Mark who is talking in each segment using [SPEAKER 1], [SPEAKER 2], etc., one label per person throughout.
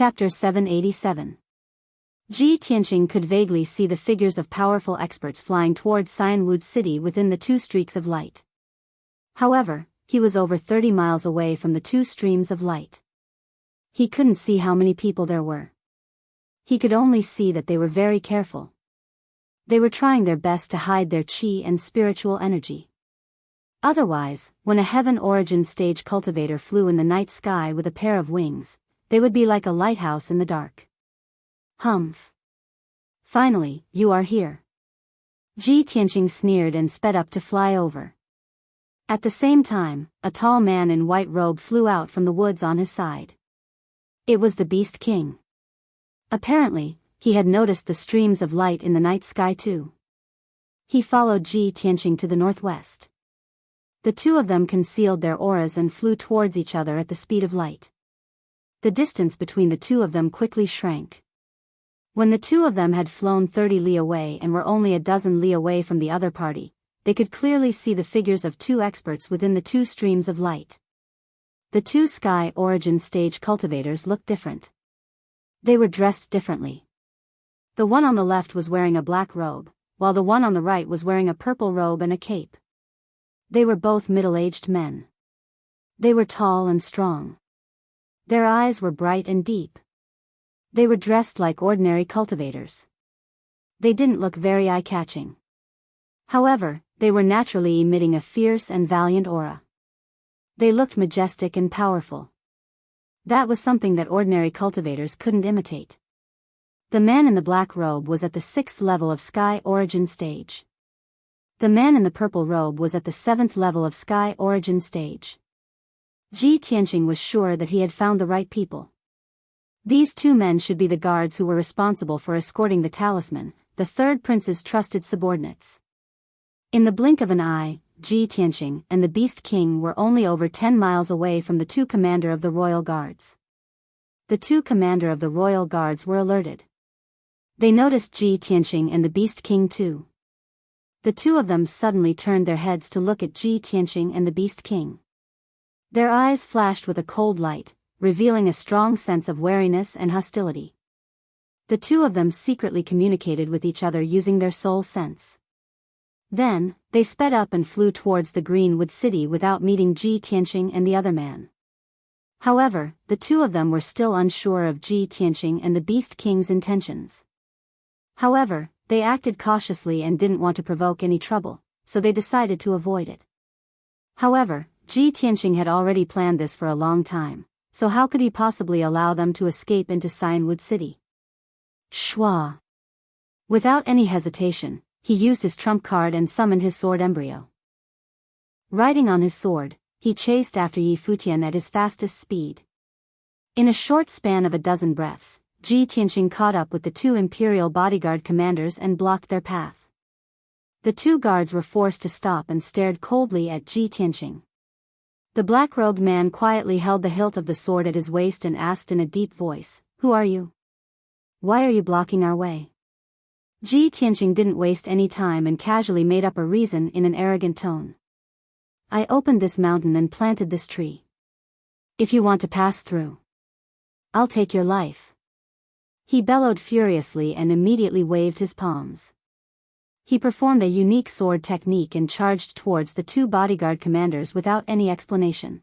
[SPEAKER 1] Chapter 787. Ji Tianqing could vaguely see the figures of powerful experts flying towards Xianwu City within the two streaks of light. However, he was over 30 miles away from the two streams of light. He couldn't see how many people there were. He could only see that they were very careful. They were trying their best to hide their qi and spiritual energy. Otherwise, when a heaven origin stage cultivator flew in the night sky with a pair of wings, they would be like a lighthouse in the dark. Humph. Finally, you are here. Ji Tianqing sneered and sped up to fly over. At the same time, a tall man in white robe flew out from the woods on his side. It was the Beast King. Apparently, he had noticed the streams of light in the night sky too. He followed Ji Tianqing to the northwest. The two of them concealed their auras and flew towards each other at the speed of light. The distance between the two of them quickly shrank. When the two of them had flown 30 li away and were only a dozen li away from the other party, they could clearly see the figures of two experts within the two streams of light. The two sky origin stage cultivators looked different. They were dressed differently. The one on the left was wearing a black robe, while the one on the right was wearing a purple robe and a cape. They were both middle-aged men. They were tall and strong. Their eyes were bright and deep. They were dressed like ordinary cultivators. They didn't look very eye-catching. However, they were naturally emitting a fierce and valiant aura. They looked majestic and powerful. That was something that ordinary cultivators couldn't imitate. The man in the black robe was at the 6th level of Sky Origin Stage. The man in the purple robe was at the 7th level of Sky Origin Stage. Ji Tianqing was sure that he had found the right people. These two men should be the guards who were responsible for escorting the talisman, the third prince's trusted subordinates. In the blink of an eye, Ji Tianqing and the Beast King were only over 10 miles away from the two commander of the royal guards. The two commander of the royal guards were alerted. They noticed Ji Tianqing and the Beast King too. The two of them suddenly turned their heads to look at Ji Tianqing and the Beast King. Their eyes flashed with a cold light, revealing a strong sense of wariness and hostility. The two of them secretly communicated with each other using their soul sense. Then, they sped up and flew towards the Greenwood City without meeting Ji Tianqing and the other man. However, the two of them were still unsure of Ji Tianqing and the Beast King's intentions. However, they acted cautiously and didn't want to provoke any trouble, so they decided to avoid it. However, Ji Tianqing had already planned this for a long time, so how could he possibly allow them to escape into Xianwu City? Shwa. Without any hesitation, he used his trump card and summoned his sword embryo. Riding on his sword, he chased after Yi Futian at his fastest speed. In a short span of a dozen breaths, Ji Tianqing caught up with the two imperial bodyguard commanders and blocked their path. The two guards were forced to stop and stared coldly at Ji Tianqing. The black-robed man quietly held the hilt of the sword at his waist and asked in a deep voice, "Who are you? Why are you blocking our way?" Ji Tianqing didn't waste any time and casually made up a reason in an arrogant tone. "I opened this mountain and planted this tree. If you want to pass through, I'll take your life." He bellowed furiously and immediately waved his palms. He performed a unique sword technique and charged towards the two bodyguard commanders without any explanation.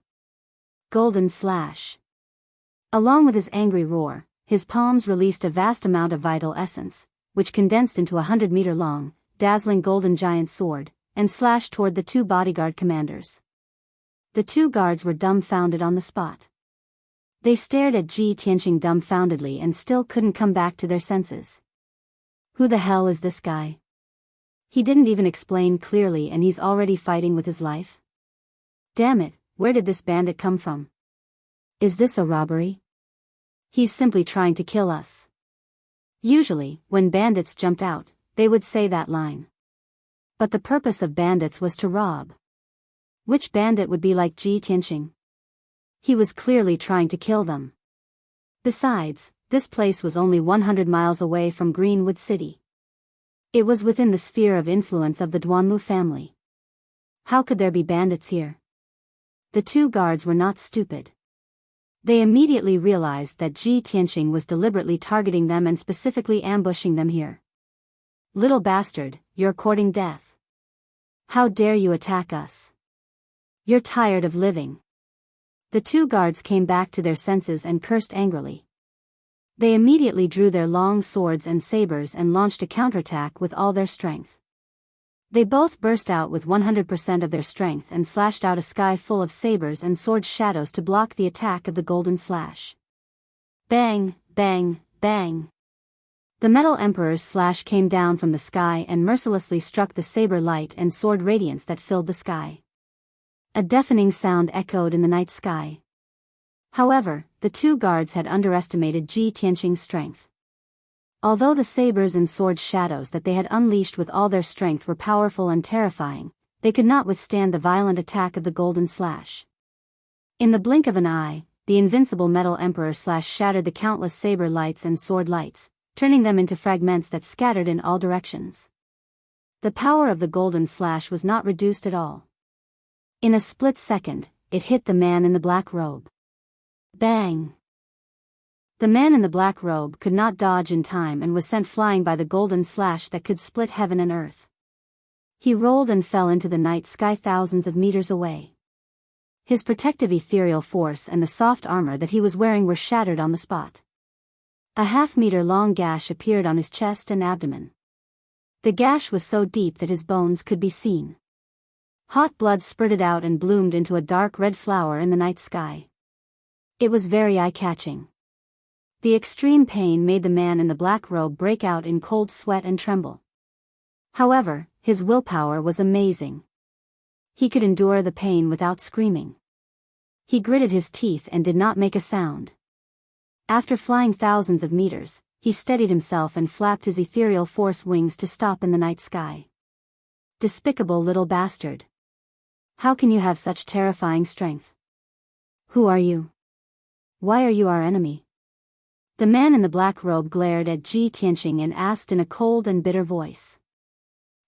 [SPEAKER 1] Golden slash. Along with his angry roar, his palms released a vast amount of vital essence, which condensed into a 100-meter-long, dazzling golden giant sword, and slashed toward the two bodyguard commanders. The two guards were dumbfounded on the spot. They stared at Ji Tianqing dumbfoundedly and still couldn't come back to their senses. Who the hell is this guy? He didn't even explain clearly and he's already fighting with his life? Damn it, where did this bandit come from? Is this a robbery? He's simply trying to kill us. Usually, when bandits jumped out, they would say that line. But the purpose of bandits was to rob. Which bandit would be like Ji Tianqing? He was clearly trying to kill them. Besides, this place was only 100 miles away from Greenwood City. It was within the sphere of influence of the Duanmu family. How could there be bandits here? The two guards were not stupid. They immediately realized that Ji Tianqing was deliberately targeting them and specifically ambushing them here. Little bastard, you're courting death. How dare you attack us? You're tired of living. The two guards came back to their senses and cursed angrily. They immediately drew their long swords and sabers and launched a counterattack with all their strength. They both burst out with 100% of their strength and slashed out a sky full of sabers and sword shadows to block the attack of the golden slash. Bang, bang, bang. The Metal Emperor's slash came down from the sky and mercilessly struck the saber light and sword radiance that filled the sky. A deafening sound echoed in the night sky. However, the two guards had underestimated Ji Tianqing's strength. Although the sabers and sword shadows that they had unleashed with all their strength were powerful and terrifying, they could not withstand the violent attack of the golden slash. In the blink of an eye, the invincible Metal Emperor slash shattered the countless saber lights and sword lights, turning them into fragments that scattered in all directions. The power of the golden slash was not reduced at all. In a split second, it hit the man in the black robe. Bang! The man in the black robe could not dodge in time and was sent flying by the golden slash that could split heaven and earth. He rolled and fell into the night sky thousands of meters away. His protective ethereal force and the soft armor that he was wearing were shattered on the spot. A half-meter-long gash appeared on his chest and abdomen. The gash was so deep that his bones could be seen. Hot blood spurted out and bloomed into a dark red flower in the night sky. It was very eye-catching. The extreme pain made the man in the black robe break out in cold sweat and tremble. However, his willpower was amazing. He could endure the pain without screaming. He gritted his teeth and did not make a sound. After flying thousands of meters, he steadied himself and flapped his ethereal force wings to stop in the night sky. Despicable little bastard. How can you have such terrifying strength? Who are you? Why are you our enemy? The man in the black robe glared at Ji Tianqing and asked in a cold and bitter voice.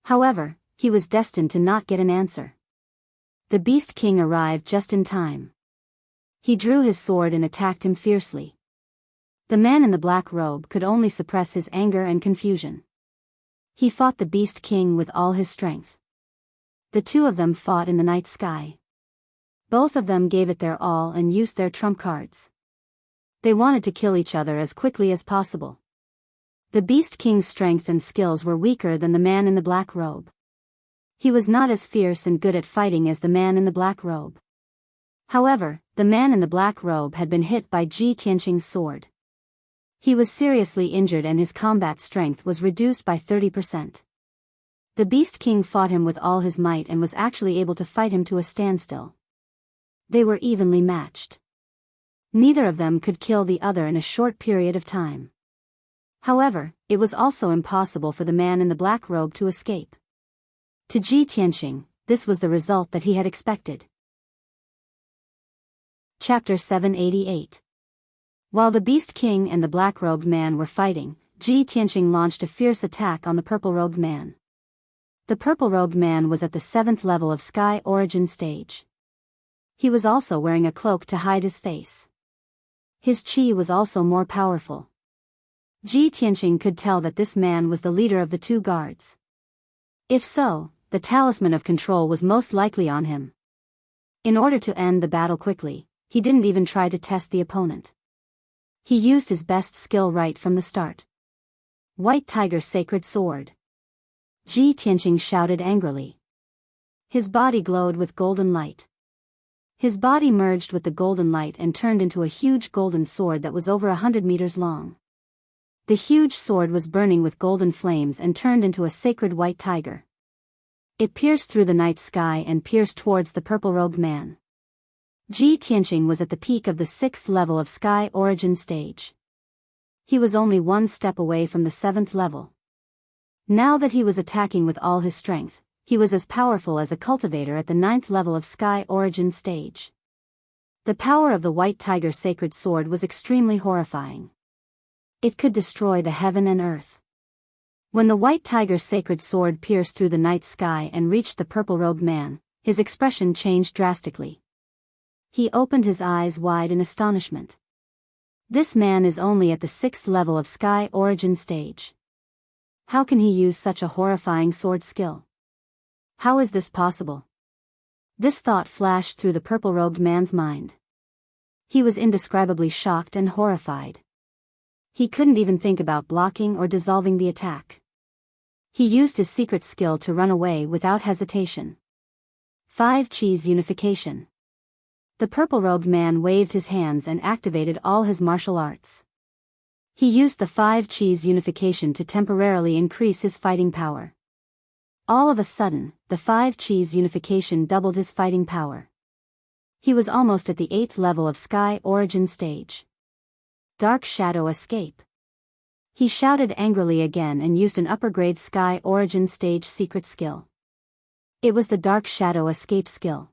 [SPEAKER 1] However, he was destined to not get an answer. The Beast King arrived just in time. He drew his sword and attacked him fiercely. The man in the black robe could only suppress his anger and confusion. He fought the Beast King with all his strength. The two of them fought in the night sky. Both of them gave it their all and used their trump cards. They wanted to kill each other as quickly as possible. The Beast King's strength and skills were weaker than the man in the black robe. He was not as fierce and good at fighting as the man in the black robe. However, the man in the black robe had been hit by Ji Tianqing's sword. He was seriously injured and his combat strength was reduced by 30%. The Beast King fought him with all his might and was actually able to fight him to a standstill. They were evenly matched. Neither of them could kill the other in a short period of time. However, it was also impossible for the man in the black robe to escape. To Ji Tianqing, this was the result that he had expected. Chapter 788. While the Beast King and the black-robed man were fighting, Ji Tianqing launched a fierce attack on the purple-robed man. The purple-robed man was at the 7th level of Sky Origin stage. He was also wearing a cloak to hide his face. His chi was also more powerful. Ji Tianqing could tell that this man was the leader of the two guards. If so, the talisman of control was most likely on him. In order to end the battle quickly, he didn't even try to test the opponent. He used his best skill right from the start. White Tiger Sacred Sword. Ji Tianqing shouted angrily. His body glowed with golden light. His body merged with the golden light and turned into a huge golden sword that was over 100 meters long. The huge sword was burning with golden flames and turned into a sacred white tiger. It pierced through the night sky and pierced towards the purple-robed man. Ji Tianqing was at the peak of the 6th level of Sky Origin stage. He was only one step away from the 7th level. Now that he was attacking with all his strength, he was as powerful as a cultivator at the 9th level of Sky Origin stage. The power of the White Tiger Sacred Sword was extremely horrifying. It could destroy the heaven and earth. When the White Tiger Sacred Sword pierced through the night sky and reached the purple-robed man, his expression changed drastically. He opened his eyes wide in astonishment. This man is only at the 6th level of Sky Origin stage. How can he use such a horrifying sword skill? How is this possible? This thought flashed through the purple-robed man's mind. He was indescribably shocked and horrified. He couldn't even think about blocking or dissolving the attack. He used his secret skill to run away without hesitation. 5 Chi's unification. The purple-robed man waved his hands and activated all his martial arts. He used the 5 Chi's unification to temporarily increase his fighting power. All of a sudden, the 5 Chi's unification doubled his fighting power. He was almost at the 8th level of Sky Origin stage. Dark Shadow Escape. He shouted angrily again and used an upper-grade Sky Origin stage secret skill. It was the Dark Shadow Escape skill.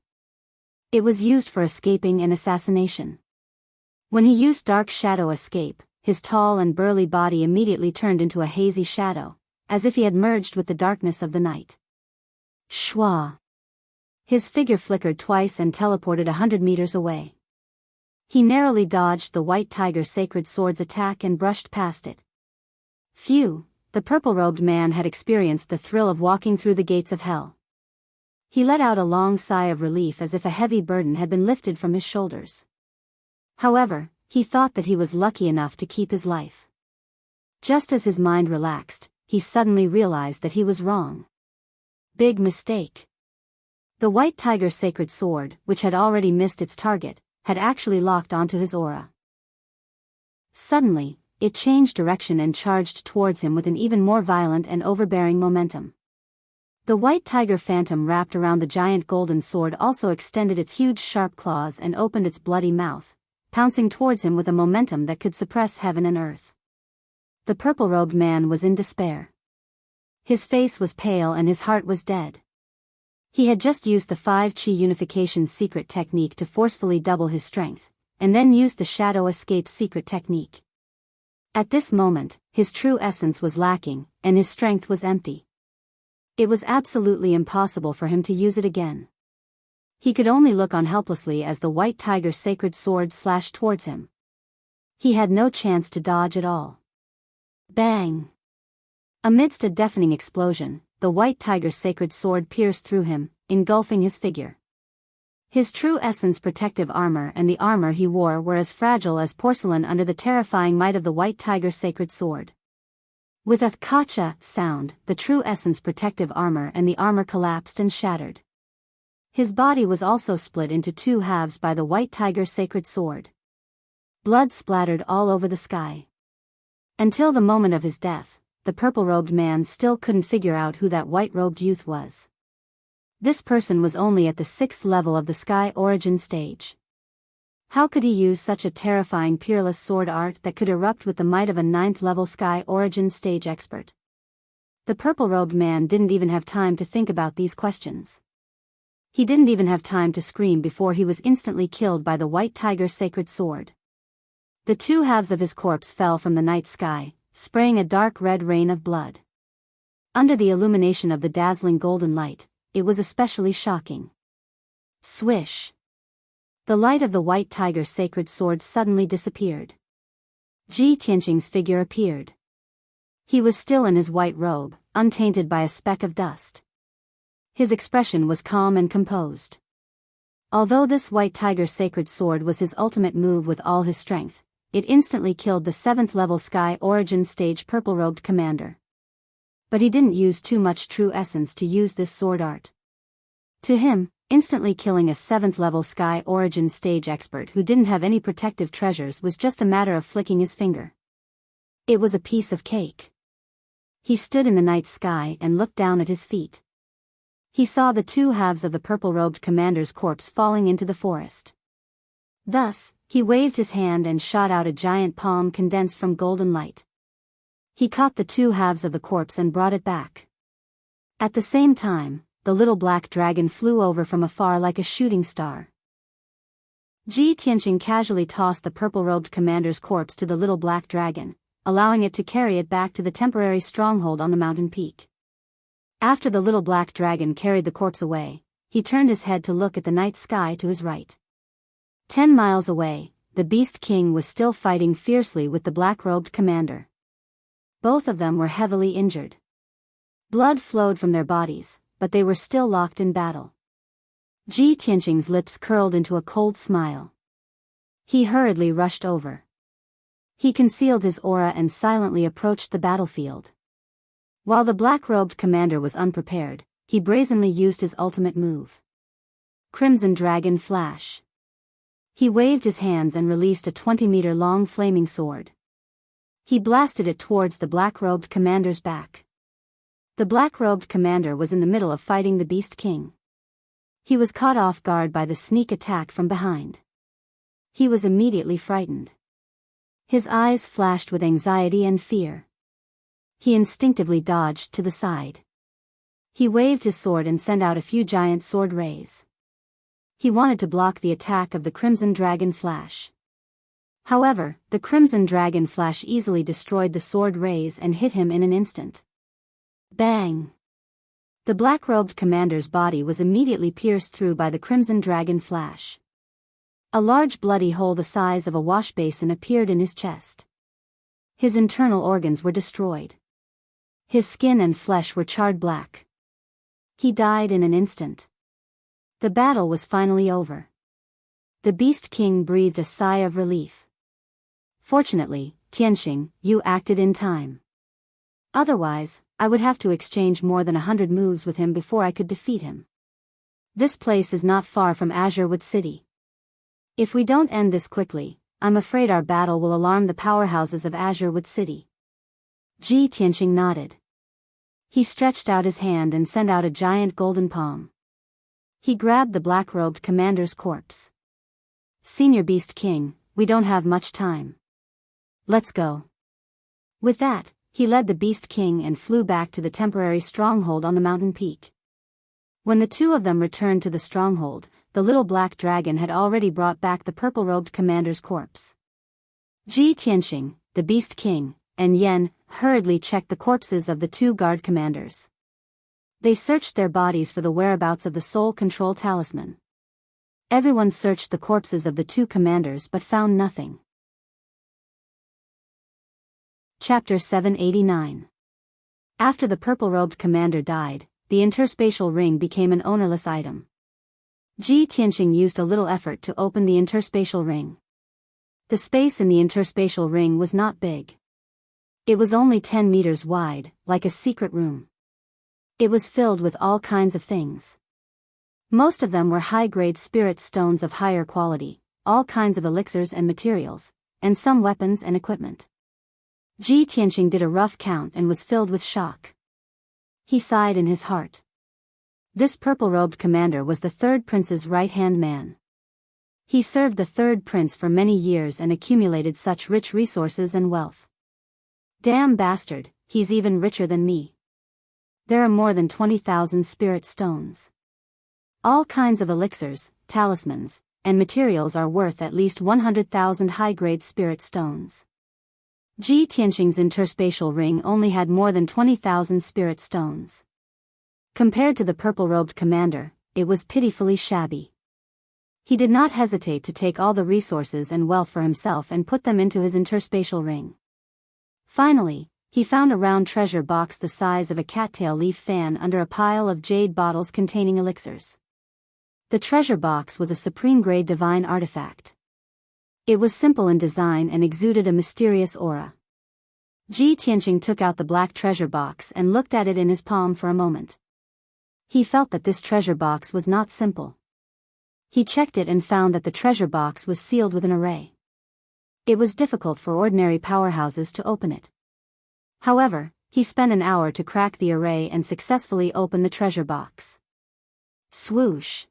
[SPEAKER 1] It was used for escaping and assassination. When he used Dark Shadow Escape, his tall and burly body immediately turned into a hazy shadow, as if he had merged with the darkness of the night. Shwa! His figure flickered twice and teleported 100 meters away. He narrowly dodged the White Tiger Sacred Sword's attack and brushed past it. Phew, the purple-robed man had experienced the thrill of walking through the gates of hell. He let out a long sigh of relief as if a heavy burden had been lifted from his shoulders. However, he thought that he was lucky enough to keep his life. Just as his mind relaxed, he suddenly realized that he was wrong. Big mistake. The White Tiger Sacred Sword, which had already missed its target, had actually locked onto his aura. Suddenly, it changed direction and charged towards him with an even more violent and overbearing momentum. The White Tiger Phantom wrapped around the giant golden sword also extended its huge sharp claws and opened its bloody mouth, pouncing towards him with a momentum that could suppress heaven and earth. The purple-robed man was in despair. His face was pale and his heart was dead. He had just used the 5 Chi unification secret technique to forcefully double his strength, and then used the Shadow Escape secret technique. At this moment, his true essence was lacking, and his strength was empty. It was absolutely impossible for him to use it again. He could only look on helplessly as the White Tiger Sacred Sword slashed towards him. He had no chance to dodge at all. Bang! Amidst a deafening explosion, the White Tiger Sacred Sword pierced through him, engulfing his figure. His true essence protective armor and the armor he wore were as fragile as porcelain under the terrifying might of the White Tiger Sacred Sword. With a kacha sound, the true essence protective armor and the armor collapsed and shattered. His body was also split into 2 halves by the White Tiger Sacred Sword. Blood splattered all over the sky. Until the moment of his death, the purple-robed man still couldn't figure out who that white-robed youth was. This person was only at the 6th level of the Sky Origin stage. How could he use such a terrifying peerless sword art that could erupt with the might of a 9th level Sky Origin stage expert? The purple-robed man didn't even have time to think about these questions. He didn't even have time to scream before he was instantly killed by the White Tiger Sacred Sword. The 2 halves of his corpse fell from the night sky, spraying a dark red rain of blood. Under the illumination of the dazzling golden light, it was especially shocking. Swish! The light of the White Tiger Sacred Sword suddenly disappeared. Ji Tianqing's figure appeared. He was still in his white robe, untainted by a speck of dust. His expression was calm and composed. Although this White Tiger Sacred Sword was his ultimate move with all his strength, it instantly killed the 7th level Sky Origin stage purple-robed commander. But he didn't use too much true essence to use this sword art. To him, instantly killing a 7th level Sky Origin stage expert who didn't have any protective treasures was just a matter of flicking his finger. It was a piece of cake. He stood in the night sky and looked down at his feet. He saw the 2 halves of the purple-robed commander's corpse falling into the forest. Thus, he waved his hand and shot out a giant palm condensed from golden light. He caught the 2 halves of the corpse and brought it back. At the same time, the little black dragon flew over from afar like a shooting star. Ji Tianqing casually tossed the purple-robed commander's corpse to the little black dragon, allowing it to carry it back to the temporary stronghold on the mountain peak. After the little black dragon carried the corpse away, he turned his head to look at the night sky to his right. 10 miles away, the Beast King was still fighting fiercely with the black-robed commander. Both of them were heavily injured. Blood flowed from their bodies, but they were still locked in battle. Ji Tianqing's lips curled into a cold smile. He hurriedly rushed over. He concealed his aura and silently approached the battlefield. While the black-robed commander was unprepared, he brazenly used his ultimate move. Crimson Dragon Flash. He waved his hands and released a 20-meter-long flaming sword. He blasted it towards the black-robed commander's back. The black-robed commander was in the middle of fighting the Beast King. He was caught off guard by the sneak attack from behind. He was immediately frightened. His eyes flashed with anxiety and fear. He instinctively dodged to the side. He waved his sword and sent out a few giant sword rays. He wanted to block the attack of the Crimson Dragon Flash. However, the Crimson Dragon Flash easily destroyed the sword rays and hit him in an instant. Bang! The black-robed commander's body was immediately pierced through by the Crimson Dragon Flash. A large bloody hole the size of a wash basin appeared in his chest. His internal organs were destroyed. His skin and flesh were charred black. He died in an instant. The battle was finally over. The Beast King breathed a sigh of relief. Fortunately, Tianqing, you acted in time. Otherwise, I would have to exchange more than 100 moves with him before I could defeat him. This place is not far from Azurewood City. If we don't end this quickly, I'm afraid our battle will alarm the powerhouses of Azurewood City. Ji Tianqing nodded. He stretched out his hand and sent out a giant golden palm. He grabbed the black-robed commander's corpse. Senior Beast King, we don't have much time. Let's go. With that, he led the Beast King and flew back to the temporary stronghold on the mountain peak. When the two of them returned to the stronghold, the little black dragon had already brought back the purple-robed commander's corpse. Ji Tianqing, the Beast King, and Yan hurriedly checked the corpses of the two guard commanders. They searched their bodies for the whereabouts of the soul control talisman. Everyone searched the corpses of the two commanders but found nothing. Chapter 789. After the purple-robed commander died, the interspatial ring became an ownerless item. Ji Tianqing used a little effort to open the interspatial ring. The space in the interspatial ring was not big. It was only 10 meters wide, like a secret room. It was filled with all kinds of things. Most of them were high-grade spirit stones of higher quality, all kinds of elixirs and materials, and some weapons and equipment. Ji Tianqing did a rough count and was filled with shock. He sighed in his heart. This purple-robed commander was the third prince's right-hand man. He served the third prince for many years and accumulated such rich resources and wealth. Damn bastard, he's even richer than me. There are more than 20,000 spirit stones. All kinds of elixirs, talismans, and materials are worth at least 100,000 high-grade spirit stones. Ji Tianqing's interspatial ring only had more than 20,000 spirit stones. Compared to the purple-robed commander, it was pitifully shabby. He did not hesitate to take all the resources and wealth for himself and put them into his interspatial ring. Finally, he found a round treasure box the size of a cattail leaf fan under a pile of jade bottles containing elixirs. The treasure box was a supreme-grade divine artifact. It was simple in design and exuded a mysterious aura. Ji Tianqing took out the black treasure box and looked at it in his palm for a moment. He felt that this treasure box was not simple. He checked it and found that the treasure box was sealed with an array. It was difficult for ordinary powerhouses to open it. However, he spent an hour to crack the array and successfully open the treasure box. Swoosh!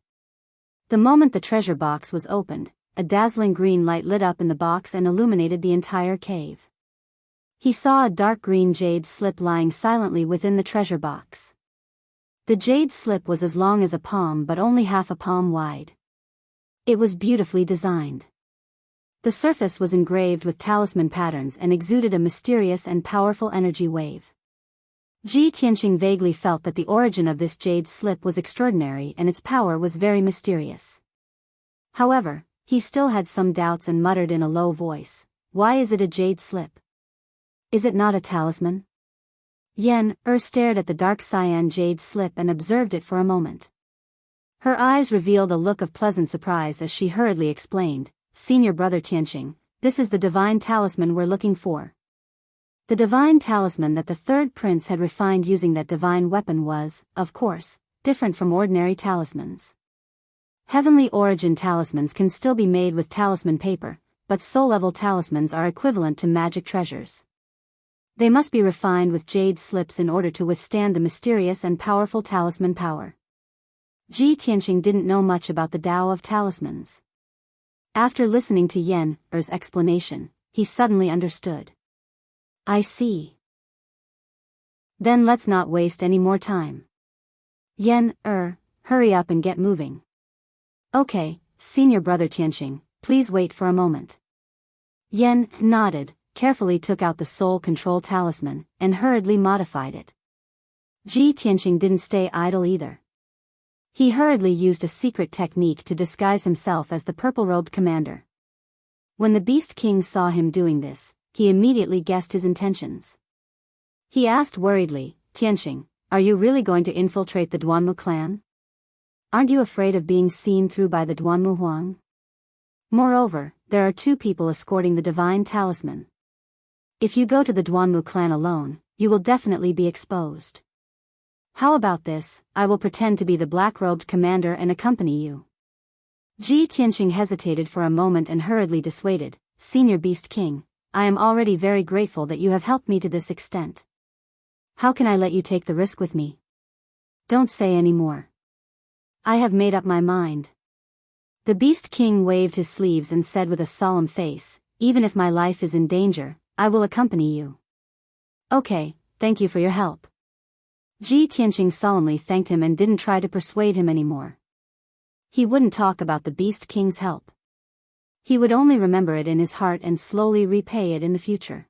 [SPEAKER 1] The moment the treasure box was opened, a dazzling green light lit up in the box and illuminated the entire cave. He saw a dark green jade slip lying silently within the treasure box. The jade slip was as long as a palm but only half a palm wide. It was beautifully designed. The surface was engraved with talisman patterns and exuded a mysterious and powerful energy wave. Ji Tianqing vaguely felt that the origin of this jade slip was extraordinary and its power was very mysterious. However, He still had some doubts and muttered in a low voice, "Why is it a jade slip? Is it not a talisman?" Yen stared at the dark cyan jade slip and observed it for a moment. Her eyes revealed a look of pleasant surprise as she hurriedly explained, "Senior brother Tianqing, this is the divine talisman we're looking for." The divine talisman that the third prince had refined using that divine weapon was, of course, different from ordinary talismans. Heavenly origin talismans can still be made with talisman paper, but soul-level talismans are equivalent to magic treasures. They must be refined with jade slips in order to withstand the mysterious and powerful talisman power. Ji Tianqing didn't know much about the Tao of talismans. After listening to Yen Er's explanation, he suddenly understood. "I see. Then let's not waste any more time. Yen hurry up and get moving." "Okay, senior brother Tianqing, please wait for a moment." Yen nodded, carefully took out the soul control talisman, and hurriedly modified it. Ji Tianqing didn't stay idle either. He hurriedly used a secret technique to disguise himself as the purple-robed commander. When the Beast King saw him doing this, he immediately guessed his intentions. He asked worriedly, "Tianqing, are you really going to infiltrate the Duanmu clan? Aren't you afraid of being seen through by the Duanmu Huang? Moreover, there are 2 people escorting the divine talisman. If you go to the Duanmu clan alone, you will definitely be exposed. How about this, I will pretend to be the black-robed commander and accompany you." Ji Tianqing hesitated for a moment and hurriedly dissuaded, "Senior Beast King, I am already very grateful that you have helped me to this extent. How can I let you take the risk with me? Don't say any more. I have made up my mind." The Beast King waved his sleeves and said with a solemn face, "Even if my life is in danger, I will accompany you." "Okay, thank you for your help." Ji Tianqing solemnly thanked him and didn't try to persuade him anymore. He wouldn't talk about the Beast King's help. He would only remember it in his heart and slowly repay it in the future.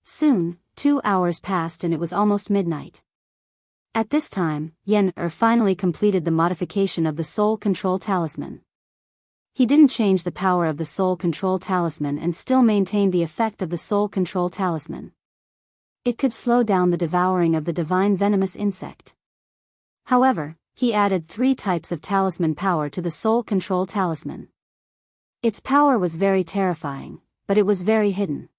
[SPEAKER 1] Soon, 2 hours passed and it was almost midnight. At this time, Yen finally completed the modification of the soul control talisman. He didn't change the power of the soul control talisman and still maintained the effect of the soul control talisman. It could slow down the devouring of the divine venomous insect. However, he added 3 types of talisman power to the soul control talisman. Its power was very terrifying, but it was very hidden.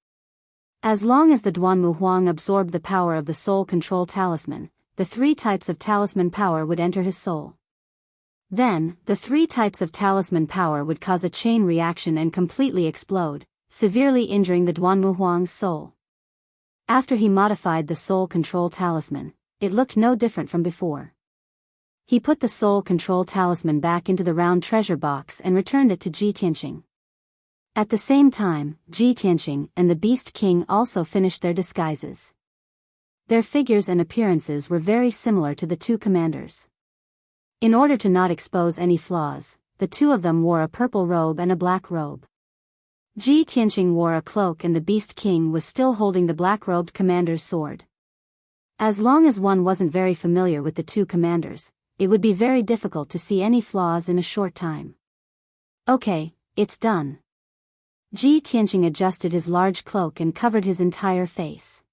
[SPEAKER 1] As long as the Duanmu Huang absorbed the power of the soul control talisman, the 3 types of talisman power would enter his soul. Then, the 3 types of talisman power would cause a chain reaction and completely explode, severely injuring the Duanmu Huang's soul. After he modified the soul control talisman, it looked no different from before. He put the soul control talisman back into the round treasure box and returned it to Ji Tianqing. At the same time, Ji Tianqing and the Beast King also finished their disguises. Their figures and appearances were very similar to the 2 commanders. In order to not expose any flaws, the 2 of them wore a purple robe and a black robe. Ji Tianqing wore a cloak and the Beast King was still holding the black-robed commander's sword. As long as one wasn't very familiar with the 2 commanders, it would be very difficult to see any flaws in a short time. "Okay, it's done." Ji Tianqing adjusted his large cloak and covered his entire face.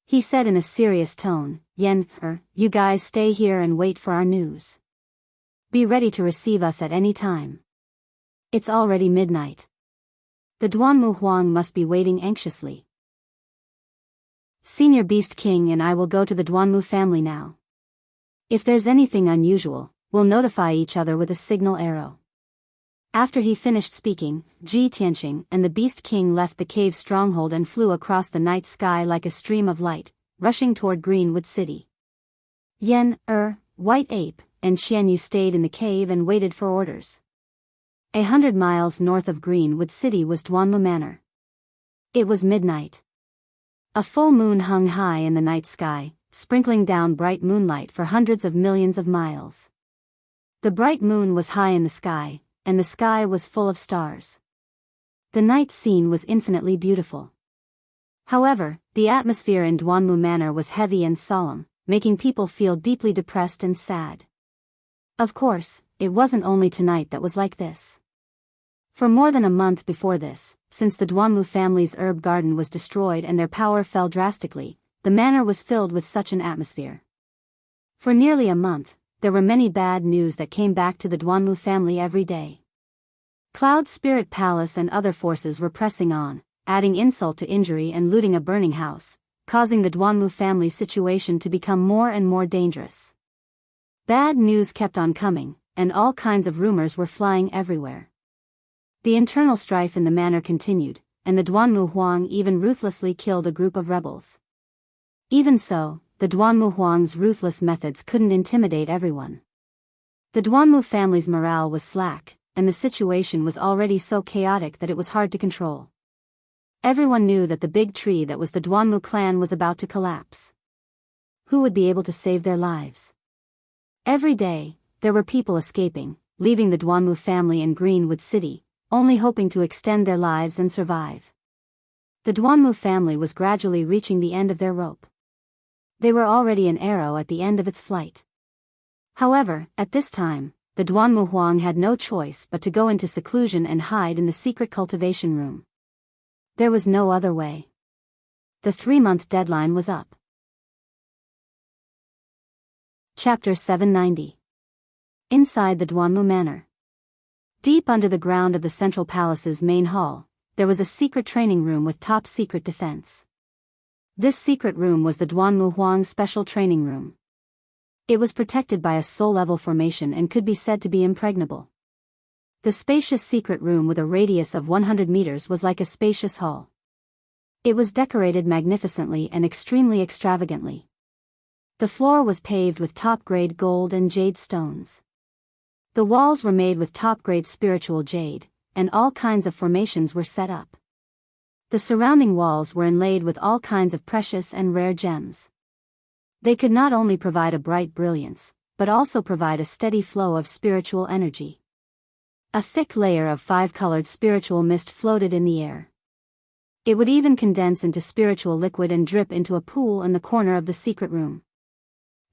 [SPEAKER 1] He said in a serious tone, "Yen you guys stay here and wait for our news. Be ready to receive us at any time. It's already midnight. The Duanmu Huang must be waiting anxiously. Senior Beast King and I will go to the Duanmu family now. If there's anything unusual, we'll notify each other with a signal arrow." After he finished speaking, Ji Tianqing and the Beast King left the cave stronghold and flew across the night sky like a stream of light, rushing toward Greenwood City. Yen White Ape, and Xianyu stayed in the cave and waited for orders. 100 miles north of Greenwood City was Duanmu Manor. It was midnight. A full moon hung high in the night sky, sprinkling down bright moonlight for hundreds of millions of miles. The bright moon was high in the sky, and the sky was full of stars. The night scene was infinitely beautiful. However, the atmosphere in Duanmu Manor was heavy and solemn, making people feel deeply depressed and sad. Of course, it wasn't only tonight that was like this. For more than a month before this, since the Duanmu family's herb garden was destroyed and their power fell drastically, the manor was filled with such an atmosphere. For nearly a month, there were many bad news that came back to the Duanmu family every day. Cloud Spirit Palace and other forces were pressing on, adding insult to injury and looting a burning house, causing the Duanmu family's situation to become more and more dangerous. Bad news kept on coming, and all kinds of rumors were flying everywhere. The internal strife in the manor continued, and the Duanmu Huang even ruthlessly killed a group of rebels. Even so, the Duanmu Huang's ruthless methods couldn't intimidate everyone. The Duanmu family's morale was slack, and the situation was already so chaotic that it was hard to control. Everyone knew that the big tree that was the Duanmu clan was about to collapse. Who would be able to save their lives? Every day, there were people escaping, leaving the Duanmu family in Greenwood City, only hoping to extend their lives and survive. The Duanmu family was gradually reaching the end of their rope. They were already an arrow at the end of its flight. However, at this time, the Duanmu Huang had no choice but to go into seclusion and hide in the secret cultivation room. There was no other way. The 3-month deadline was up. Chapter 790. Inside the Duanmu Manor. Deep under the ground of the Central Palace's main hall, there was a secret training room with top-secret defense. This secret room was the Duanmu Huang's special training room. It was protected by a soul-level formation and could be said to be impregnable. The spacious secret room with a radius of 100 meters was like a spacious hall. It was decorated magnificently and extremely extravagantly. The floor was paved with top-grade gold and jade stones. The walls were made with top-grade spiritual jade, and all kinds of formations were set up. The surrounding walls were inlaid with all kinds of precious and rare gems. They could not only provide a bright brilliance, but also provide a steady flow of spiritual energy. A thick layer of 5-colored spiritual mist floated in the air. It would even condense into spiritual liquid and drip into a pool in the corner of the secret room.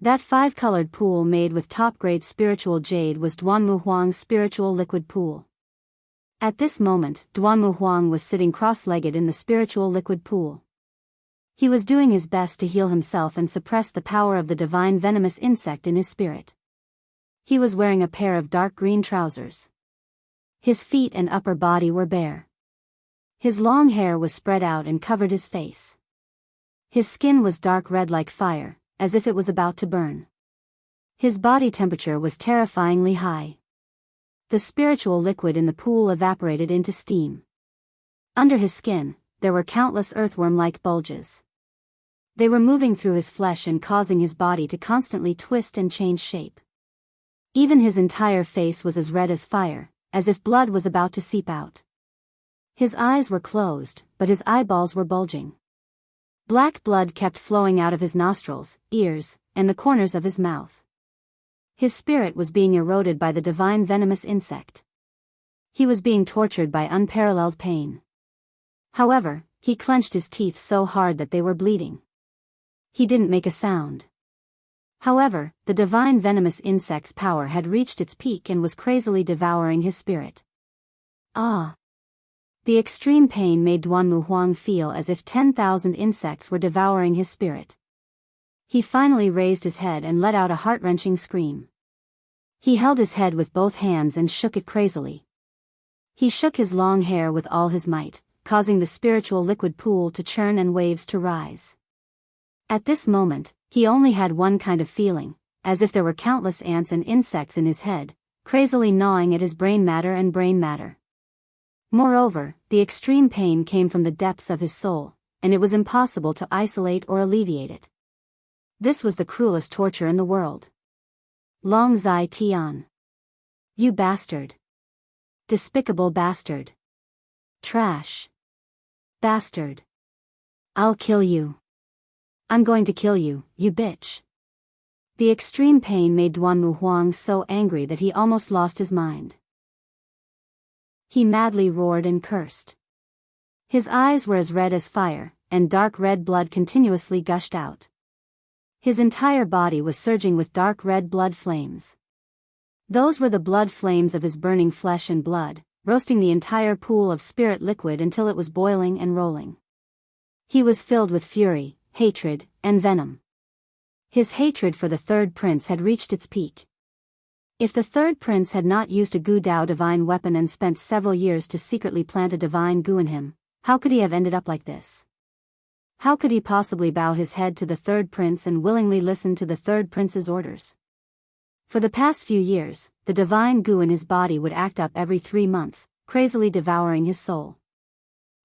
[SPEAKER 1] That 5-colored pool made with top-grade spiritual jade was Duanmu Huang's spiritual liquid pool. At this moment, Duanmu Huang was sitting cross-legged in the spiritual liquid pool. He was doing his best to heal himself and suppress the power of the divine venomous insect in his spirit. He was wearing a pair of dark green trousers. His feet and upper body were bare. His long hair was spread out and covered his face. His skin was dark red like fire, as if it was about to burn. His body temperature was terrifyingly high. The spiritual liquid in the pool evaporated into steam. Under his skin, there were countless earthworm-like bulges. They were moving through his flesh and causing his body to constantly twist and change shape. Even his entire face was as red as fire, as if blood was about to seep out. His eyes were closed, but his eyeballs were bulging. Black blood kept flowing out of his nostrils, ears, and the corners of his mouth. His spirit was being eroded by the divine venomous insect. He was being tortured by unparalleled pain. However, he clenched his teeth so hard that they were bleeding. He didn't make a sound. However, the divine venomous insect's power had reached its peak and was crazily devouring his spirit. Ah! The extreme pain made Duanmu Huang feel as if 10,000 insects were devouring his spirit. He finally raised his head and let out a heart-wrenching scream. He held his head with both hands and shook it crazily. He shook his long hair with all his might, causing the spiritual liquid pool to churn and waves to rise. At this moment, he only had one kind of feeling, as if there were countless ants and insects in his head, crazily gnawing at his brain matter and brain matter. Moreover, the extreme pain came from the depths of his soul, and it was impossible to isolate or alleviate it. This was the cruelest torture in the world. Long Zai Tian. You bastard. Despicable bastard. Trash. Bastard. I'll kill you. I'm going to kill you, you bitch. The extreme pain made Duanmu Huang so angry that he almost lost his mind. He madly roared and cursed. His eyes were as red as fire, and dark red blood continuously gushed out. His entire body was surging with dark red blood flames. Those were the blood flames of his burning flesh and blood, roasting the entire pool of spirit liquid until it was boiling and rolling. He was filled with fury, hatred, and venom. His hatred for the third prince had reached its peak. If the third prince had not used a Gu Dao divine weapon and spent several years to secretly plant a divine Gu in him, how could he have ended up like this? How could he possibly bow his head to the third prince and willingly listen to the third prince's orders? For the past few years, the divine Gu in his body would act up every 3 months, crazily devouring his soul.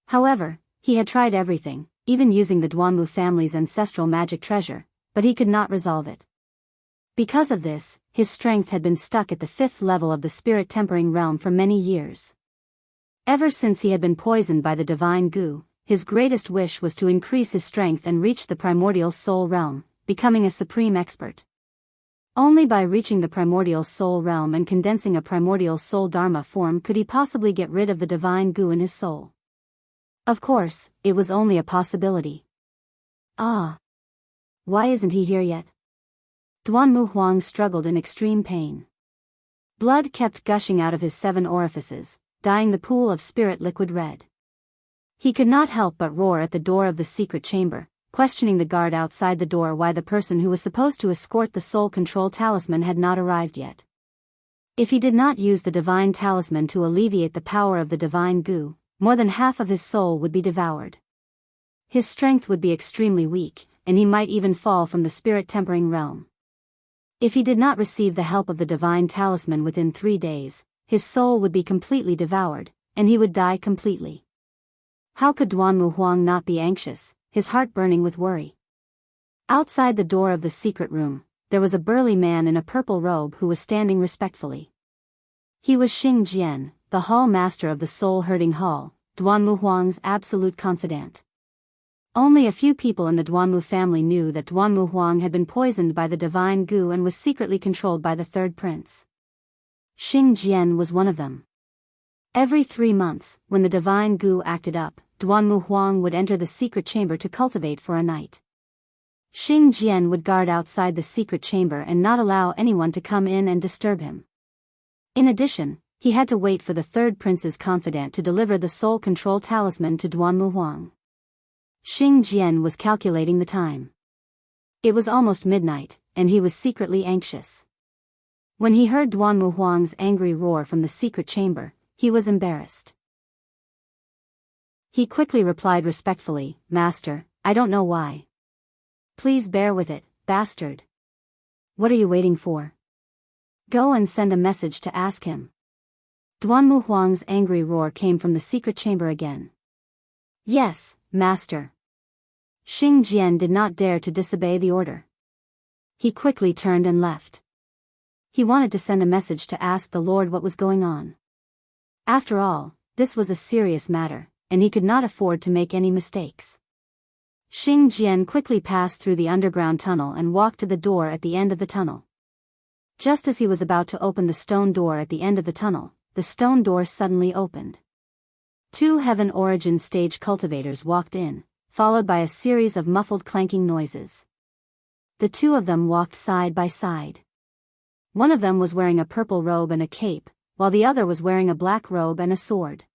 [SPEAKER 1] However, he had tried everything, even using the Duanmu family's ancestral magic treasure, but he could not resolve it. Because of this, his strength had been stuck at the 5th level of the spirit tempering realm for many years. Ever since he had been poisoned by the divine Gu, his greatest wish was to increase his strength and reach the primordial soul realm, becoming a supreme expert. Only by reaching the primordial soul realm and condensing a primordial soul dharma form could he possibly get rid of the divine Gu in his soul. Of course, it was only a possibility. Ah! Why isn't he here yet? Duanmu Huang struggled in extreme pain. Blood kept gushing out of his 7 orifices, dyeing the pool of spirit liquid red. He could not help but roar at the door of the secret chamber, questioning the guard outside the door why the person who was supposed to escort the soul control talisman had not arrived yet. If he did not use the divine talisman to alleviate the power of the divine Gu, more than half of his soul would be devoured. His strength would be extremely weak, and he might even fall from the spirit tempering realm. If he did not receive the help of the divine talisman within 3 days, his soul would be completely devoured, and he would die completely. How could Duanmu Huang not be anxious, his heart burning with worry? Outside the door of the secret room, there was a burly man in a purple robe who was standing respectfully. He was Xing Jian, the hall master of the soul-herding hall, Duanmu Huang's absolute confidant. Only a few people in the Duanmu family knew that Duanmu Huang had been poisoned by the divine Gu and was secretly controlled by the third prince. Xing Jian was one of them. Every 3 months, when the divine Gu acted up, Duanmu Huang would enter the secret chamber to cultivate for a night. Xing Jian would guard outside the secret chamber and not allow anyone to come in and disturb him. In addition, he had to wait for the third prince's confidant to deliver the soul control talisman to Duanmu Huang. Xing Jian was calculating the time. It was almost midnight, and he was secretly anxious. When he heard Duanmu Huang's angry roar from the secret chamber, he was embarrassed. He quickly replied respectfully, "Master, I don't know why. Please bear with it, bastard. What are you waiting for? Go and send a message to ask him." Duanmu Huang's angry roar came from the secret chamber again. "Yes, master." Xing Jian did not dare to disobey the order. He quickly turned and left. He wanted to send a message to ask the Lord what was going on. After all, this was a serious matter, and he could not afford to make any mistakes. Xing Jian quickly passed through the underground tunnel and walked to the door at the end of the tunnel. Just as he was about to open the stone door at the end of the tunnel, the stone door suddenly opened. 2 Heaven Origin stage cultivators walked in, followed by a series of muffled clanking noises. The 2 of them walked side by side. One of them was wearing a purple robe and a cape, while the other was wearing a black robe and a sword.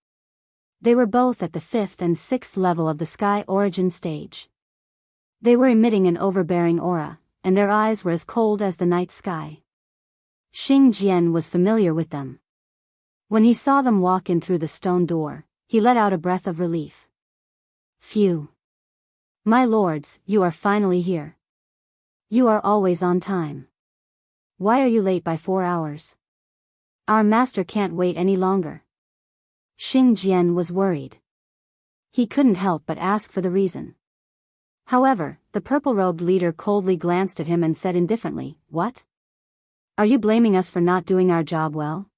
[SPEAKER 1] They were both at the 5th and 6th level of the Sky Origin stage. They were emitting an overbearing aura, and their eyes were as cold as the night sky. Xing Jian was familiar with them. When he saw them walk in through the stone door, he let out a breath of relief. "Phew. My lords, you are finally here. You are always on time. Why are you late by 4 hours? Our master can't wait any longer." Xing Jian was worried. He couldn't help but ask for the reason. However, the purple-robed leader coldly glanced at him and said indifferently, "What? Are you blaming us for not doing our job well?"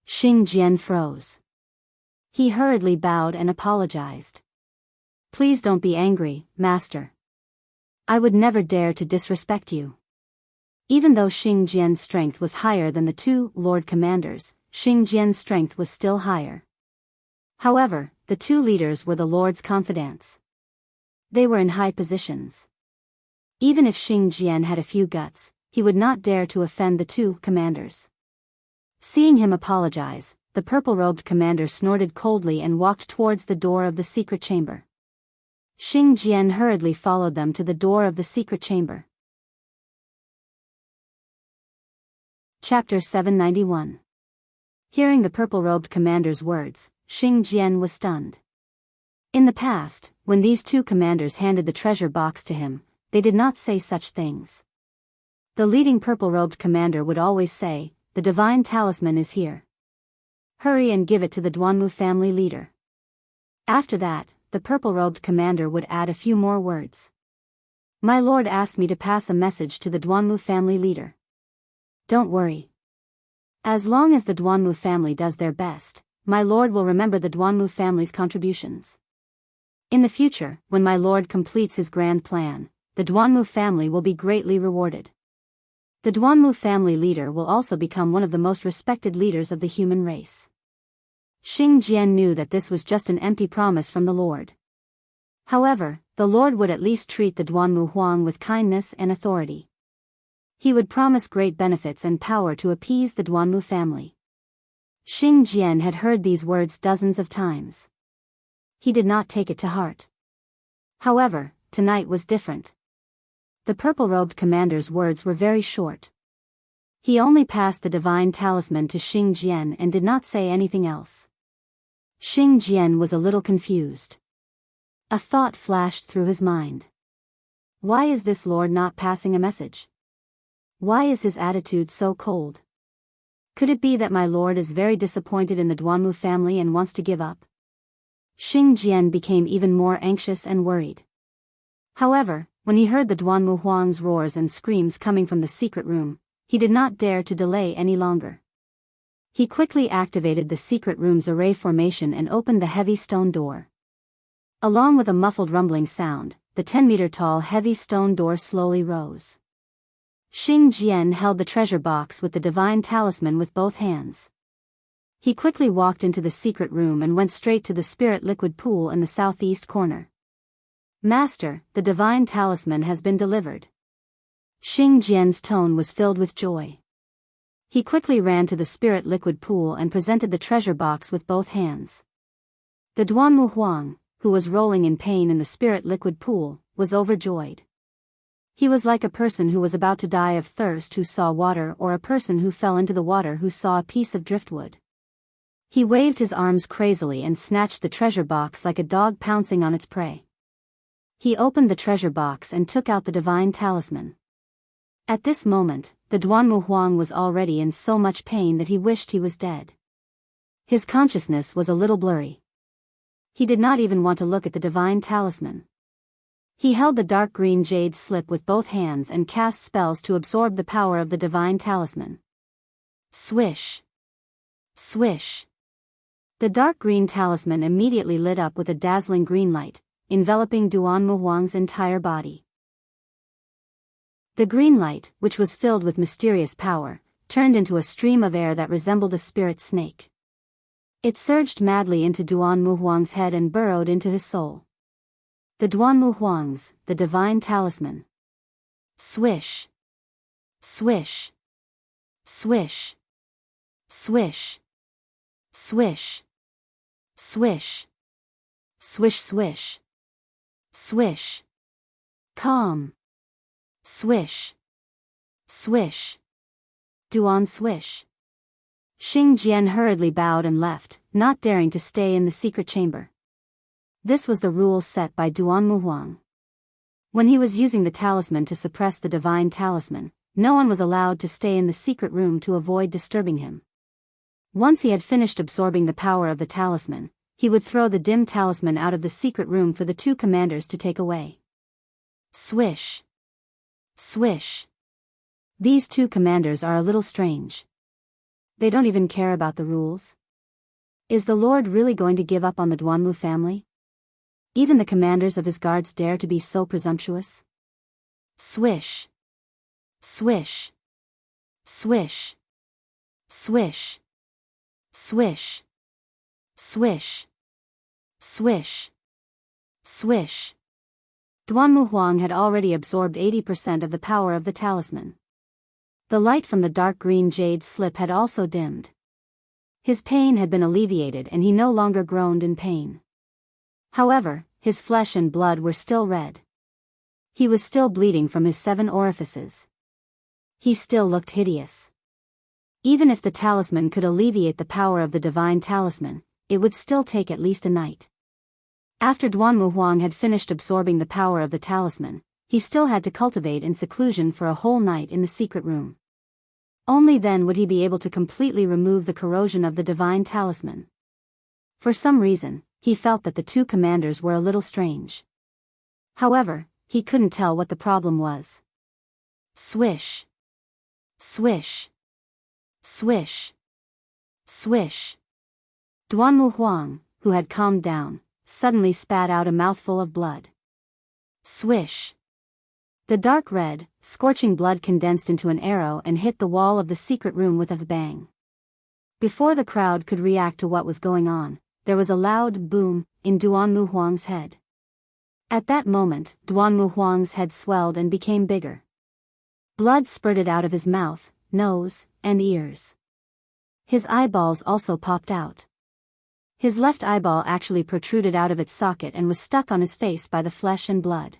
[SPEAKER 1] Xing Jian froze. He hurriedly bowed and apologized. "Please don't be angry, master. I would never dare to disrespect you." Even though Xing Jian's strength was higher than the 2 Lord Commanders, Xing Jian's strength was still higher. However, the 2 leaders were the Lord's confidants. They were in high positions. Even if Xing Jian had a few guts, he would not dare to offend the 2 commanders. Seeing him apologize, the purple-robed commander snorted coldly and walked towards the door of the secret chamber. Xing Jian hurriedly followed them to the door of the secret chamber. Chapter 791. Hearing the purple-robed commander's words, Xing Jian was stunned. In the past, when these two commanders handed the treasure box to him, they did not say such things. The leading purple-robed commander would always say, "The divine talisman is here. Hurry and give it to the Duanmu family leader." After that, the purple-robed commander would add a few more words. "My lord asked me to pass a message to the Duanmu family leader. Don't worry. As long as the Duanmu family does their best, my lord will remember the Duanmu family's contributions. In the future, when my lord completes his grand plan, the Duanmu family will be greatly rewarded. The Duanmu family leader will also become one of the most respected leaders of the human race." Xing Jian knew that this was just an empty promise from the Lord. However, the Lord would at least treat the Duanmu Huang with kindness and authority. He would promise great benefits and power to appease the Duanmu family. Xing Jian had heard these words dozens of times. He did not take it to heart. However, tonight was different. The purple-robed commander's words were very short. He only passed the divine talisman to Xing Jian and did not say anything else. Xing Jian was a little confused. A thought flashed through his mind. Why is this lord not passing a message? Why is his attitude so cold? Could it be that my lord is very disappointed in the Duanmu family and wants to give up? Xing Jian became even more anxious and worried. However, when he heard the Duanmu Huang's roars and screams coming from the secret room, he did not dare to delay any longer. He quickly activated the secret room's array formation and opened the heavy stone door. Along with a muffled rumbling sound, the 10-meter-tall heavy stone door slowly rose. Xing Jian held the treasure box with the divine talisman with both hands. He quickly walked into the secret room and went straight to the spirit liquid pool in the southeast corner. "Master, the divine talisman has been delivered." Xing Jian's tone was filled with joy. He quickly ran to the spirit liquid pool and presented the treasure box with both hands. The Duanmu Huang, who was rolling in pain in the spirit liquid pool, was overjoyed. He was like a person who was about to die of thirst who saw water, or a person who fell into the water who saw a piece of driftwood. He waved his arms crazily and snatched the treasure box like a dog pouncing on its prey. He opened the treasure box and took out the divine talisman. At this moment, the Duanmu Huang was already in so much pain that he wished he was dead. His consciousness was a little blurry. He did not even want to look at the divine talisman. He held the dark green jade slip with both hands and cast spells to absorb the power of the divine talisman. Swish! Swish! The dark green talisman immediately lit up with a dazzling green light, enveloping Duanmu Huang's entire body. The green light, which was filled with mysterious power, turned into a stream of air that resembled a spirit snake. It surged madly into Duanmu Huang's head and burrowed into his soul. The Duanmu Huang's, the divine talisman. Swish! Swish! Swish! Swish! Swish! Swish! Swish swish! Swish! Calm! Swish! Swish! Duan swish! Xing Jian hurriedly bowed and left, not daring to stay in the secret chamber. This was the rule set by Duanmu Huang. When he was using the talisman to suppress the divine talisman, no one was allowed to stay in the secret room to avoid disturbing him. Once he had finished absorbing the power of the talisman, he would throw the dim talisman out of the secret room for the two commanders to take away. Swish! Swish! These two commanders are a little strange. They don't even care about the rules. Is the Lord really going to give up on the Duanmu family? Even the commanders of his guards dare to be so presumptuous? Swish! Swish! Swish! Swish! Swish! Swish! Swish! Swish! Duanmu Huang had already absorbed 80% of the power of the talisman. The light from the dark green jade slip had also dimmed. His pain had been alleviated and he no longer groaned in pain. However, his flesh and blood were still red. He was still bleeding from his 7 orifices. He still looked hideous. Even if the talisman could alleviate the power of the divine talisman, it would still take at least a night. After Duanmu Huang had finished absorbing the power of the talisman, he still had to cultivate in seclusion for a whole night in the secret room. Only then would he be able to completely remove the corrosion of the divine talisman. For some reason, he felt that the 2 commanders were a little strange. However, he couldn't tell what the problem was. Swish. Swish. Swish. Swish. Duanmu Huang, who had calmed down, suddenly spat out a mouthful of blood. Swish. The dark red, scorching blood condensed into an arrow and hit the wall of the secret room with a bang. Before the crowd could react to what was going on, there was a loud boom in Duanmu Huang's head. At that moment, Duanmu Huang's head swelled and became bigger. Blood spurted out of his mouth, nose, and ears. His eyeballs also popped out. His left eyeball actually protruded out of its socket and was stuck on his face by the flesh and blood.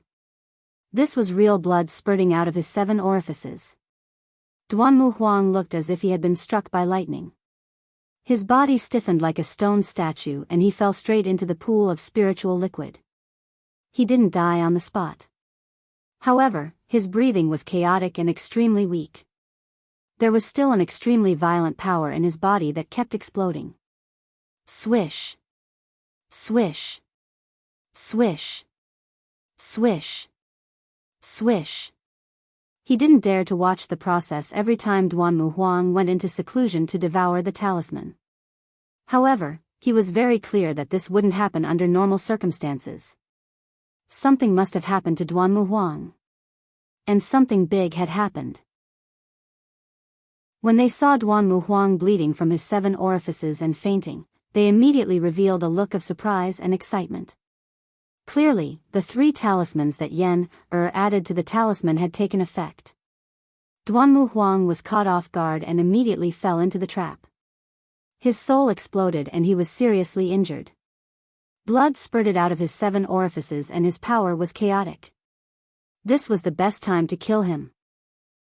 [SPEAKER 1] This was real blood spurting out of his 7 orifices. Duanmu Huang looked as if he had been struck by lightning. His body stiffened like a stone statue and he fell straight into the pool of spiritual liquid. He didn't die on the spot. However, his breathing was chaotic and extremely weak. There was still an extremely violent power in his body that kept exploding. Swish. Swish. Swish. Swish. Swish. He didn't dare to watch the process every time Duanmu Huang went into seclusion to devour the talisman. However, he was very clear that this wouldn't happen under normal circumstances. Something must have happened to Duanmu Huang. And something big had happened. When they saw Duanmu Huang bleeding from his 7 orifices and fainting, they immediately revealed a look of surprise and excitement. Clearly, the 3 talismans that added to the talisman had taken effect. Duanmu Huang was caught off guard and immediately fell into the trap. His soul exploded and he was seriously injured. Blood spurted out of his 7 orifices and his power was chaotic. This was the best time to kill him.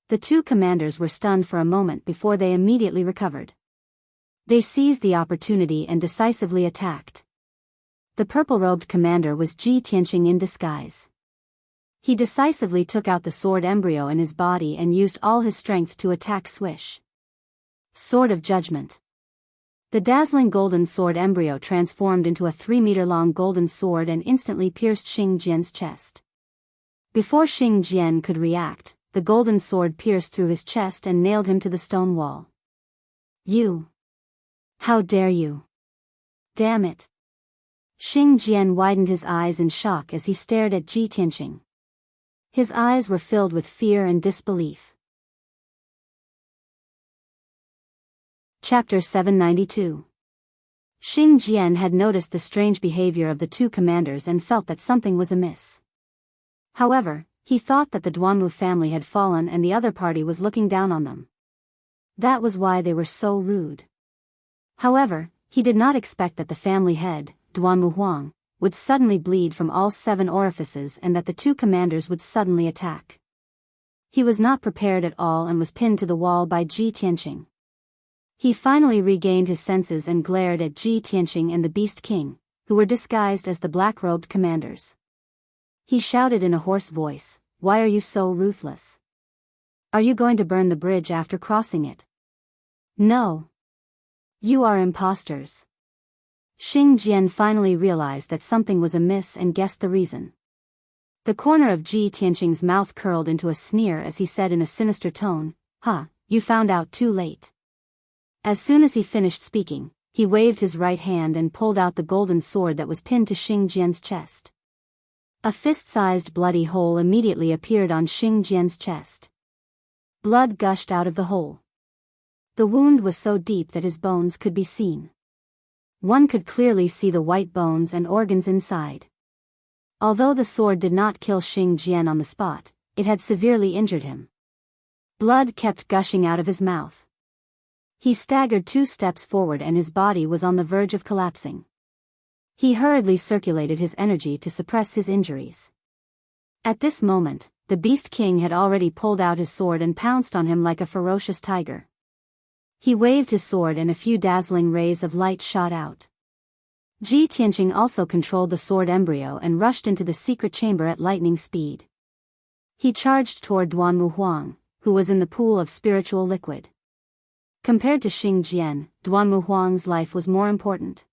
[SPEAKER 1] The 2 commanders were stunned for a moment before they immediately recovered. They seized the opportunity and decisively attacked. The purple-robed commander was Ji Tianqing in disguise. He decisively took out the sword embryo in his body and used all his strength to attack Swish. Sword of Judgment. The dazzling golden sword embryo transformed into a 3-meter-long golden sword and instantly pierced Xing Jian's chest. Before Xing Jian could react, the golden sword pierced through his chest and nailed him to the stone wall. You! How dare you! Damn it! Xing Jian widened his eyes in shock as he stared at Ji Tianqing. His eyes were filled with fear and disbelief. Chapter 792. Xing Jian had noticed the strange behavior of the 2 commanders and felt that something was amiss. However, he thought that the Duanmu family had fallen and the other party was looking down on them. That was why they were so rude. However, he did not expect that the family head, Duanmu Huang, would suddenly bleed from all 7 orifices and that the 2 commanders would suddenly attack. He was not prepared at all and was pinned to the wall by Ji Tianqing. He finally regained his senses and glared at Ji Tianqing and the Beast King, who were disguised as the black-robed commanders. He shouted in a hoarse voice, "Why are you so ruthless? Are you going to burn the bridge after crossing it? No. You are imposters." Xing Jian finally realized that something was amiss and guessed the reason. The corner of Ji Tianqing's mouth curled into a sneer as he said in a sinister tone, You found out too late." As soon as he finished speaking, he waved his right hand and pulled out the golden sword that was pinned to Xing Jian's chest. A fist-sized bloody hole immediately appeared on Xing Jian's chest. Blood gushed out of the hole. The wound was so deep that his bones could be seen. One could clearly see the white bones and organs inside. Although the sword did not kill Xing Jian on the spot, it had severely injured him. Blood kept gushing out of his mouth. He staggered 2 steps forward and his body was on the verge of collapsing. He hurriedly circulated his energy to suppress his injuries. At this moment, the Beast King had already pulled out his sword and pounced on him like a ferocious tiger. He waved his sword and a few dazzling rays of light shot out. Ji Tianqing also controlled the sword embryo and rushed into the secret chamber at lightning speed. He charged toward Duanmu Huang, who was in the pool of spiritual liquid. Compared to Xing Jian, Duanmu Huang's life was more important.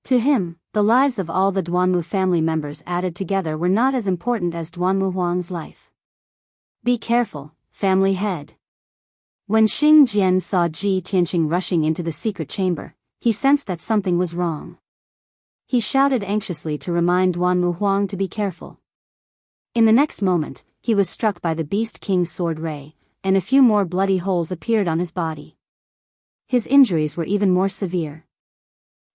[SPEAKER 1] To him, the lives of all the Duanmu family members added together were not as important as Duanmu Huang's life. Be careful, family head. When Xing Jian saw Ji Tianqing rushing into the secret chamber, he sensed that something was wrong. He shouted anxiously to remind Duanmu Huang to be careful. In the next moment, he was struck by the Beast King's sword ray, and a few more bloody holes appeared on his body. His injuries were even more severe.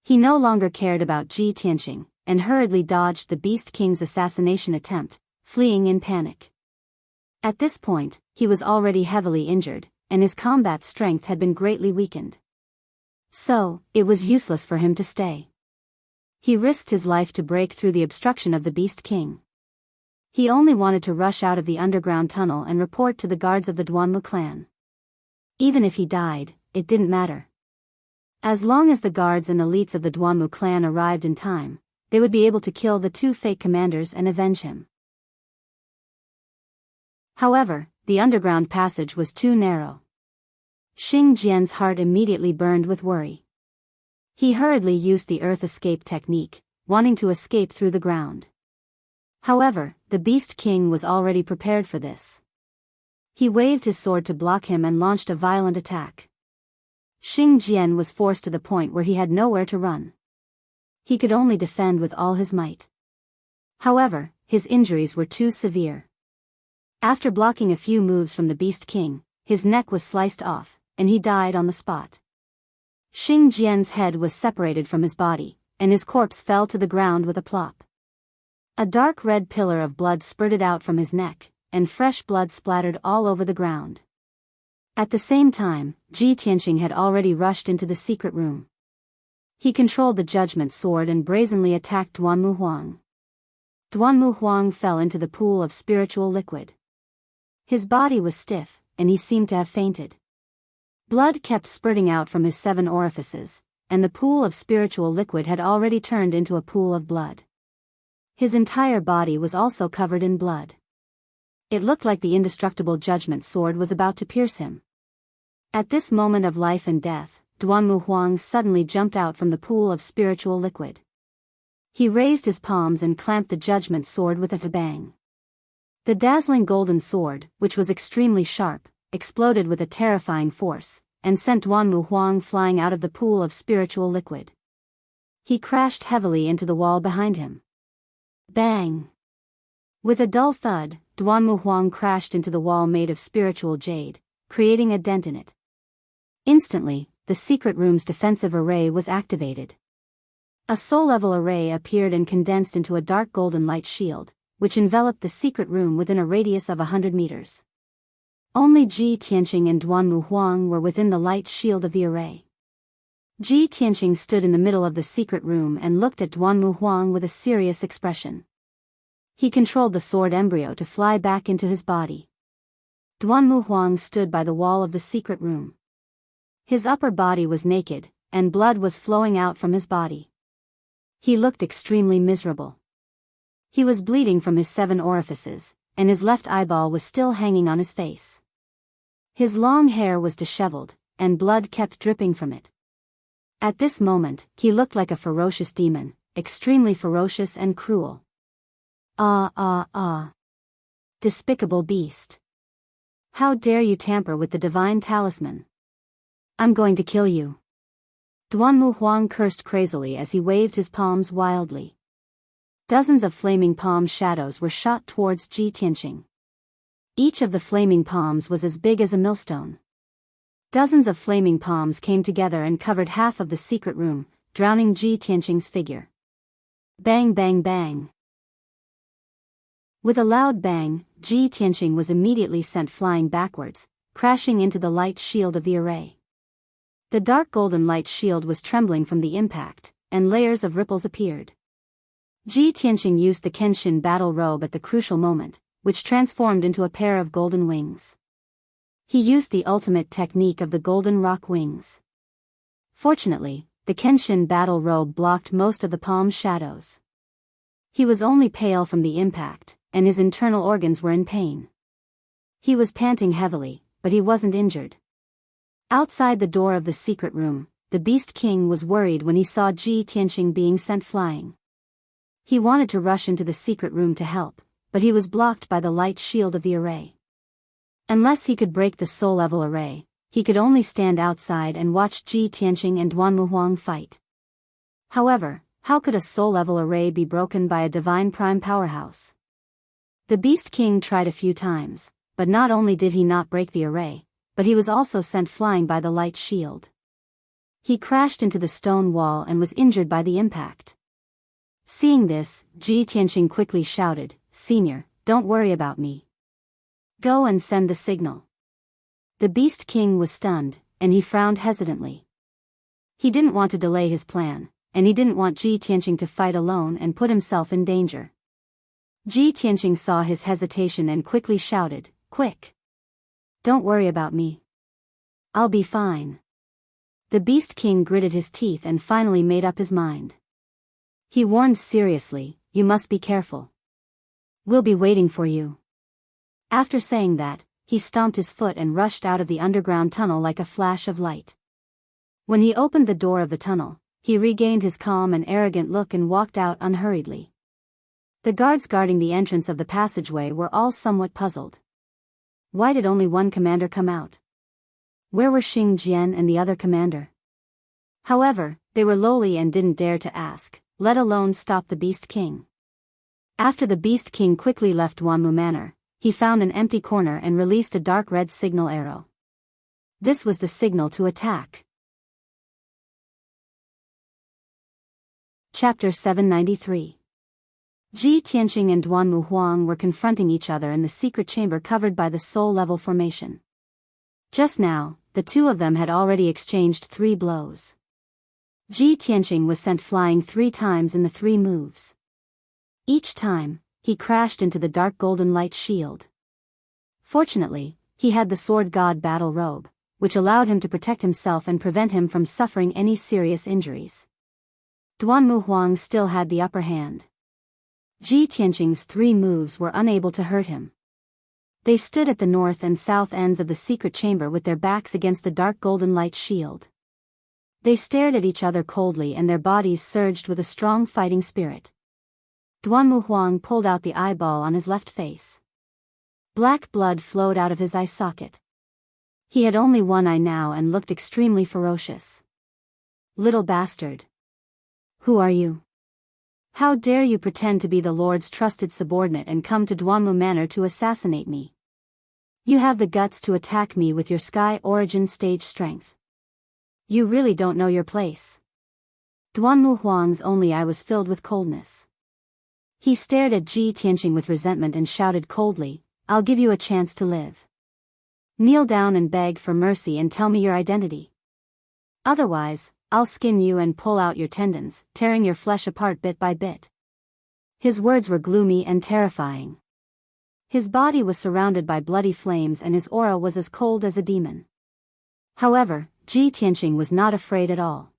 [SPEAKER 1] He no longer cared about Ji Tianqing, and hurriedly dodged the Beast King's assassination attempt, fleeing in panic. At this point, he was already heavily injured, and his combat strength had been greatly weakened. So, it was useless for him to stay. He risked his life to break through the obstruction of the Beast King. He only wanted to rush out of the underground tunnel and report to the guards of the Duanmu clan. Even if he died, it didn't matter. As long as the guards and elites of the Duanmu clan arrived in time, they would be able to kill the 2 fake commanders and avenge him. However, the underground passage was too narrow. Xing Jian's heart immediately burned with worry. He hurriedly used the earth escape technique, wanting to escape through the ground. However, the Beast King was already prepared for this. He waved his sword to block him and launched a violent attack. Xing Jian was forced to the point where he had nowhere to run. He could only defend with all his might. However, his injuries were too severe. After blocking a few moves from the Beast King, his neck was sliced off, and he died on the spot. Xing Jian's head was separated from his body, and his corpse fell to the ground with a plop. A dark red pillar of blood spurted out from his neck, and fresh blood splattered all over the ground. At the same time, Ji Tianqing had already rushed into the secret room. He controlled the judgment sword and brazenly attacked Duanmu Huang. Duanmu Huang fell into the pool of spiritual liquid. His body was stiff, and he seemed to have fainted. Blood kept spurting out from his 7 orifices, and the pool of spiritual liquid had already turned into a pool of blood. His entire body was also covered in blood. It looked like the indestructible judgment sword was about to pierce him. At this moment of life and death, Duanmu Huang suddenly jumped out from the pool of spiritual liquid. He raised his palms and clamped the judgment sword with a bang. The dazzling golden sword, which was extremely sharp, exploded with a terrifying force, and sent Duanmu Huang flying out of the pool of spiritual liquid. He crashed heavily into the wall behind him. Bang! With a dull thud, Duanmu Huang crashed into the wall made of spiritual jade, creating a dent in it. Instantly, the secret room's defensive array was activated. A soul-level array appeared and condensed into a dark golden light shield, which enveloped the secret room within a radius of 100 meters. Only Ji Tianqing and Duanmu Huang were within the light shield of the array. Ji Tianqing stood in the middle of the secret room and looked at Duanmu Huang with a serious expression. He controlled the sword embryo to fly back into his body. Duanmu Huang stood by the wall of the secret room. His upper body was naked, and blood was flowing out from his body. He looked extremely miserable. He was bleeding from his 7 orifices, and his left eyeball was still hanging on his face. His long hair was disheveled, and blood kept dripping from it. At this moment, he looked like a ferocious demon, extremely ferocious and cruel. Despicable beast. How dare you tamper with the divine talisman? I'm going to kill you. Duanmu Huang cursed crazily as he waved his palms wildly. Dozens of flaming palm shadows were shot towards Ji Tianqing. Each of the flaming palms was as big as a millstone. Dozens of flaming palms came together and covered half of the secret room, drowning Ji Tianqing's figure. Bang bang bang. With a loud bang, Ji Tianqing was immediately sent flying backwards, crashing into the light shield of the array. The dark golden light shield was trembling from the impact, and layers of ripples appeared. Ji Tianqing used the Kenshin battle robe at the crucial moment, which transformed into a pair of golden wings. He used the ultimate technique of the golden rock wings. Fortunately, the Kenshin battle robe blocked most of the palm shadows. He was only pale from the impact, and his internal organs were in pain. He was panting heavily, but he wasn't injured. Outside the door of the secret room, the Beast King was worried when he saw Ji Tianqing being sent flying. He wanted to rush into the secret room to help, but he was blocked by the light shield of the array. Unless he could break the soul-level array, he could only stand outside and watch Ji Tianqing and Duanmu Huang fight. However, how could a soul-level array be broken by a divine prime powerhouse? The Beast King tried a few times, but not only did he not break the array, but he was also sent flying by the light shield. He crashed into the stone wall and was injured by the impact. Seeing this, Ji Tianqing quickly shouted, "Senior, don't worry about me. Go and send the signal." The Beast King was stunned, and he frowned hesitantly. He didn't want to delay his plan, and he didn't want Ji Tianqing to fight alone and put himself in danger. Ji Tianqing saw his hesitation and quickly shouted, "Quick! Don't worry about me. I'll be fine." The Beast King gritted his teeth and finally made up his mind. He warned seriously, "You must be careful. We'll be waiting for you." After saying that, he stomped his foot and rushed out of the underground tunnel like a flash of light. When he opened the door of the tunnel, he regained his calm and arrogant look and walked out unhurriedly. The guards guarding the entrance of the passageway were all somewhat puzzled. Why did only one commander come out? Where were Xing Jian and the other commander? However, they were lowly and didn't dare to ask, let alone stop the Beast King. After the Beast King quickly left Duanmu Manor, he found an empty corner and released a dark red signal arrow. This was the signal to attack. Chapter 793. Ji Tianqing and Duanmu Huang were confronting each other in the secret chamber covered by the soul-level formation. Just now, the two of them had already exchanged 3 blows. Ji Tianqing was sent flying 3 times in the 3 moves. Each time, he crashed into the dark golden light shield. Fortunately, he had the Sword God battle robe, which allowed him to protect himself and prevent him from suffering any serious injuries. Duanmu Huang still had the upper hand. Ji Tianqing's 3 moves were unable to hurt him. They stood at the north and south ends of the secret chamber with their backs against the dark golden light shield. They stared at each other coldly and their bodies surged with a strong fighting spirit. Duanmu Huang pulled out the eyeball on his left face. Black blood flowed out of his eye socket. He had only one eye now and looked extremely ferocious. "Little bastard. Who are you? How dare you pretend to be the Lord's trusted subordinate and come to Duanmu Manor to assassinate me? You have the guts to attack me with your Sky Origin stage strength. You really don't know your place." Duanmu Huang's only eye was filled with coldness. He stared at Ji Tianqing with resentment and shouted coldly, "I'll give you a chance to live. Kneel down and beg for mercy and tell me your identity. Otherwise, I'll skin you and pull out your tendons, tearing your flesh apart bit by bit." His words were gloomy and terrifying. His body was surrounded by bloody flames and his aura was as cold as a demon. However, Ji Tianqing was not afraid at all.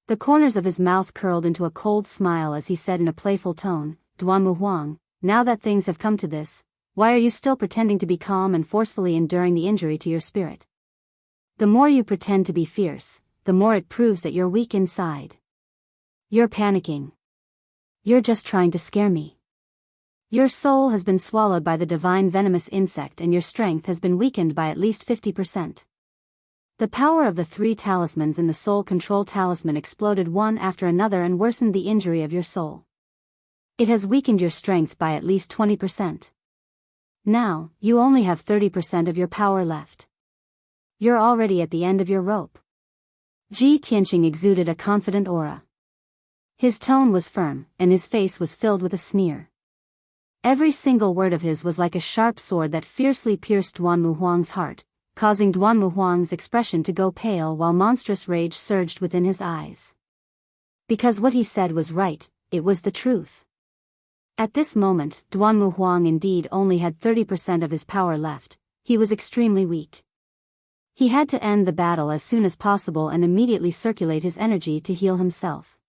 [SPEAKER 1] The corners of his mouth curled into a cold smile as he said in a playful tone, "Duanmu Huang, now that things have come to this, why are you still pretending to be calm and forcefully enduring the injury to your spirit? The more you pretend to be fierce, the more it proves that you're weak inside. You're panicking. You're just trying to scare me. Your soul has been swallowed by the divine venomous insect and your strength has been weakened by at least 50%. The power of the 3 talismans in the soul control talisman exploded one after another and worsened the injury of your soul. It has weakened your strength by at least 20%. Now, you only have 30% of your power left. You're already at the end of your rope." Ji Tianqing exuded a confident aura. His tone was firm, and his face was filled with a sneer. Every single word of his was like a sharp sword that fiercely pierced Duanmu Huang's heart, causing Duanmu Huang's expression to go pale while monstrous rage surged within his eyes. Because what he said was right, it was the truth. At this moment, Duanmu Huang indeed only had 30% of his power left. He was extremely weak. He had to end the battle as soon as possible and immediately circulate his energy to heal himself.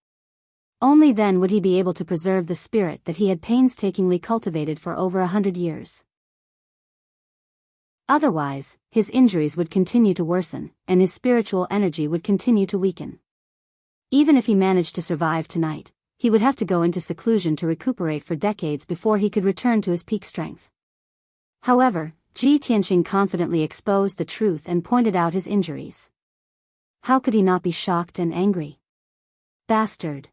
[SPEAKER 1] Only then would he be able to preserve the spirit that he had painstakingly cultivated for over 100 years. Otherwise, his injuries would continue to worsen, and his spiritual energy would continue to weaken. Even if he managed to survive tonight, he would have to go into seclusion to recuperate for decades before he could return to his peak strength. However, Ji Tianqing confidently exposed the truth and pointed out his injuries. How could he not be shocked and angry? Bastard!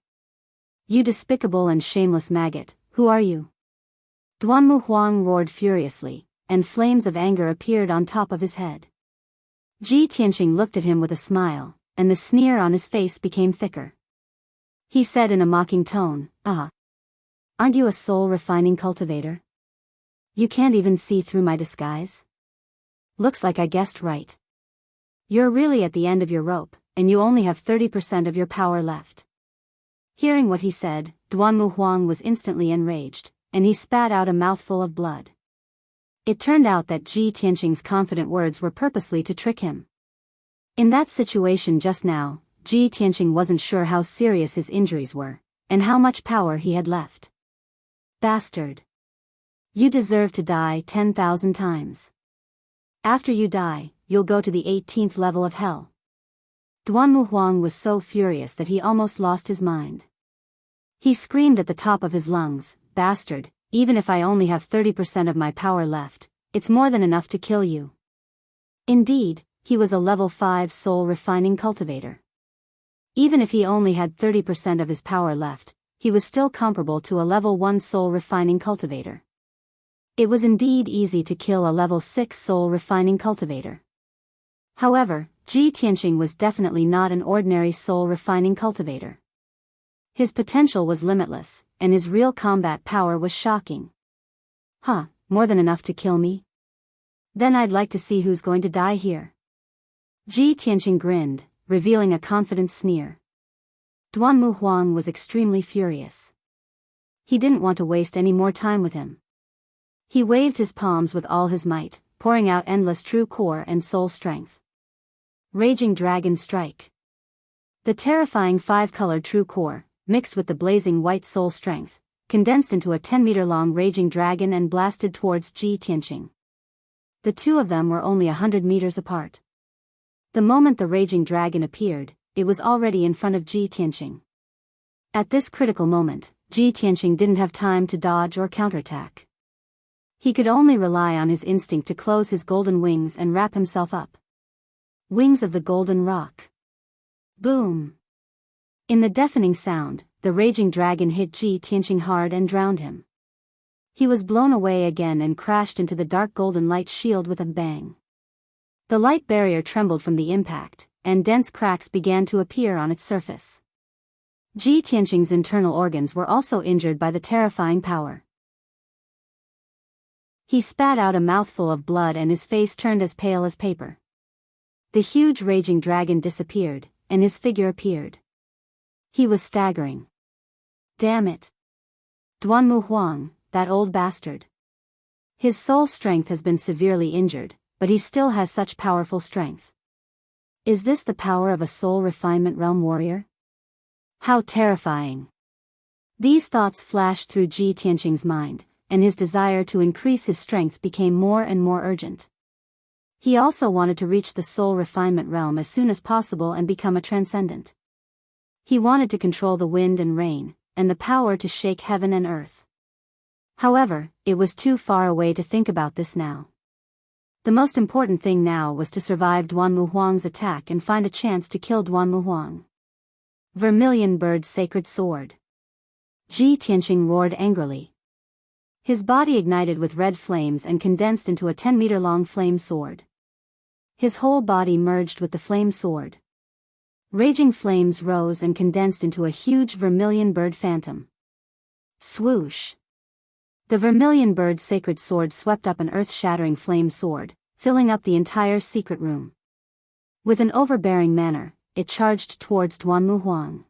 [SPEAKER 1] You despicable and shameless maggot, who are you? Duanmu Huang roared furiously, and flames of anger appeared on top of his head. Ji Tianqing looked at him with a smile, and the sneer on his face became thicker. He said in a mocking tone, aren't you a soul-refining cultivator? You can't even see through my disguise? Looks like I guessed right. You're really at the end of your rope, and you only have 30% of your power left. Hearing what he said, Duanmu Huang was instantly enraged, and he spat out a mouthful of blood. It turned out that Ji Tianqing's confident words were purposely to trick him. In that situation just now, Ji Tianqing wasn't sure how serious his injuries were, and how much power he had left. Bastard! You deserve to die 10,000 times. After you die, you'll go to the 18th level of hell. Duanmu Huang was so furious that he almost lost his mind. He screamed at the top of his lungs, bastard, even if I only have 30% of my power left, it's more than enough to kill you. Indeed, he was a level 5 soul refining cultivator. Even if he only had 30% of his power left, he was still comparable to a level 1 soul refining cultivator. It was indeed easy to kill a level 6 soul refining cultivator. However, Ji Tianqing was definitely not an ordinary soul refining cultivator. His potential was limitless, and his real combat power was shocking. More than enough to kill me? Then I'd like to see who's going to die here. Ji Tianqing grinned, revealing a confident sneer. Duanmu Huang was extremely furious. He didn't want to waste any more time with him. He waved his palms with all his might, pouring out endless true core and soul strength. Raging Dragon Strike. The terrifying 5-colored true core, mixed with the blazing white soul strength, condensed into a 10-meter-long raging dragon and blasted towards Ji Tianqing. The two of them were only 100 meters apart. The moment the raging dragon appeared, it was already in front of Ji Tianqing. At this critical moment, Ji Tianqing didn't have time to dodge or counterattack. He could only rely on his instinct to close his golden wings and wrap himself up. Wings of the Golden Rock. Boom! In the deafening sound, the raging dragon hit Ji Tianqing hard and drowned him. He was blown away again and crashed into the dark golden light shield with a bang. The light barrier trembled from the impact, and dense cracks began to appear on its surface. Ji Tianqing's internal organs were also injured by the terrifying power. He spat out a mouthful of blood and his face turned as pale as paper. The huge raging dragon disappeared, and his figure appeared. He was staggering. Damn it! Duanmu Huang, that old bastard. His soul strength has been severely injured, but he still has such powerful strength. Is this the power of a soul refinement realm warrior? How terrifying! These thoughts flashed through Ji Tianqing's mind, and his desire to increase his strength became more and more urgent. He also wanted to reach the soul refinement realm as soon as possible and become a transcendent. He wanted to control the wind and rain, and the power to shake heaven and earth. However, it was too far away to think about this now. The most important thing now was to survive Duanmu Huang's attack and find a chance to kill Duanmu Huang. Vermilion Bird Sacred Sword. Ji Tianqing roared angrily. His body ignited with red flames and condensed into a 10-meter-long flame sword. His whole body merged with the flame sword. Raging flames rose and condensed into a huge vermilion bird phantom. Swoosh! The vermilion bird sacred sword swept up an earth-shattering flame sword, filling up the entire secret room. With an overbearing manner, it charged towards Duanmu Huang.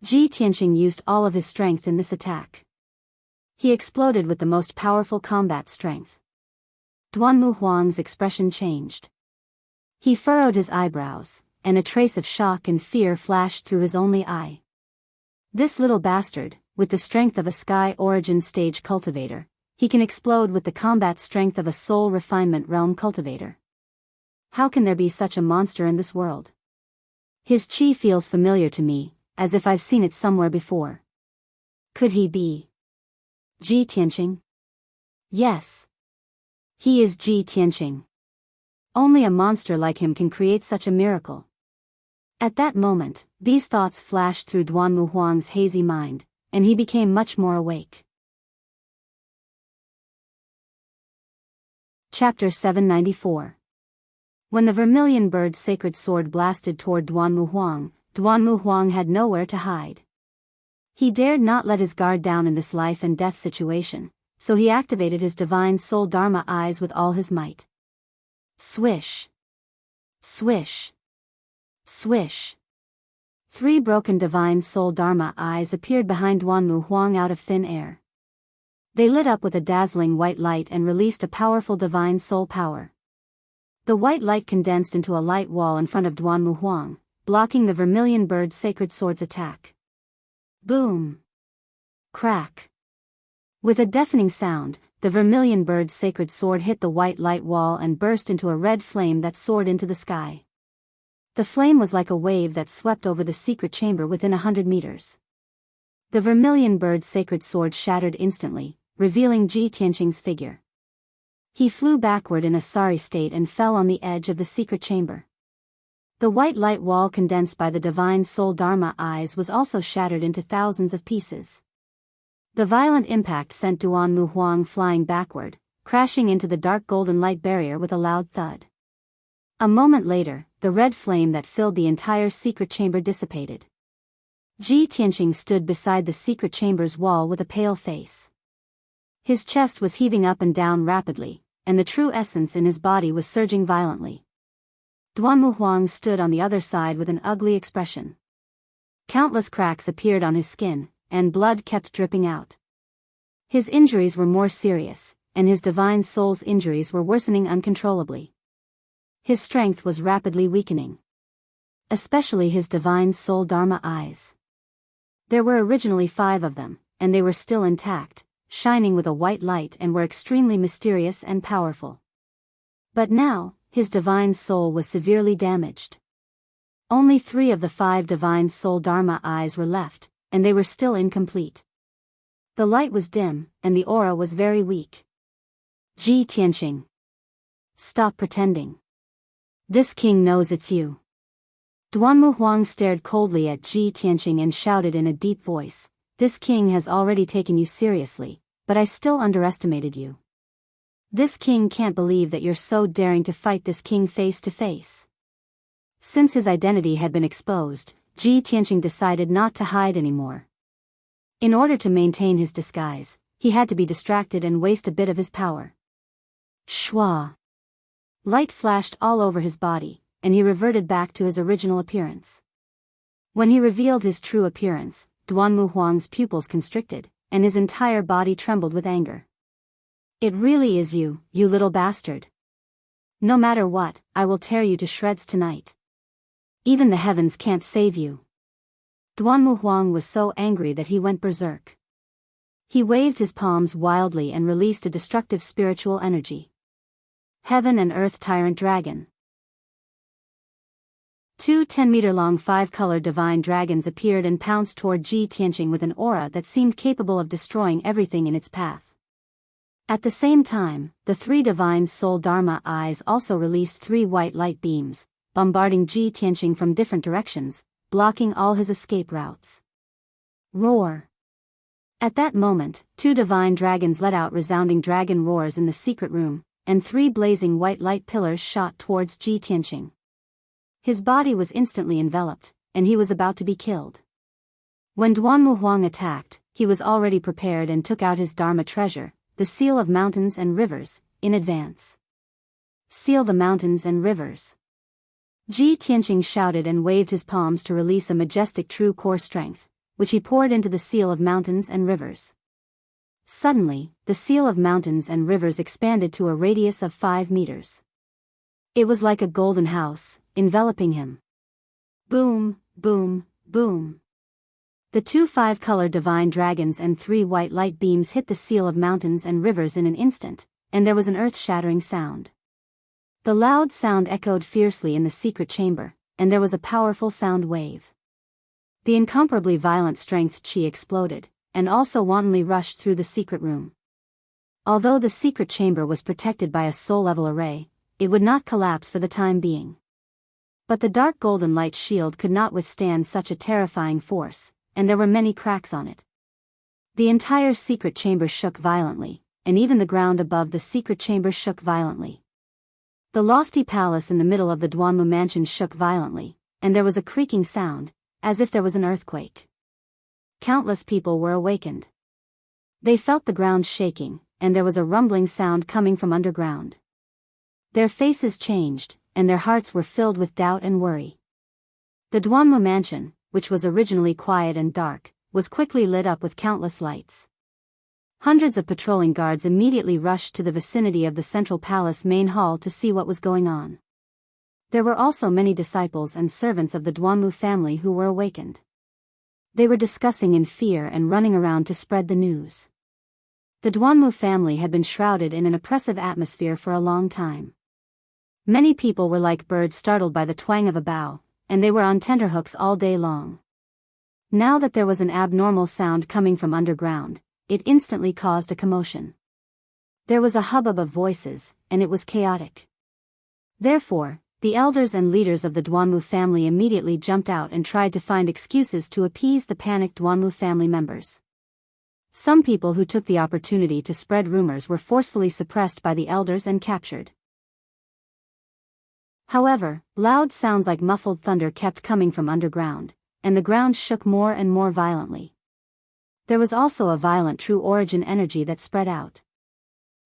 [SPEAKER 1] Ji Tianqing used all of his strength in this attack. He exploded with the most powerful combat strength. Duanmu Huang's expression changed. He furrowed his eyebrows, and a trace of shock and fear flashed through his only eye. This little bastard, with the strength of a Sky Origin stage cultivator, he can explode with the combat strength of a Soul Refinement realm cultivator. How can there be such a monster in this world? His chi feels familiar to me, as if I've seen it somewhere before. Could he be Ji Tianqing? Yes. He is Ji Tianqing. Only a monster like him can create such a miracle. At that moment, these thoughts flashed through Duanmu Huang's hazy mind, and he became much more awake. Chapter 794. When the vermilion bird's sacred sword blasted toward Duanmu Huang had nowhere to hide. He dared not let his guard down in this life and death situation, so he activated his divine soul Dharma eyes with all his might. Swish. Swish. Swish. 3 broken divine soul Dharma eyes appeared behind Duanmu Huang out of thin air. They lit up with a dazzling white light and released a powerful divine soul power. The white light condensed into a light wall in front of Duanmu Huang, blocking the vermilion bird's sacred sword's attack. Boom! Crack! With a deafening sound, the vermilion bird's sacred sword hit the white light wall and burst into a red flame that soared into the sky. The flame was like a wave that swept over the secret chamber within 100 meters. The vermilion bird's sacred sword shattered instantly, revealing Ji Tianqing's figure. He flew backward in a sorry state and fell on the edge of the secret chamber. The white light wall condensed by the divine soul Dharma eyes was also shattered into thousands of pieces. The violent impact sent Duanmu Huang flying backward, crashing into the dark golden light barrier with a loud thud. A moment later, the red flame that filled the entire secret chamber dissipated. Ji Tianqing stood beside the secret chamber's wall with a pale face. His chest was heaving up and down rapidly, and the true essence in his body was surging violently. Duanmu Huang stood on the other side with an ugly expression. Countless cracks appeared on his skin, and blood kept dripping out. His injuries were more serious, and his divine soul's injuries were worsening uncontrollably. His strength was rapidly weakening. Especially his divine soul Dharma eyes. There were originally 5 of them, and they were still intact, shining with a white light and were extremely mysterious and powerful. But now, his divine soul was severely damaged. Only 3 of the 5 divine soul Dharma eyes were left, and they were still incomplete. The light was dim, and the aura was very weak. Ji Tianqing. Stop pretending. This king knows it's you. Duanmu Huang stared coldly at Ji Tianqing and shouted in a deep voice, "This king has already taken you seriously, but I still underestimated you. This king can't believe that you're so daring to fight this king face to face." Since his identity had been exposed, Ji Tianqing decided not to hide anymore. In order to maintain his disguise, he had to be distracted and waste a bit of his power. Shwa! Light flashed all over his body, and he reverted back to his original appearance. When he revealed his true appearance, Duanmu Huang's pupils constricted, and his entire body trembled with anger. "It really is you, you little bastard. No matter what, I will tear you to shreds tonight. Even the heavens can't save you." Duanmu Huang was so angry that he went berserk. He waved his palms wildly and released a destructive spiritual energy. Heaven and Earth Tyrant Dragon. 2 10-meter-long 5-colored divine dragons appeared and pounced toward Ji Tianqing with an aura that seemed capable of destroying everything in its path. At the same time, the 3 divine soul Dharma eyes also released 3 white light beams, bombarding Ji Tianqing from different directions, blocking all his escape routes. Roar! At that moment, 2 divine dragons let out resounding dragon roars in the secret room, and 3 blazing white light pillars shot towards Ji Tianqing. His body was instantly enveloped, and he was about to be killed. When Duanmu Huang attacked, he was already prepared and took out his Dharma treasure, the seal of mountains and rivers, in advance. Seal the mountains and rivers. Ji Tianqing shouted and waved his palms to release a majestic true core strength, which he poured into the seal of mountains and rivers. Suddenly, the seal of mountains and rivers expanded to a radius of 5 meters. It was like a golden house, enveloping him. Boom, boom, boom. The 2 5-color divine dragons and 3 white light beams hit the seal of mountains and rivers in an instant, and there was an earth-shattering sound. The loud sound echoed fiercely in the secret chamber, and there was a powerful sound wave. The incomparably violent strength Qi exploded, and also wantonly rushed through the secret room. Although the secret chamber was protected by a soul-level array, it would not collapse for the time being. But the dark golden light shield could not withstand such a terrifying force, and there were many cracks on it. The entire secret chamber shook violently, and even the ground above the secret chamber shook violently. The lofty palace in the middle of the Duanmu mansion shook violently, and there was a creaking sound, as if there was an earthquake. Countless people were awakened. They felt the ground shaking, and there was a rumbling sound coming from underground. Their faces changed, and their hearts were filled with doubt and worry. The Duanmu mansion, which was originally quiet and dark, was quickly lit up with countless lights. Hundreds of patrolling guards immediately rushed to the vicinity of the central palace main hall to see what was going on. There were also many disciples and servants of the Duanmu family who were awakened. They were discussing in fear and running around to spread the news. The Duanmu family had been shrouded in an oppressive atmosphere for a long time. Many people were like birds startled by the twang of a bow, and they were on tenterhooks all day long. Now that there was an abnormal sound coming from underground, it instantly caused a commotion. There was a hubbub of voices, and it was chaotic. Therefore, the elders and leaders of the Duanmu family immediately jumped out and tried to find excuses to appease the panicked Duanmu family members. Some people who took the opportunity to spread rumors were forcefully suppressed by the elders and captured. However, loud sounds like muffled thunder kept coming from underground, and the ground shook more and more violently. There was also a violent true origin energy that spread out.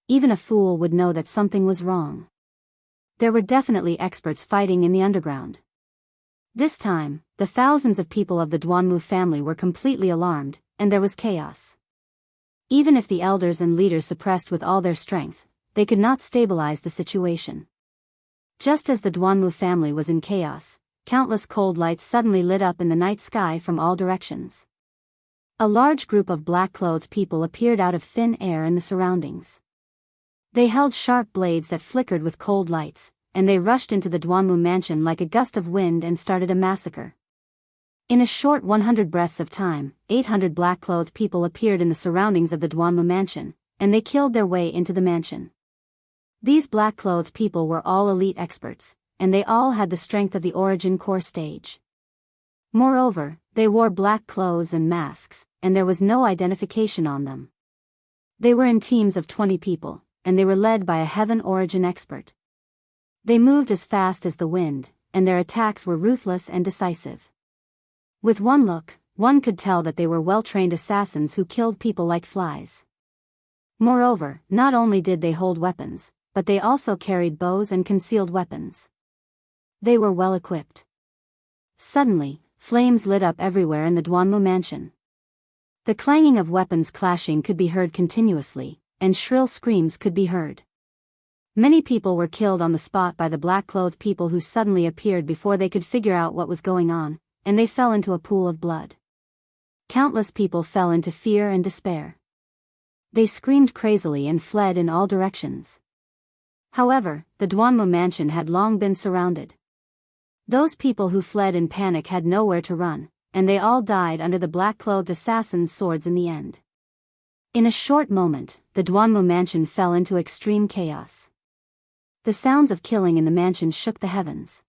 [SPEAKER 1] Even a fool would know that something was wrong. There were definitely experts fighting in the underground. This time, the thousands of people of the Duanmu family were completely alarmed, and there was chaos. Even if the elders and leaders suppressed with all their strength, they could not stabilize the situation. Just as the Duanmu family was in chaos, countless cold lights suddenly lit up in the night sky from all directions. A large group of black-clothed people appeared out of thin air in the surroundings. They held sharp blades that flickered with cold lights, and they rushed into the Duanmu mansion like a gust of wind and started a massacre. In a short 100 breaths of time, 800 black-clothed people appeared in the surroundings of the Duanmu mansion, and they killed their way into the mansion. These black-clothed people were all elite experts, and they all had the strength of the origin core stage. Moreover, they wore black clothes and masks, and there was no identification on them. They were in teams of 20 people, and they were led by a heaven origin expert. They moved as fast as the wind, and their attacks were ruthless and decisive. With one look, one could tell that they were well-trained assassins who killed people like flies. Moreover, not only did they hold weapons, but they also carried bows and concealed weapons. They were well-equipped. Suddenly, flames lit up everywhere in the Duanmu mansion. The clanging of weapons clashing could be heard continuously, and shrill screams could be heard. Many people were killed on the spot by the black-clothed people who suddenly appeared before they could figure out what was going on, and they fell into a pool of blood. Countless people fell into fear and despair. They screamed crazily and fled in all directions. However, the Duanmu mansion had long been surrounded. Those people who fled in panic had nowhere to run, and they all died under the black-clothed assassins' swords in the end. In a short moment, the Duanmu mansion fell into extreme chaos. The sounds of killing in the mansion shook the heavens.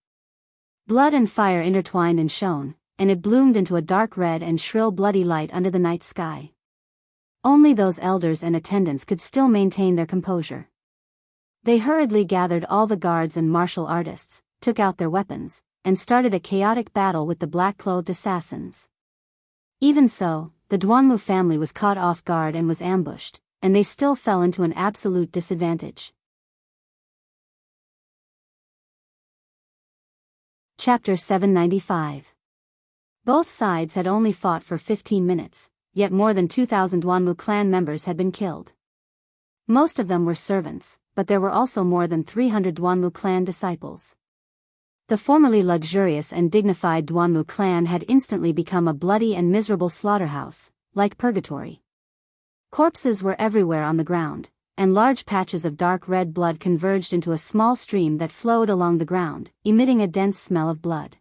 [SPEAKER 1] Blood and fire intertwined and shone, and it bloomed into a dark red and shrill bloody light under the night sky. Only those elders and attendants could still maintain their composure. They hurriedly gathered all the guards and martial artists, took out their weapons, and started a chaotic battle with the black-clothed assassins. Even so, the Duanmu family was caught off guard and was ambushed, and they still fell into an absolute disadvantage. Chapter 795. Both sides had only fought for 15 minutes, yet more than 2,000 Duanmu clan members had been killed. Most of them were servants, but there were also more than 300 Duanmu clan disciples. The formerly luxurious and dignified Duanmu clan had instantly become a bloody and miserable slaughterhouse, like purgatory. Corpses were everywhere on the ground, and large patches of dark red blood converged into a small stream that flowed along the ground, emitting a dense smell of blood.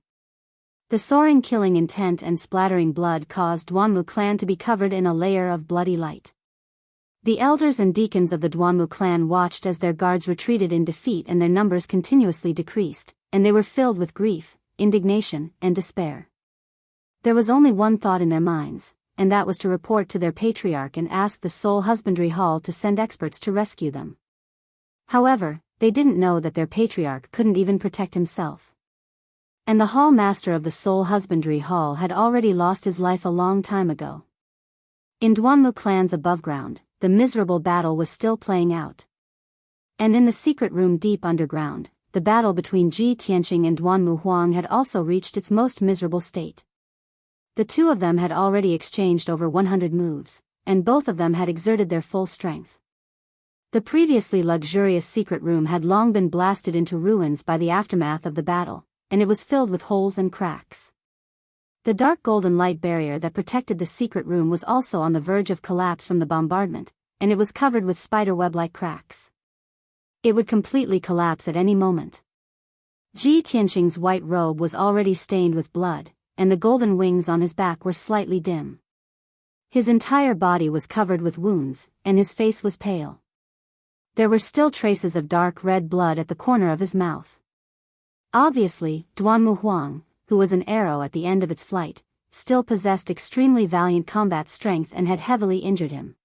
[SPEAKER 1] The soaring killing intent and splattering blood caused Duanmu clan to be covered in a layer of bloody light. The elders and deacons of the Duanmu clan watched as their guards retreated in defeat and their numbers continuously decreased, and they were filled with grief, indignation, and despair. There was only one thought in their minds, and that was to report to their patriarch and ask the Soul Husbandry Hall to send experts to rescue them. However, they didn't know that their patriarch couldn't even protect himself. And the hall master of the Soul Husbandry Hall had already lost his life a long time ago. In Duanmu clan's above ground, the miserable battle was still playing out. And in the secret room deep underground, the battle between Ji Tianqing and Duanmu Huang had also reached its most miserable state. The two of them had already exchanged over 100 moves, and both of them had exerted their full strength. The previously luxurious secret room had long been blasted into ruins by the aftermath of the battle, and it was filled with holes and cracks. The dark golden light barrier that protected the secret room was also on the verge of collapse from the bombardment, and it was covered with spiderweb-like cracks. It would completely collapse at any moment. Ji Tianqing's white robe was already stained with blood, and the golden wings on his back were slightly dim. His entire body was covered with wounds, and his face was pale. There were still traces of dark red blood at the corner of his mouth. Obviously, Duanmu Huang, who was an arrow at the end of its flight, still possessed extremely valiant combat strength and had heavily injured him.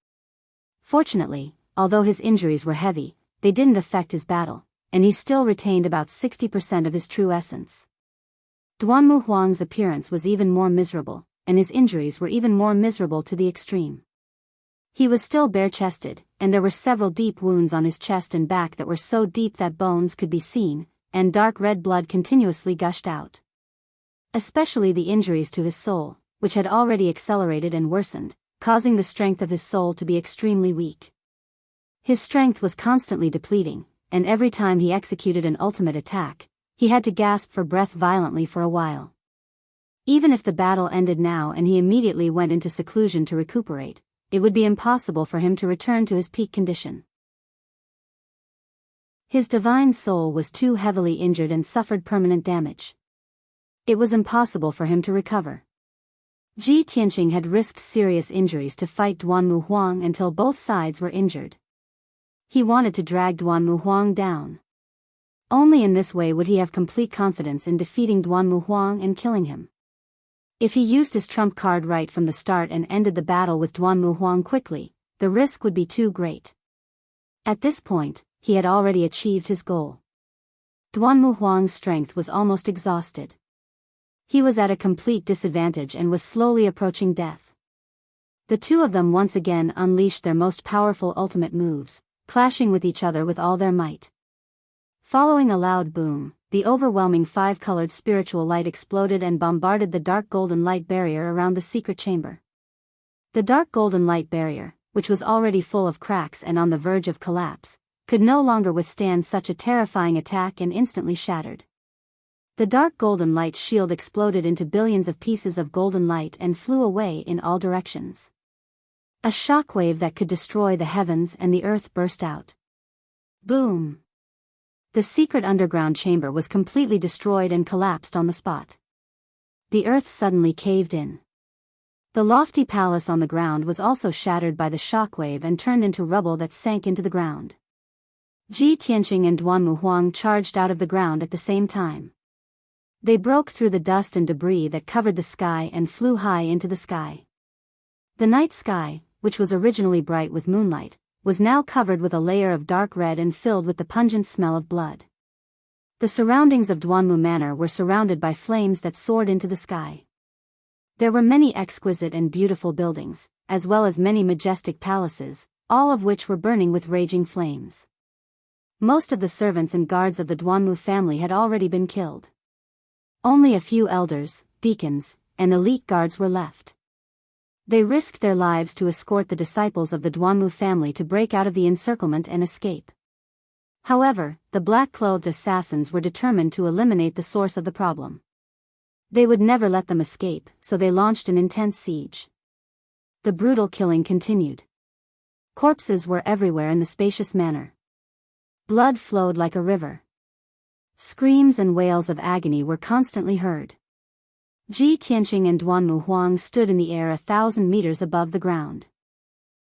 [SPEAKER 1] Fortunately, although his injuries were heavy, they didn't affect his battle, and he still retained about 60% of his true essence. Duanmu Huang's appearance was even more miserable, and his injuries were even more miserable to the extreme. He was still bare-chested, and there were several deep wounds on his chest and back that were so deep that bones could be seen, and dark red blood continuously gushed out. Especially the injuries to his soul, which had already accelerated and worsened, causing the strength of his soul to be extremely weak. His strength was constantly depleting, and every time he executed an ultimate attack, he had to gasp for breath violently for a while. Even if the battle ended now and he immediately went into seclusion to recuperate, it would be impossible for him to return to his peak condition. His divine soul was too heavily injured and suffered permanent damage. It was impossible for him to recover. Ji Tianqing had risked serious injuries to fight Duanmu Huang until both sides were injured. He wanted to drag Duanmu Huang down. Only in this way would he have complete confidence in defeating Duanmu Huang and killing him. If he used his trump card right from the start and ended the battle with Duanmu Huang quickly, the risk would be too great. At this point, he had already achieved his goal. Duanmu Huang's strength was almost exhausted. He was at a complete disadvantage and was slowly approaching death. The two of them once again unleashed their most powerful ultimate moves, clashing with each other with all their might. Following a loud boom, the overwhelming five-colored spiritual light exploded and bombarded the dark golden light barrier around the secret chamber. The dark golden light barrier, which was already full of cracks and on the verge of collapse, could no longer withstand such a terrifying attack and instantly shattered. The dark golden light shield exploded into billions of pieces of golden light and flew away in all directions. A shockwave that could destroy the heavens and the earth burst out. Boom! The secret underground chamber was completely destroyed and collapsed on the spot. The earth suddenly caved in. The lofty palace on the ground was also shattered by the shockwave and turned into rubble that sank into the ground. Ji Tianqing and Duanmu Huang charged out of the ground at the same time. They broke through the dust and debris that covered the sky and flew high into the sky. The night sky, which was originally bright with moonlight, was now covered with a layer of dark red and filled with the pungent smell of blood. The surroundings of Duanmu Manor were surrounded by flames that soared into the sky. There were many exquisite and beautiful buildings, as well as many majestic palaces, all of which were burning with raging flames. Most of the servants and guards of the Duanmu family had already been killed. Only a few elders, deacons, and elite guards were left. They risked their lives to escort the disciples of the Duanmu family to break out of the encirclement and escape. However, the black-clothed assassins were determined to eliminate the source of the problem. They would never let them escape, so they launched an intense siege. The brutal killing continued. Corpses were everywhere in the spacious manor. Blood flowed like a river. Screams and wails of agony were constantly heard. Ji Tianqing and Duanmu Huang stood in the air 1,000 meters above the ground.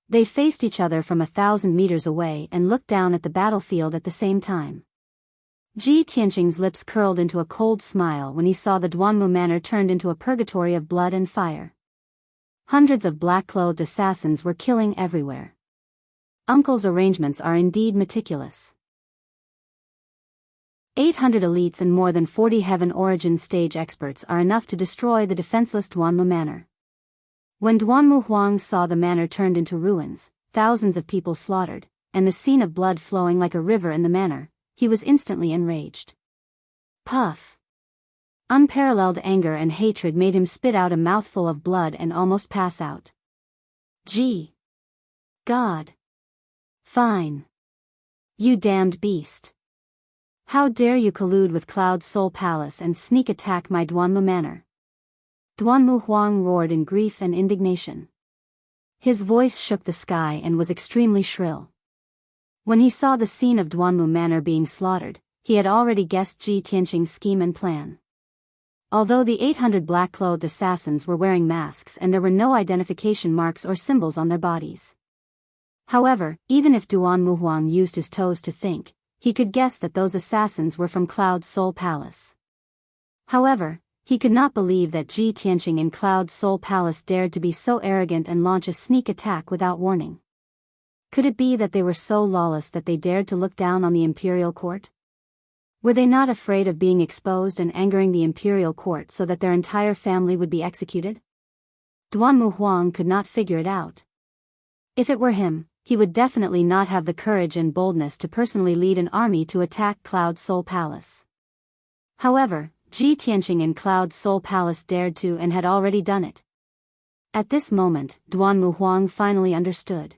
[SPEAKER 1] They faced each other from 1,000 meters away and looked down at the battlefield at the same time. Ji Tianqing's lips curled into a cold smile when he saw the Duanmu manor turned into a purgatory of blood and fire. Hundreds of black-clothed assassins were killing everywhere. Uncle's arrangements are indeed meticulous. 800 elites and more than 40 Heaven Origin stage experts are enough to destroy the defenseless Duanmu manor. When Duanmu Huang saw the manor turned into ruins, thousands of people slaughtered, and the scene of blood flowing like a river in the manor, he was instantly enraged. Puff! Unparalleled anger and hatred made him spit out a mouthful of blood and almost pass out. Gee! God! Fine! You damned beast! How dare you collude with Cloud Soul Palace and sneak attack my Duanmu manor? Duanmu Huang roared in grief and indignation. His voice shook the sky and was extremely shrill. When he saw the scene of Duanmu manor being slaughtered, he had already guessed Ji Tianqing's scheme and plan. Although the 800 black-clothed assassins were wearing masks and there were no identification marks or symbols on their bodies. However, even if Duanmu Huang used his toes to think, he could guess that those assassins were from Cloud Soul Palace. However, he could not believe that Ji Tianqing and Cloud Soul Palace dared to be so arrogant and launch a sneak attack without warning. Could it be that they were so lawless that they dared to look down on the imperial court? Were they not afraid of being exposed and angering the imperial court so that their entire family would be executed? Duanmu Huang could not figure it out. If it were him, he would definitely not have the courage and boldness to personally lead an army to attack Cloud Soul Palace. However, Ji Tianqing and Cloud Soul Palace dared to and had already done it. At this moment, Duanmu Huang finally understood.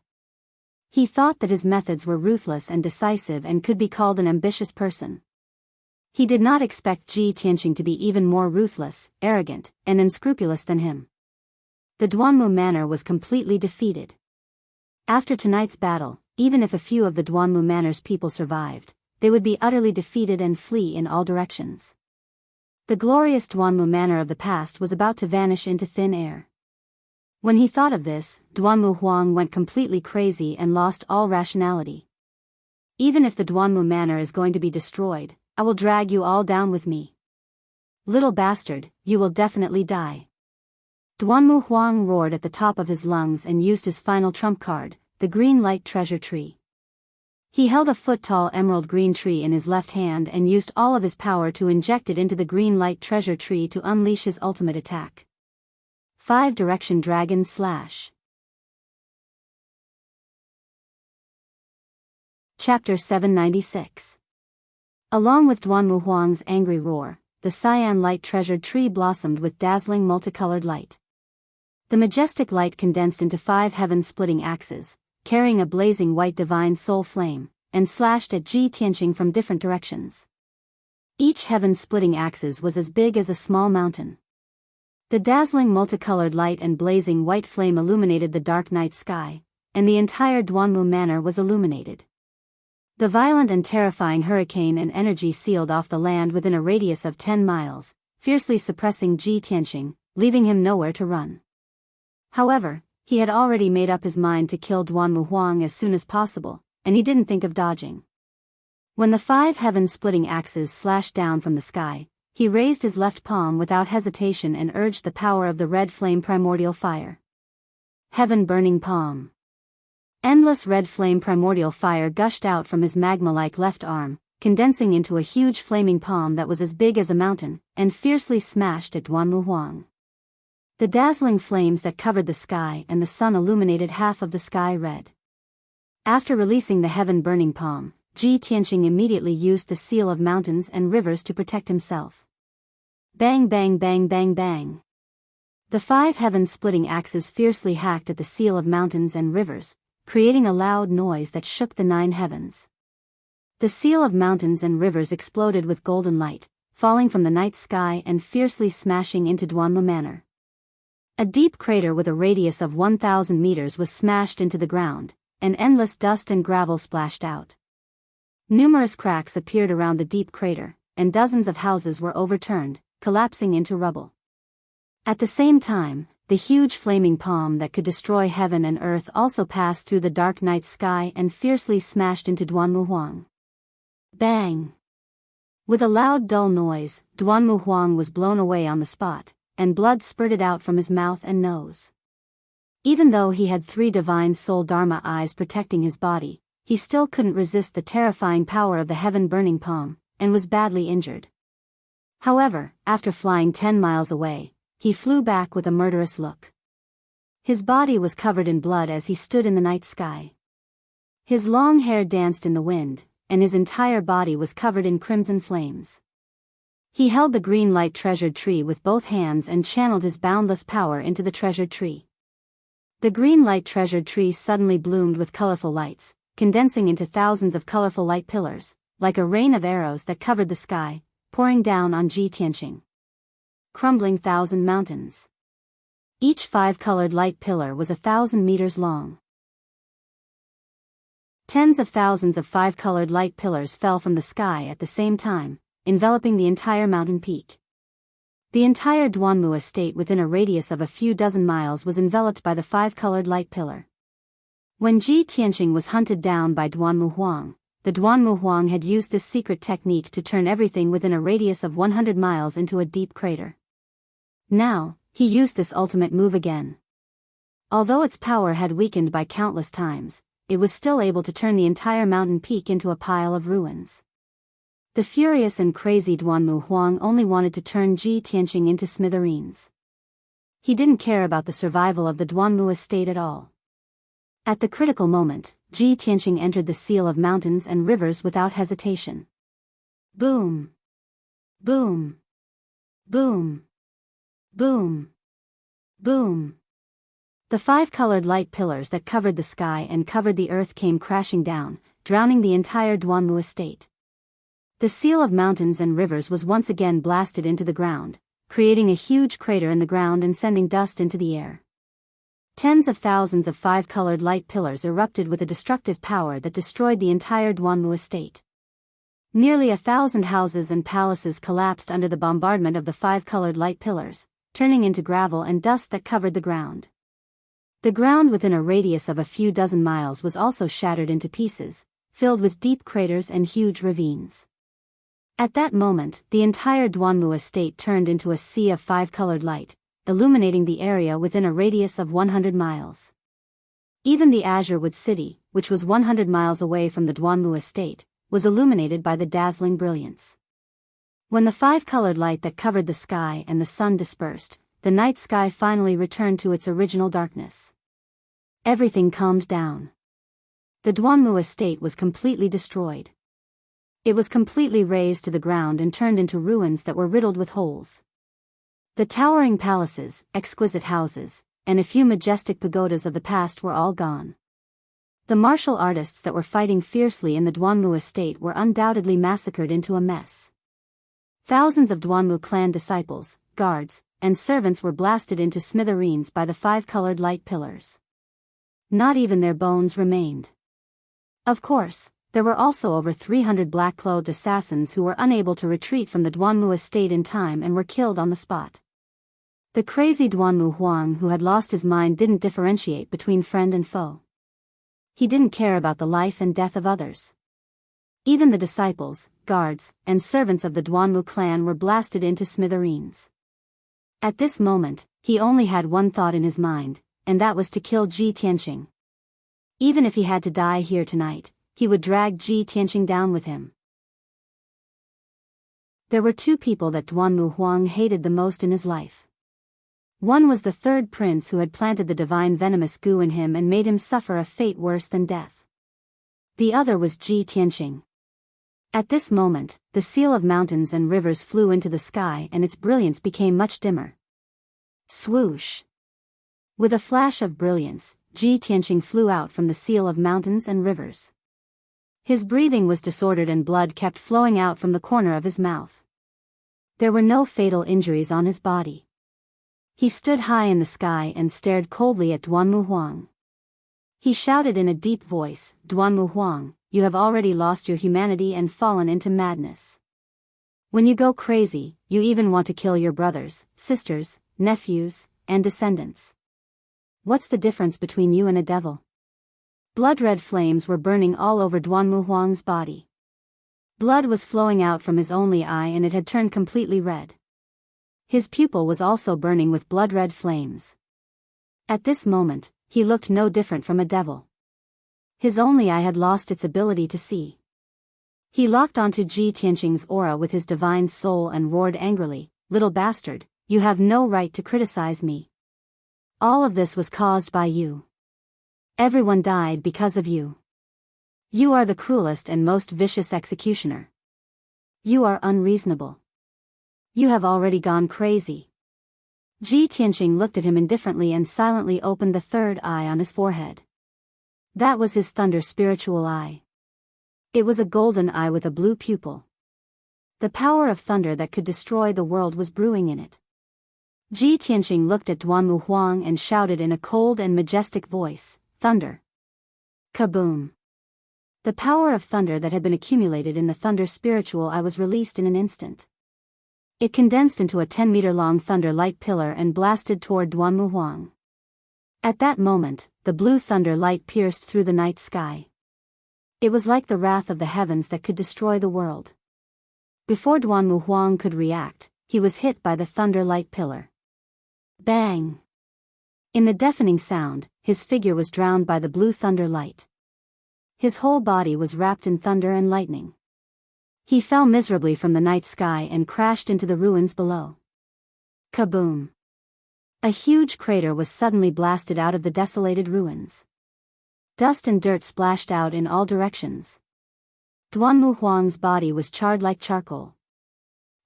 [SPEAKER 1] He thought that his methods were ruthless and decisive and could be called an ambitious person. He did not expect Ji Tianqing to be even more ruthless, arrogant, and unscrupulous than him. The Duanmu manor was completely defeated. After tonight's battle, even if a few of the Duanmu manor's people survived, they would be utterly defeated and flee in all directions. The glorious Duanmu manor of the past was about to vanish into thin air. When he thought of this, Duanmu Huang went completely crazy and lost all rationality. Even if the Duanmu manor is going to be destroyed, I will drag you all down with me. Little bastard, you will definitely die. Duanmu Huang roared at the top of his lungs and used his final trump card, the green light treasure tree. He held a foot-tall emerald green tree in his left hand and used all of his power to inject it into the green light treasure tree to unleash his ultimate attack. 5-Direction Dragon Slash. Chapter 796. Along with Duanmu Huang's angry roar, the cyan light treasured tree blossomed with dazzling multicolored light. The majestic light condensed into 5 heaven-splitting axes, carrying a blazing white divine soul flame, and slashed at Ji Tianqing from different directions. Each heaven-splitting axis was as big as a small mountain. The dazzling multicolored light and blazing white flame illuminated the dark night sky, and the entire Duanmu manor was illuminated. The violent and terrifying hurricane and energy sealed off the land within a radius of 10 miles, fiercely suppressing Ji Tianqing, leaving him nowhere to run. However, he had already made up his mind to kill Duanmu Huang as soon as possible, and he didn't think of dodging. When the 5 heaven-splitting axes slashed down from the sky, he raised his left palm without hesitation and urged the power of the red flame primordial fire. Heaven-burning palm. Endless red flame primordial fire gushed out from his magma-like left arm, condensing into a huge flaming palm that was as big as a mountain, and fiercely smashed at Duanmu Huang. The dazzling flames that covered the sky and the sun illuminated half of the sky red. After releasing the heaven-burning palm, Ji Tianqing immediately used the seal of mountains and rivers to protect himself. Bang bang bang bang bang. The 5 heaven-splitting axes fiercely hacked at the seal of mountains and rivers, creating a loud noise that shook the 9 heavens. The seal of mountains and rivers exploded with golden light, falling from the night sky and fiercely smashing into Duanmu Manor. A deep crater with a radius of 1,000 meters was smashed into the ground, and endless dust and gravel splashed out. Numerous cracks appeared around the deep crater, and dozens of houses were overturned, collapsing into rubble. At the same time, the huge flaming palm that could destroy heaven and earth also passed through the dark night sky and fiercely smashed into Duanmu Huang. Bang! With a loud dull noise, Duanmu Huang was blown away on the spot, and blood spurted out from his mouth and nose. Even though he had 3 divine soul dharma eyes protecting his body, he still couldn't resist the terrifying power of the heaven-burning palm, and was badly injured. However, after flying 10 miles away, he flew back with a murderous look. His body was covered in blood as he stood in the night sky. His long hair danced in the wind, and his entire body was covered in crimson flames. He held the green light treasured tree with both hands and channeled his boundless power into the treasured tree. The green light treasured tree suddenly bloomed with colorful lights, condensing into thousands of colorful light pillars, like a rain of arrows that covered the sky, pouring down on Ji Tianqing. Crumbling 1,000 mountains. Each 5-colored light pillar was 1,000 meters long. Tens of thousands of 5-colored light pillars fell from the sky at the same time, enveloping the entire mountain peak. The entire Duanmu estate within a radius of a few dozen miles was enveloped by the 5-colored light pillar. When Ji Tianqing was hunted down by Duanmu Huang, the Duanmu Huang had used this secret technique to turn everything within a radius of 100 miles into a deep crater. Now, he used this ultimate move again. Although its power had weakened by countless times, it was still able to turn the entire mountain peak into a pile of ruins. The furious and crazy Duanmu Huang only wanted to turn Ji Tianqing into smithereens. He didn't care about the survival of the Duanmu estate at all. At the critical moment, Ji Tianqing entered the seal of mountains and rivers without hesitation. Boom! Boom! Boom! Boom! Boom! The 5-colored light pillars that covered the sky and covered the earth came crashing down, drowning the entire Duanmu estate. The seal of mountains and rivers was once again blasted into the ground, creating a huge crater in the ground and sending dust into the air. Tens of thousands of 5-colored light pillars erupted with a destructive power that destroyed the entire Duanmu estate. Nearly 1,000 houses and palaces collapsed under the bombardment of the 5-colored light pillars, turning into gravel and dust that covered the ground. The ground within a radius of a few dozen miles was also shattered into pieces, filled with deep craters and huge ravines. At that moment, the entire Duanmu estate turned into a sea of 5-colored light, illuminating the area within a radius of 100 miles. Even the Azure Wood City, which was 100 miles away from the Duanmu estate, was illuminated by the dazzling brilliance. When the 5-colored light that covered the sky and the sun dispersed, the night sky finally returned to its original darkness. Everything calmed down. The Duanmu estate was completely destroyed. It was completely razed to the ground and turned into ruins that were riddled with holes. The towering palaces, exquisite houses, and a few majestic pagodas of the past were all gone. The martial artists that were fighting fiercely in the Duanmu estate were undoubtedly massacred into a mess. Thousands of Duanmu clan disciples, guards, and servants were blasted into smithereens by the 5-colored light pillars. Not even their bones remained. Of course, there were also over 300 black-clothed assassins who were unable to retreat from the Duanmu estate in time and were killed on the spot. The crazy Duanmu Huang who had lost his mind didn't differentiate between friend and foe. He didn't care about the life and death of others. Even the disciples, guards, and servants of the Duanmu clan were blasted into smithereens. At this moment, he only had one thought in his mind, and that was to kill Ji Tianqing. Even if he had to die here tonight, he would drag Ji Tianqing down with him. There were 2 people that Duanmu Huang hated the most in his life. One was the 3rd prince who had planted the divine venomous goo in him and made him suffer a fate worse than death. The other was Ji Tianqing. At this moment, the seal of mountains and rivers flew into the sky and its brilliance became much dimmer. Swoosh! With a flash of brilliance, Ji Tianqing flew out from the seal of mountains and rivers. His breathing was disordered and blood kept flowing out from the corner of his mouth. There were no fatal injuries on his body. He stood high in the sky and stared coldly at Duanmu Huang. He shouted in a deep voice, "Duanmu Huang, you have already lost your humanity and fallen into madness. When you go crazy, you even want to kill your brothers, sisters, nephews, and descendants. What's the difference between you and a devil?" Blood-red flames were burning all over Duanmu Huang's body. Blood was flowing out from his only eye and it had turned completely red. His pupil was also burning with blood-red flames. At this moment, he looked no different from a devil. His only eye had lost its ability to see. He locked onto Ji Tianqing's aura with his divine soul and roared angrily, "Little bastard, you have no right to criticize me. All of this was caused by you. Everyone died because of you. You are the cruelest and most vicious executioner. You are unreasonable. You have already gone crazy." Ji Tianqing looked at him indifferently and silently opened the third eye on his forehead. That was his thunder spiritual eye. It was a golden eye with a blue pupil. The power of thunder that could destroy the world was brewing in it. Ji Tianqing looked at Duanmu Huang and shouted in a cold and majestic voice, "Thunder!" Kaboom! The power of thunder that had been accumulated in the thunder spiritual eye was released in an instant. It condensed into a 10-meter-long thunder light pillar and blasted toward Duanmu Huang. At that moment, the blue thunder light pierced through the night sky. It was like the wrath of the heavens that could destroy the world. Before Duanmu Huang could react, he was hit by the thunder light pillar. Bang! In the deafening sound, his figure was drowned by the blue thunder light. His whole body was wrapped in thunder and lightning. He fell miserably from the night sky and crashed into the ruins below. Kaboom! A huge crater was suddenly blasted out of the desolated ruins. Dust and dirt splashed out in all directions. Duanmu Huang's body was charred like charcoal.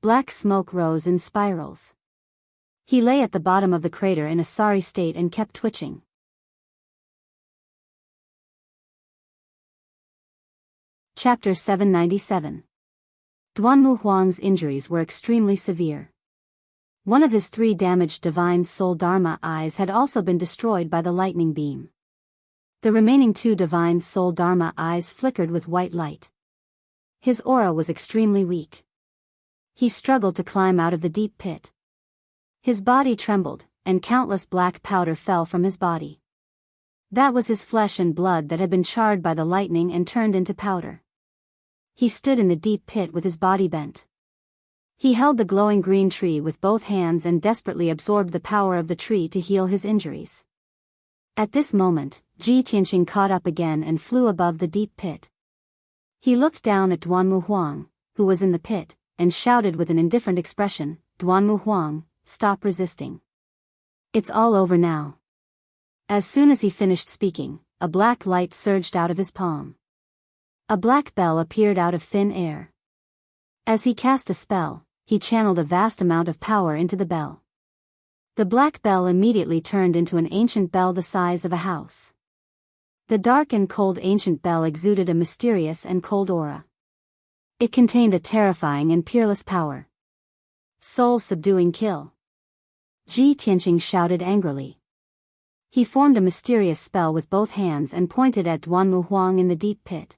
[SPEAKER 1] Black smoke rose in spirals. He lay at the bottom of the crater in a sorry state and kept twitching. Chapter 797. Duanmu Huang's injuries were extremely severe. One of his 3 damaged divine soul dharma eyes had also been destroyed by the lightning beam. The remaining 2 divine soul dharma eyes flickered with white light. His aura was extremely weak. He struggled to climb out of the deep pit. His body trembled, and countless black powder fell from his body. That was his flesh and blood that had been charred by the lightning and turned into powder. He stood in the deep pit with his body bent. He held the glowing green tree with both hands and desperately absorbed the power of the tree to heal his injuries. At this moment, Ji Tianqing caught up again and flew above the deep pit. He looked down at Duanmu Huang, who was in the pit, and shouted with an indifferent expression, "Duanmu Huang, stop resisting. It's all over now." As soon as he finished speaking, a black light surged out of his palm. A black bell appeared out of thin air. As he cast a spell, he channeled a vast amount of power into the bell. The black bell immediately turned into an ancient bell the size of a house. The dark and cold ancient bell exuded a mysterious and cold aura. It contained a terrifying and peerless power. Soul-subduing kill. Ji Tianqing shouted angrily. He formed a mysterious spell with both hands and pointed at Duanmu Huang in the deep pit.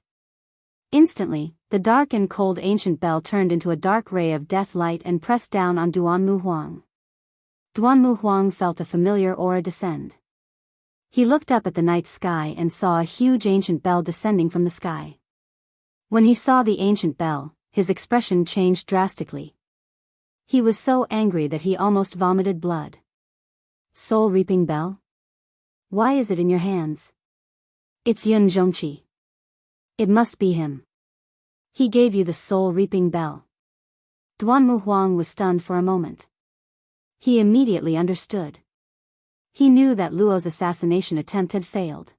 [SPEAKER 1] Instantly, the dark and cold ancient bell turned into a dark ray of death light and pressed down on Duanmu Huang. Duanmu Huang felt a familiar aura descend. He looked up at the night sky and saw a huge ancient bell descending from the sky. When he saw the ancient bell, his expression changed drastically. He was so angry that he almost vomited blood. Soul-reaping bell? Why is it in your hands? It's Yun Zhongqi. It must be him. He gave you the soul-reaping bell. Duanmu Huang was stunned for a moment. He immediately understood. He knew that Luo's assassination attempt had failed.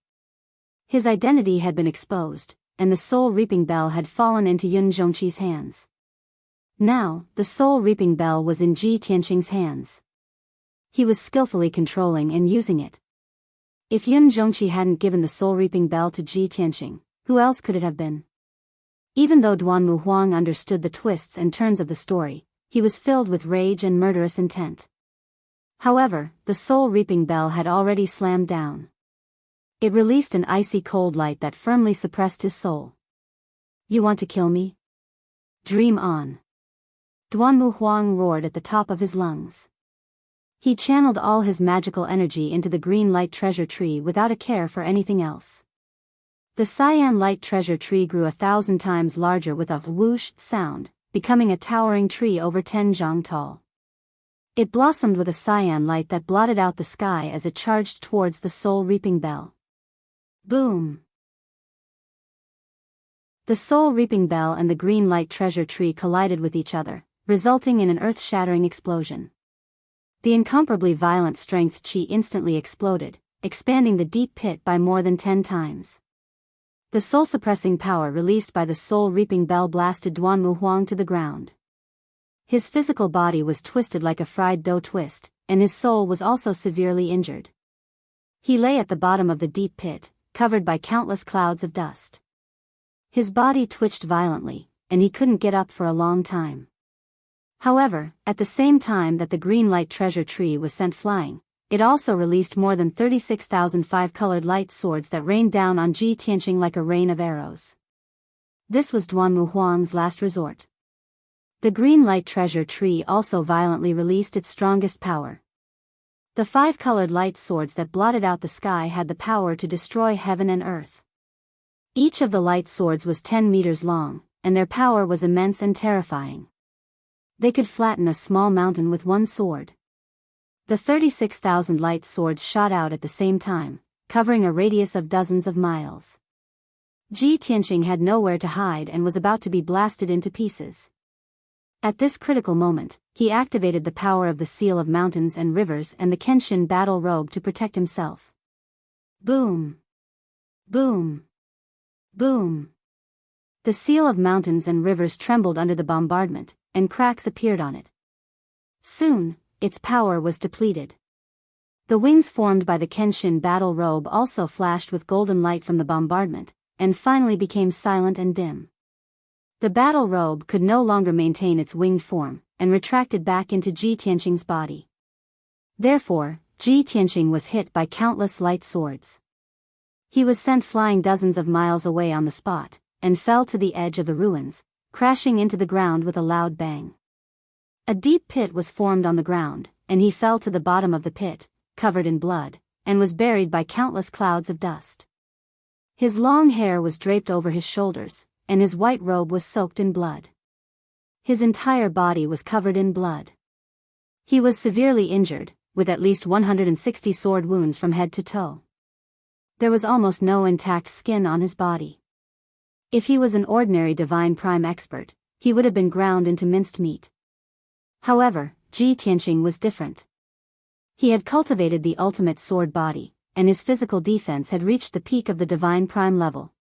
[SPEAKER 1] His identity had been exposed, and the soul-reaping bell had fallen into Yun Zhongqi's hands. Now, the soul-reaping bell was in Ji Tianqing's hands. He was skillfully controlling and using it. If Yun Zhongqi hadn't given the soul-reaping bell to Ji Tianqing, who else could it have been? Even though Duanmu Huang understood the twists and turns of the story, he was filled with rage and murderous intent. However, the soul-reaping bell had already slammed down. It released an icy cold light that firmly suppressed his soul. "You want to kill me? Dream on." Duanmu Huang roared at the top of his lungs. He channeled all his magical energy into the green light treasure tree without a care for anything else. The cyan light treasure tree grew 1,000 times larger with a whoosh sound, becoming a towering tree over 10 zhang tall. It blossomed with a cyan light that blotted out the sky as it charged towards the soul-reaping bell. Boom! The soul-reaping bell and the green light treasure tree collided with each other, resulting in an earth-shattering explosion. The incomparably violent strength qi instantly exploded, expanding the deep pit by more than 10 times. The soul-suppressing power released by the soul-reaping bell blasted Duanmu Huang to the ground. His physical body was twisted like a fried dough twist, and his soul was also severely injured. He lay at the bottom of the deep pit, covered by countless clouds of dust. His body twitched violently, and he couldn't get up for a long time. However, at the same time that the green light treasure tree was sent flying, it also released more than 36,000 five-colored light swords that rained down on Ji Tianqing like a rain of arrows. This was Duanmu Huang's last resort. The green light treasure tree also violently released its strongest power. The five-colored light swords that blotted out the sky had the power to destroy heaven and earth. Each of the light swords was 10 meters long, and their power was immense and terrifying. They could flatten a small mountain with one sword. The 36,000 light swords shot out at the same time, covering a radius of dozens of miles. Ji Tianqing had nowhere to hide and was about to be blasted into pieces. At this critical moment, he activated the power of the Seal of Mountains and Rivers and the Kenshin battle robe to protect himself. Boom! Boom! Boom! The Seal of Mountains and Rivers trembled under the bombardment, and cracks appeared on it. Soon, its power was depleted. The wings formed by the Kenshin battle robe also flashed with golden light from the bombardment, and finally became silent and dim. The battle robe could no longer maintain its winged form, and retracted back into Ji Tianqing's body. Therefore, Ji Tianqing was hit by countless light swords. He was sent flying dozens of miles away on the spot, and fell to the edge of the ruins, crashing into the ground with a loud bang. A deep pit was formed on the ground, and he fell to the bottom of the pit, covered in blood, and was buried by countless clouds of dust. His long hair was draped over his shoulders, and his white robe was soaked in blood. His entire body was covered in blood. He was severely injured, with at least 160 sword wounds from head to toe. There was almost no intact skin on his body. If he was an ordinary divine prime expert, he would have been ground into minced meat. However, Ji Tianqing was different. He had cultivated the ultimate sword body, and his physical defense had reached the peak of the divine prime level.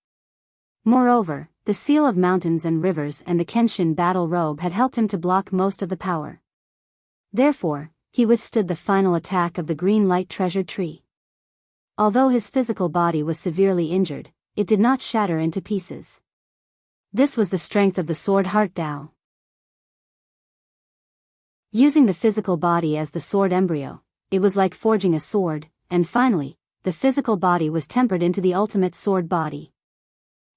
[SPEAKER 1] Moreover, the Seal of Mountains and Rivers and the Kenshin battle robe had helped him to block most of the power. Therefore, he withstood the final attack of the green light treasure tree. Although his physical body was severely injured, it did not shatter into pieces. This was the strength of the sword heart Dao. Using the physical body as the sword embryo, it was like forging a sword, and finally, the physical body was tempered into the ultimate sword body.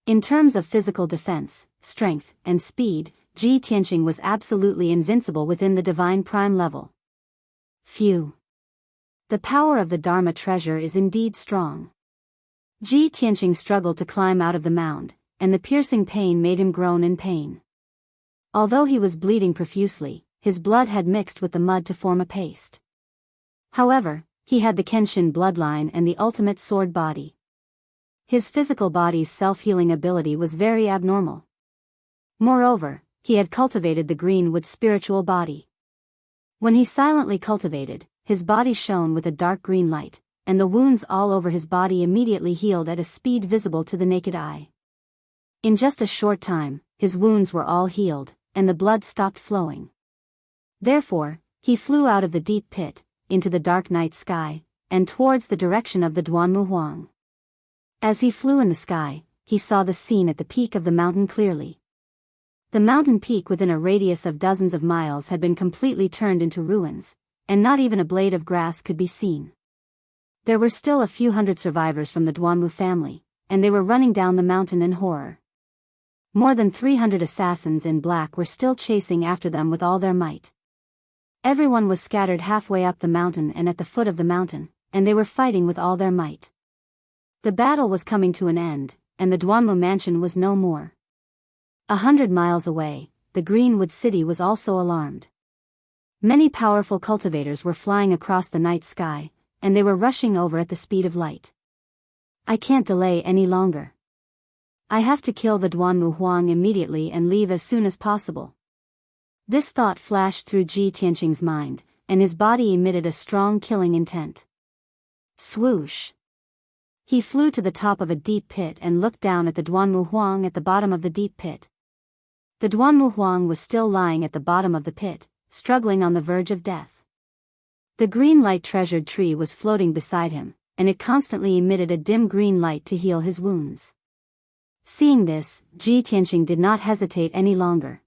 [SPEAKER 1] In terms of physical defense, strength, and speed, Ji Tianqing was absolutely invincible within the divine prime level. Phew! The power of the Dharma treasure is indeed strong. Ji Tianqing struggled to climb out of the mound, and the piercing pain made him groan in pain. Although he was bleeding profusely, his blood had mixed with the mud to form a paste. However, he had the Kenshin bloodline and the ultimate sword body. His physical body's self-healing ability was very abnormal. Moreover, he had cultivated the greenwood spiritual body. When he silently cultivated, his body shone with a dark green light, and the wounds all over his body immediately healed at a speed visible to the naked eye. In just a short time, his wounds were all healed, and the blood stopped flowing. Therefore, he flew out of the deep pit, into the dark night sky, and towards the direction of the Duanmu Huang. As he flew in the sky, he saw the scene at the peak of the mountain clearly. The mountain peak within a radius of dozens of miles had been completely turned into ruins, and not even a blade of grass could be seen. There were still a few hundred survivors from the Duanmu family, and they were running down the mountain in horror. More than 300 assassins in black were still chasing after them with all their might. Everyone was scattered halfway up the mountain and at the foot of the mountain, and they were fighting with all their might. The battle was coming to an end, and the Duanmu mansion was no more. 100 miles away, the Greenwood city was also alarmed. Many powerful cultivators were flying across the night sky, and they were rushing over at the speed of light. I can't delay any longer. I have to kill the Duanmu Huang immediately and leave as soon as possible. This thought flashed through Ji Tianqing's mind, and his body emitted a strong killing intent. Swoosh! He flew to the top of a deep pit and looked down at the Duanmu Huang at the bottom of the deep pit. The Duanmu Huang was still lying at the bottom of the pit, struggling on the verge of death. The green light treasured tree was floating beside him, and it constantly emitted a dim green light to heal his wounds. Seeing this, Ji Tianqing did not hesitate any longer.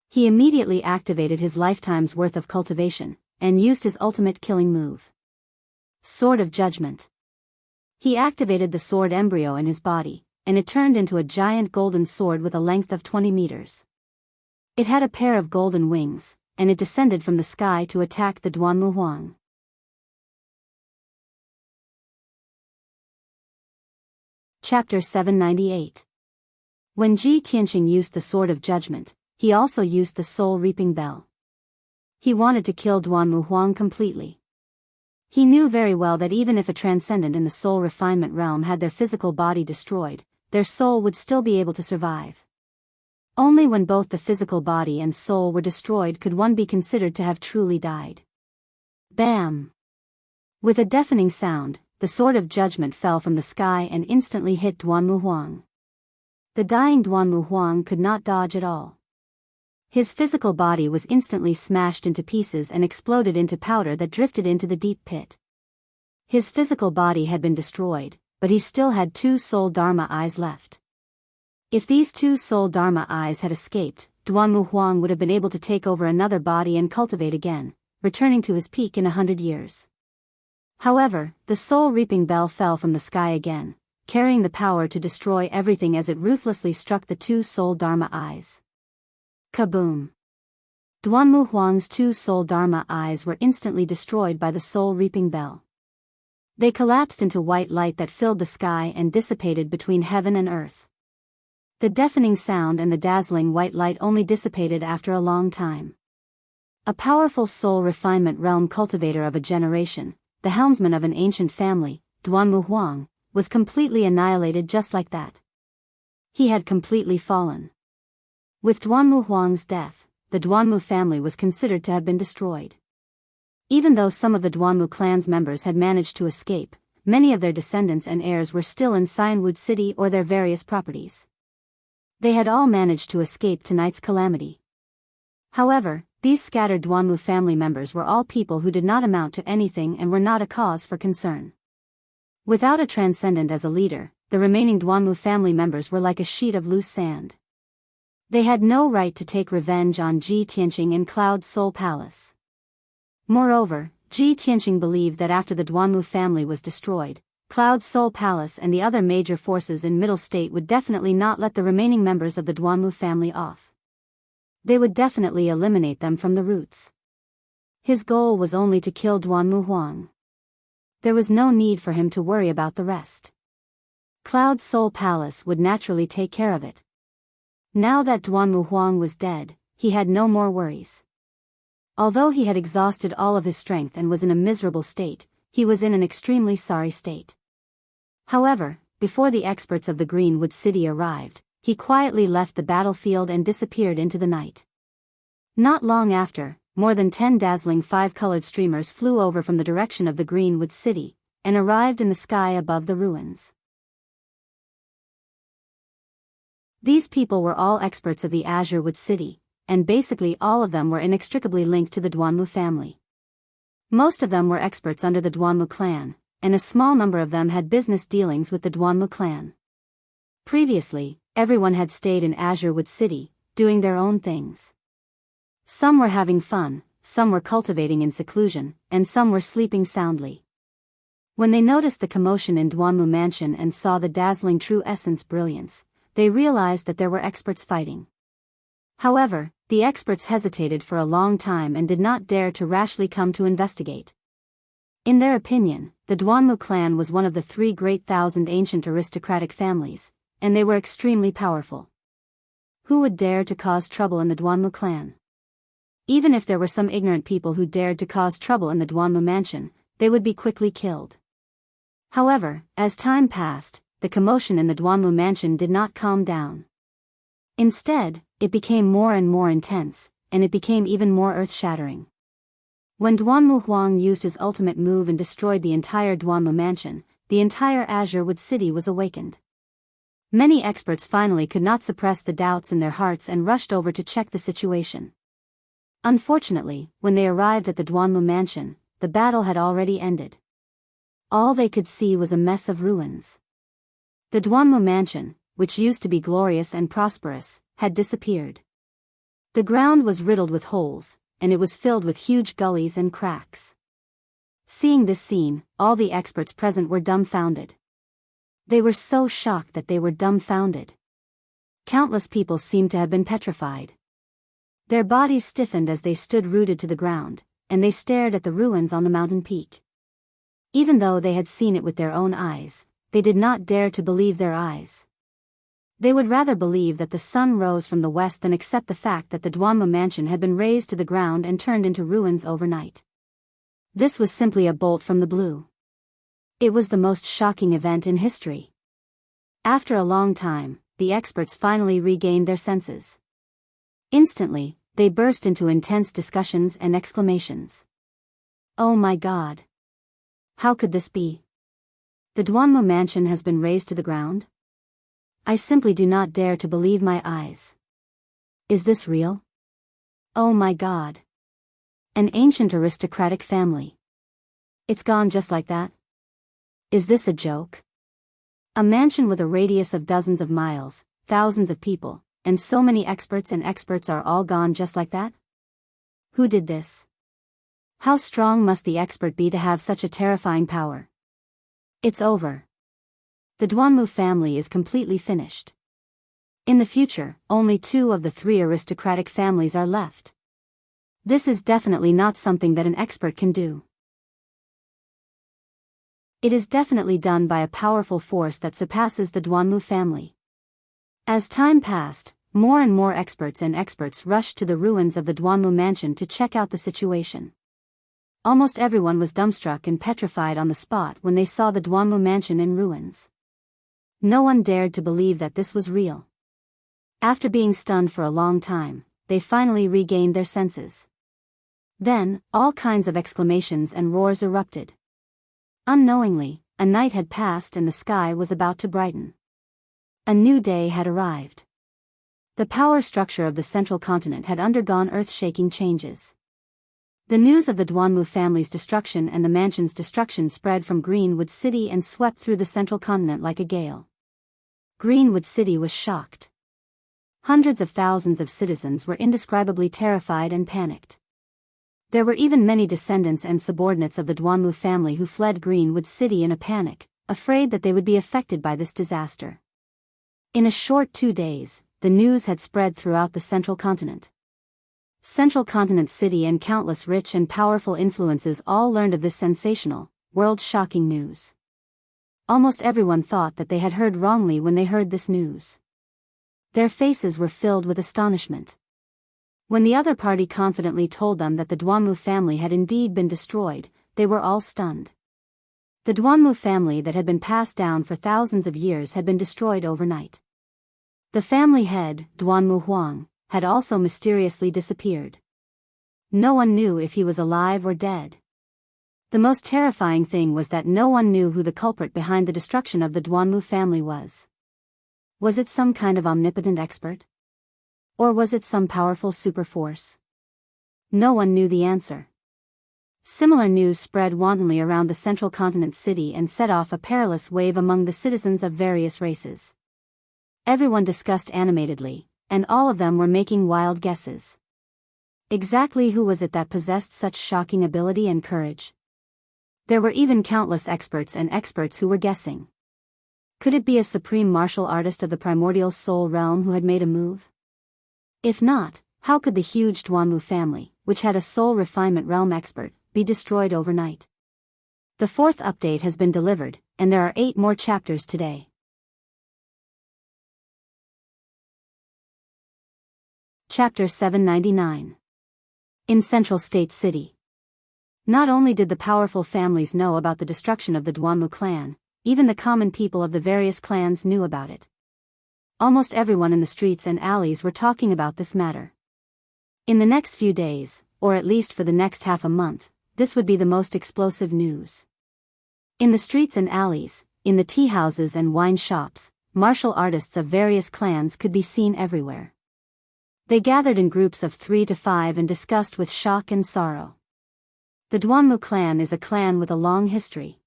[SPEAKER 1] He immediately activated his lifetime's worth of cultivation, and used his ultimate killing move. Sword of Judgment. He activated the sword embryo in his body, and it turned into a giant golden sword with a length of 20 meters. It had a pair of golden wings, and it descended from the sky to attack the Duanmu Huang. Chapter 798. When Ji Tianqing used the Sword of Judgment, he also used the Soul Reaping Bell. He wanted to kill Duanmu Huang completely. He knew very well that even if a transcendent in the soul refinement realm had their physical body destroyed, their soul would still be able to survive. Only when both the physical body and soul were destroyed could one be considered to have truly died. Bam! With a deafening sound, the Sword of Judgment fell from the sky and instantly hit Duanmu Huang. The dying Duanmu Huang could not dodge at all. His physical body was instantly smashed into pieces and exploded into powder that drifted into the deep pit. His physical body had been destroyed, but he still had 2 soul Dharma eyes left. If these 2 soul Dharma eyes had escaped, Duanmu Huang would have been able to take over another body and cultivate again, returning to his peak in 100 years. However, the Soul Reaping Bell fell from the sky again, carrying the power to destroy everything as it ruthlessly struck the 2 soul Dharma eyes. Kaboom! Duanmu Huang's 2 soul Dharma eyes were instantly destroyed by the Soul Reaping Bell. They collapsed into white light that filled the sky and dissipated between heaven and earth. The deafening sound and the dazzling white light only dissipated after a long time. A powerful soul refinement realm cultivator of a generation, the helmsman of an ancient family, Duanmu Huang, was completely annihilated just like that. He had completely fallen. With Duanmu Huang's death, the Duanmu family was considered to have been destroyed. Even though some of the Duanmu clan's members had managed to escape, many of their descendants and heirs were still in Cianwood City or their various properties. They had all managed to escape tonight's calamity. However, these scattered Duanmu family members were all people who did not amount to anything and were not a cause for concern. Without a transcendent as a leader, the remaining Duanmu family members were like a sheet of loose sand. They had no right to take revenge on Ji Tianqing in Cloud Soul Palace. Moreover, Ji Tianqing believed that after the Duanmu family was destroyed, Cloud Soul Palace and the other major forces in Middle State would definitely not let the remaining members of the Duanmu family off. They would definitely eliminate them from the roots. His goal was only to kill Duanmu Huang. There was no need for him to worry about the rest. Cloud Soul Palace would naturally take care of it. Now that Duanmu Huang was dead, he had no more worries. Although he had exhausted all of his strength and was in a miserable state, he was in an extremely sorry state. However, before the experts of the Greenwood City arrived, he quietly left the battlefield and disappeared into the night. Not long after, more than 10 dazzling 5-colored streamers flew over from the direction of the Greenwood City, and arrived in the sky above the ruins. These people were all experts of the Azure Wood City, and basically all of them were inextricably linked to the Duanmu family. Most of them were experts under the Duanmu clan, and a small number of them had business dealings with the Duanmu clan. Previously, everyone had stayed in Azure Wood City, doing their own things. Some were having fun, some were cultivating in seclusion, and some were sleeping soundly. When they noticed the commotion in Duanmu Mansion and saw the dazzling true essence brilliance, they realized that there were experts fighting. However, the experts hesitated for a long time and did not dare to rashly come to investigate. In their opinion, the Duanmu clan was one of the 3 great thousand ancient aristocratic families, and they were extremely powerful. Who would dare to cause trouble in the Duanmu clan? Even if there were some ignorant people who dared to cause trouble in the Duanmu mansion, they would be quickly killed. However, as time passed, the commotion in the Duanmu mansion did not calm down. Instead, it became more and more intense, and it became even more earth-shattering. When Duanmu Huang used his ultimate move and destroyed the entire Duanmu mansion, the entire Azure Wood City was awakened. Many experts finally could not suppress the doubts in their hearts and rushed over to check the situation. Unfortunately, when they arrived at the Duanmu mansion, the battle had already ended. All they could see was a mess of ruins. The Duanmu mansion, which used to be glorious and prosperous, had disappeared. The ground was riddled with holes, and it was filled with huge gullies and cracks. Seeing this scene, all the experts present were dumbfounded. They were so shocked that they were dumbfounded. Countless people seemed to have been petrified. Their bodies stiffened as they stood rooted to the ground, and they stared at the ruins on the mountain peak. Even though they had seen it with their own eyes, they did not dare to believe their eyes. They would rather believe that the sun rose from the west than accept the fact that the Duanmu mansion had been razed to the ground and turned into ruins overnight. This was simply a bolt from the blue. It was the most shocking event in history. After a long time, the experts finally regained their senses. Instantly, they burst into intense discussions and exclamations. Oh my God! How could this be? The Duanmu mansion has been razed to the ground? I simply do not dare to believe my eyes. Is this real? Oh my God! An ancient aristocratic family. It's gone just like that? Is this a joke? A mansion with a radius of dozens of miles, thousands of people, and so many experts are all gone just like that? Who did this? How strong must the expert be to have such a terrifying power? It's over. The Duanmu family is completely finished. In the future, only 2 of the 3 aristocratic families are left. This is definitely not something that an expert can do. It is definitely done by a powerful force that surpasses the Duanmu family. As time passed, more and more experts rushed to the ruins of the Duanmu mansion to check out the situation. Almost everyone was dumbstruck and petrified on the spot when they saw the Duanmu mansion in ruins. No one dared to believe that this was real. After being stunned for a long time, they finally regained their senses. Then, all kinds of exclamations and roars erupted. Unknowingly, a night had passed and the sky was about to brighten. A new day had arrived. The power structure of the central continent had undergone earth-shaking changes. The news of the Duanmu family's destruction and the mansion's destruction spread from Greenwood City and swept through the central continent like a gale. Greenwood City was shocked. Hundreds of thousands of citizens were indescribably terrified and panicked. There were even many descendants and subordinates of the Duanmu family who fled Greenwood City in a panic, afraid that they would be affected by this disaster. In a short 2 days, the news had spread throughout the central continent. Central Continent City and countless rich and powerful influences all learned of this sensational, world-shocking news. Almost everyone thought that they had heard wrongly when they heard this news. Their faces were filled with astonishment. When the other party confidently told them that the Duanmu family had indeed been destroyed, they were all stunned. The Duanmu family that had been passed down for thousands of years had been destroyed overnight. The family head, Duanmu Huang, had also mysteriously disappeared. No one knew if he was alive or dead. The most terrifying thing was that no one knew who the culprit behind the destruction of the Duanmu family was. Was it some kind of omnipotent expert? Or was it some powerful superforce? No one knew the answer. Similar news spread wantonly around the central continent city and set off a perilous wave among the citizens of various races. Everyone discussed animatedly, and all of them were making wild guesses. Exactly who was it that possessed such shocking ability and courage? There were even countless experts and experts who were guessing. Could it be a supreme martial artist of the primordial soul realm who had made a move? If not, how could the huge Duanmu family, which had a soul refinement realm expert, be destroyed overnight? The 4th update has been delivered, and there are 8 more chapters today. Chapter 799. In Central State City. Not only did the powerful families know about the destruction of the Duanmu clan, even the common people of the various clans knew about it. Almost everyone in the streets and alleys were talking about this matter. In the next few days, or at least for the next half a month, this would be the most explosive news. In the streets and alleys, in the tea houses and wine shops, martial artists of various clans could be seen everywhere. They gathered in groups of 3 to 5 and discussed with shock and sorrow. The Duanmu clan is a clan with a long history.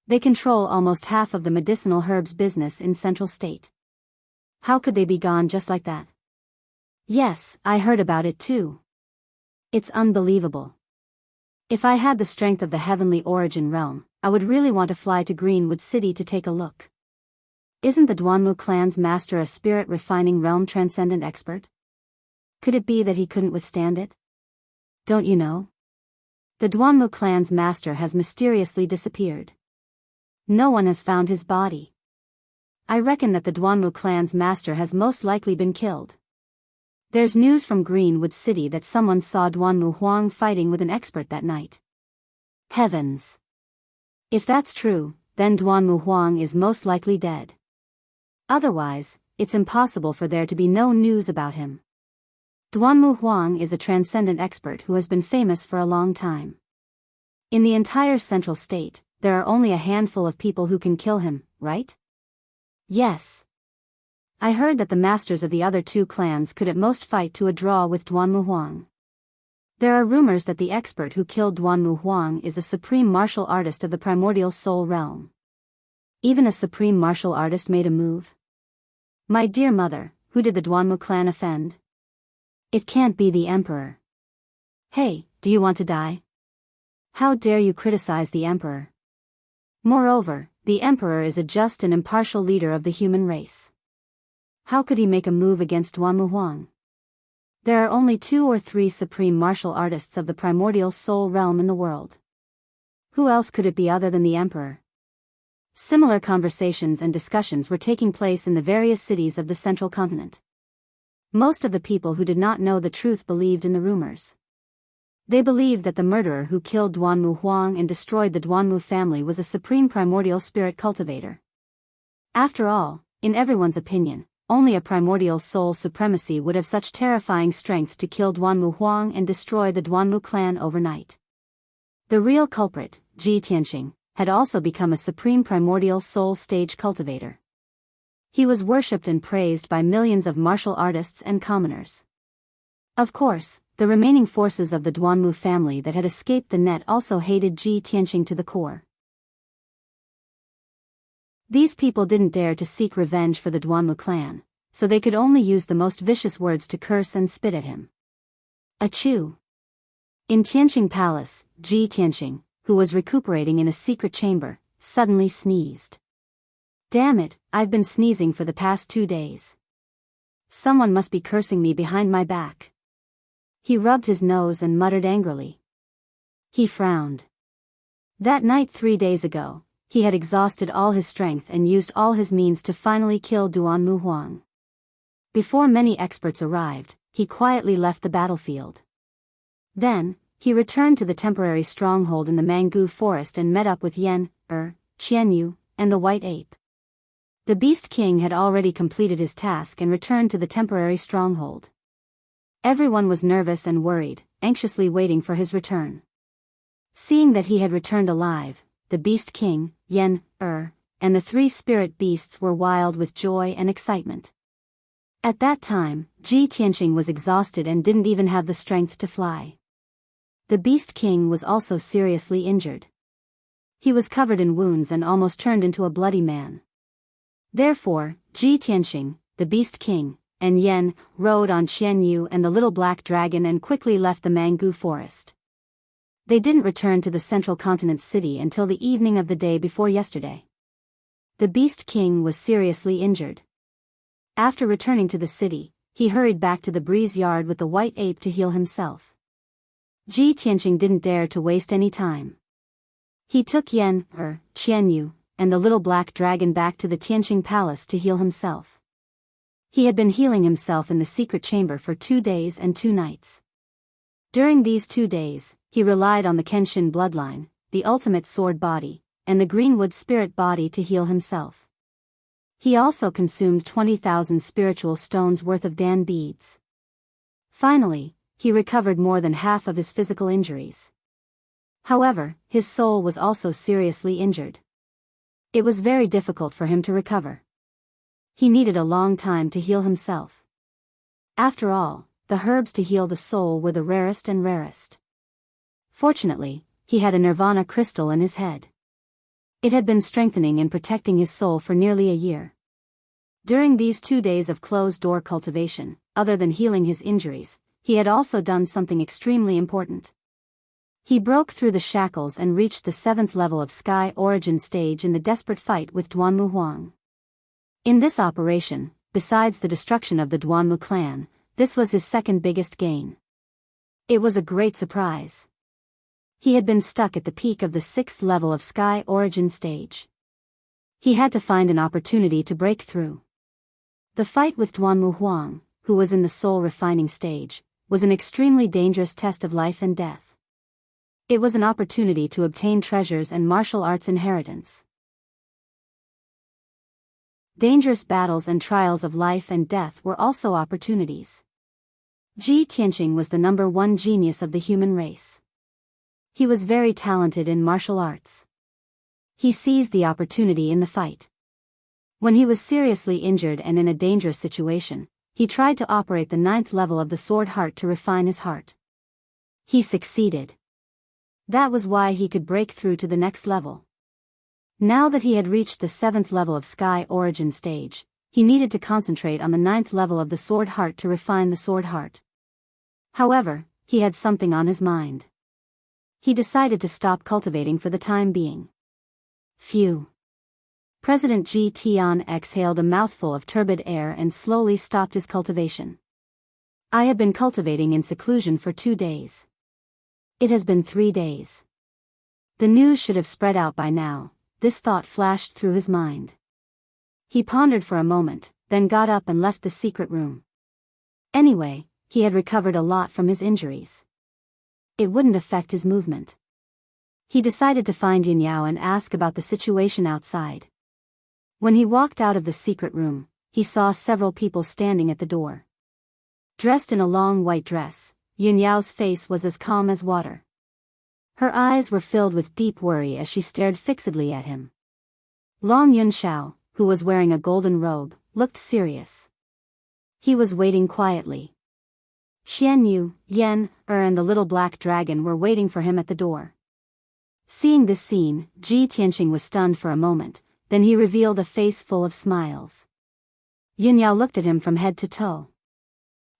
[SPEAKER 1] They control almost half of the medicinal herbs business in Central State. How could they be gone just like that? Yes, I heard about it too. It's unbelievable. If I had the strength of the heavenly origin realm, I would really want to fly to Greenwood City to take a look. Isn't the Duanmu clan's master a spirit refining realm transcendent expert? Could it be that he couldn't withstand it? Don't you know? The Duanmu clan's master has mysteriously disappeared. No one has found his body. I reckon that the Duanmu clan's master has most likely been killed. There's news from Greenwood City that someone saw Duanmu Huang fighting with an expert that night. Heavens! If that's true, then Duanmu Huang is most likely dead. Otherwise, it's impossible for there to be no news about him. Duanmu Huang is a transcendent expert who has been famous for a long time. In the entire Central State, there are only a handful of people who can kill him, right? Yes. I heard that the masters of the other 2 clans could at most fight to a draw with Duanmu Huang. There are rumors that the expert who killed Duanmu Huang is a supreme martial artist of the primordial soul realm. Even a supreme martial artist made a move? My dear mother, who did the Duanmu clan offend? It can't be the emperor. Hey, do you want to die? How dare you criticize the emperor? Moreover, the emperor is a just and impartial leader of the human race. How could he make a move against Duanmu Huang? There are only 2 or 3 supreme martial artists of the primordial soul realm in the world. Who else could it be other than the emperor? Similar conversations and discussions were taking place in the various cities of the central continent. Most of the people who did not know the truth believed in the rumors. They believed that the murderer who killed Duanmu Huang and destroyed the Duanmu family was a supreme primordial spirit cultivator. After all, in everyone's opinion, only a primordial soul supremacy would have such terrifying strength to kill Duanmu Huang and destroy the Duanmu clan overnight. The real culprit, Ji Tianqing, had also become a supreme primordial soul stage cultivator. He was worshipped and praised by millions of martial artists and commoners. Of course, the remaining forces of the Duanmu family that had escaped the net also hated Ji Tianqing to the core. These people didn't dare to seek revenge for the Duanmu clan, so they could only use the most vicious words to curse and spit at him. Achoo! In Tianqing Palace, Ji Tianqing, who was recuperating in a secret chamber, suddenly sneezed. Damn it, I've been sneezing for the past 2 days. Someone must be cursing me behind my back. He rubbed his nose and muttered angrily. He frowned. That night 3 days ago, he had exhausted all his strength and used all his means to finally kill Duanmu Huang. Before many experts arrived, he quietly left the battlefield. Then, he returned to the temporary stronghold in the Mangu forest and met up with Yen, Qianyu, and the White Ape. The Beast King had already completed his task and returned to the temporary stronghold. Everyone was nervous and worried, anxiously waiting for his return. Seeing that he had returned alive, the Beast King, Yen, and the three spirit beasts were wild with joy and excitement. At that time, Ji Tianqing was exhausted and didn't even have the strength to fly. The Beast King was also seriously injured. He was covered in wounds and almost turned into a bloody man. Therefore, Ji Tianqing, the Beast King, and Yan rode on Qian Yu and the little black dragon and quickly left the Mangu forest. They didn't return to the central continent city until the evening of the day before yesterday. The Beast King was seriously injured. After returning to the city, he hurried back to the breeze yard with the white ape to heal himself. Ji Tianqing didn't dare to waste any time. He took Qian Yu, and the little black dragon back to the Tianqing palace to heal himself. He had been healing himself in the secret chamber for 2 days and 2 nights. During these 2 days, he relied on the Kenshin bloodline, the ultimate sword body, and the Greenwood spirit body to heal himself. He also consumed 20,000 spiritual stones worth of Dan beads. Finally, he recovered more than half of his physical injuries. However, his soul was also seriously injured. It was very difficult for him to recover. He needed a long time to heal himself. After all, the herbs to heal the soul were the rarest and rarest. Fortunately, he had a nirvana crystal in his head. It had been strengthening and protecting his soul for nearly a year. During these 2 days of closed-door cultivation, other than healing his injuries, he had also done something extremely important. He broke through the shackles and reached the 7th level of Sky Origin stage in the desperate fight with Duanmu Huang. In this operation, besides the destruction of the Duanmu clan, this was his second biggest gain. It was a great surprise. He had been stuck at the peak of the 6th level of Sky Origin stage. He had to find an opportunity to break through. The fight with Duanmu Huang, who was in the soul refining stage, was an extremely dangerous test of life and death. It was an opportunity to obtain treasures and martial arts inheritance. Dangerous battles and trials of life and death were also opportunities. Ji Tianqing was the #1 genius of the human race. He was very talented in martial arts. He seized the opportunity in the fight. When he was seriously injured and in a dangerous situation, he tried to operate the 9th level of the sword heart to refine his heart. He succeeded. That was why he could break through to the next level. Now that he had reached the 7th level of Sky Origin stage, he needed to concentrate on the 9th level of the sword heart to refine the sword heart. However, he had something on his mind. He decided to stop cultivating for the time being. Phew. President Ji Tian exhaled a mouthful of turbid air and slowly stopped his cultivation. I have been cultivating in seclusion for 2 days. It has been 3 days. The news should have spread out by now, this thought flashed through his mind. He pondered for a moment, then got up and left the secret room. Anyway, he had recovered a lot from his injuries. It wouldn't affect his movement. He decided to find Yunyao and ask about the situation outside. When he walked out of the secret room, he saw several people standing at the door. Dressed in a long white dress, Yunyao's face was as calm as water. Her eyes were filled with deep worry as she stared fixedly at him. Long Yunshao, who was wearing a golden robe, looked serious. He was waiting quietly. Qian Yu, Yan, and the little black dragon were waiting for him at the door. Seeing this scene, Ji Tianqing was stunned for a moment, then he revealed a face full of smiles. Yunyao looked at him from head to toe.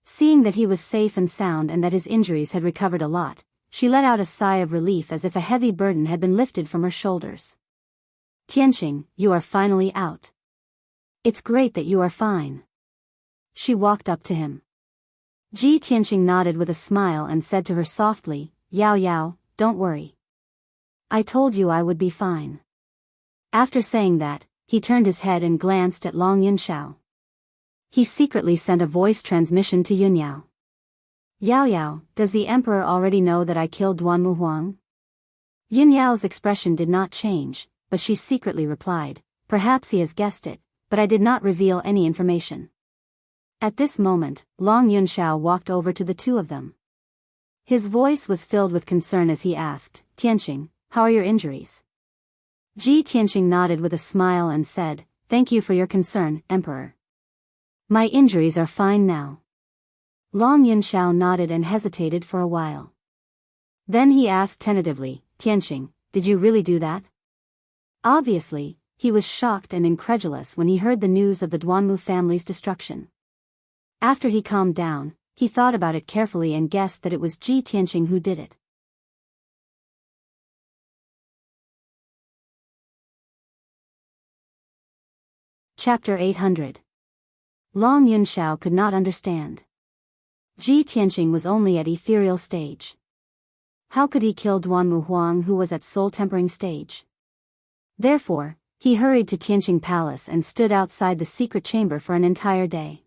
[SPEAKER 1] Seeing that he was safe and sound and that his injuries had recovered a lot, she let out a sigh of relief as if a heavy burden had been lifted from her shoulders. Tianqing, you are finally out. It's great that you are fine. She walked up to him. Ji Tianqing nodded with a smile and said to her softly, Yao Yao, don't worry. I told you I would be fine. After saying that, he turned his head and glanced at Long Yunshao. He secretly sent a voice transmission to Yunyao. Yao Yao, does the emperor already know that I killed Duanmu Huang? Yunyao's expression did not change, but she secretly replied, perhaps he has guessed it, but I did not reveal any information. At this moment, Long Yunshao walked over to the two of them. His voice was filled with concern as he asked, Tianqing, how are your injuries? Ji Tianqing nodded with a smile and said, "Thank you for your concern, Emperor. My injuries are fine now." Long Yunxiao nodded and hesitated for a while. Then he asked tentatively, "Tianqing, did you really do that?" Obviously, he was shocked and incredulous when he heard the news of the Duanmu family's destruction. After he calmed down, he thought about it carefully and guessed that it was Ji Tianqing who did it. Chapter 800. Long Yunxiao could not understand. Ji Tianqing was only at ethereal stage. How could he kill Duanmu Huang who was at soul-tempering stage? Therefore, he hurried to Tianqing Palace and stood outside the secret chamber for an entire day.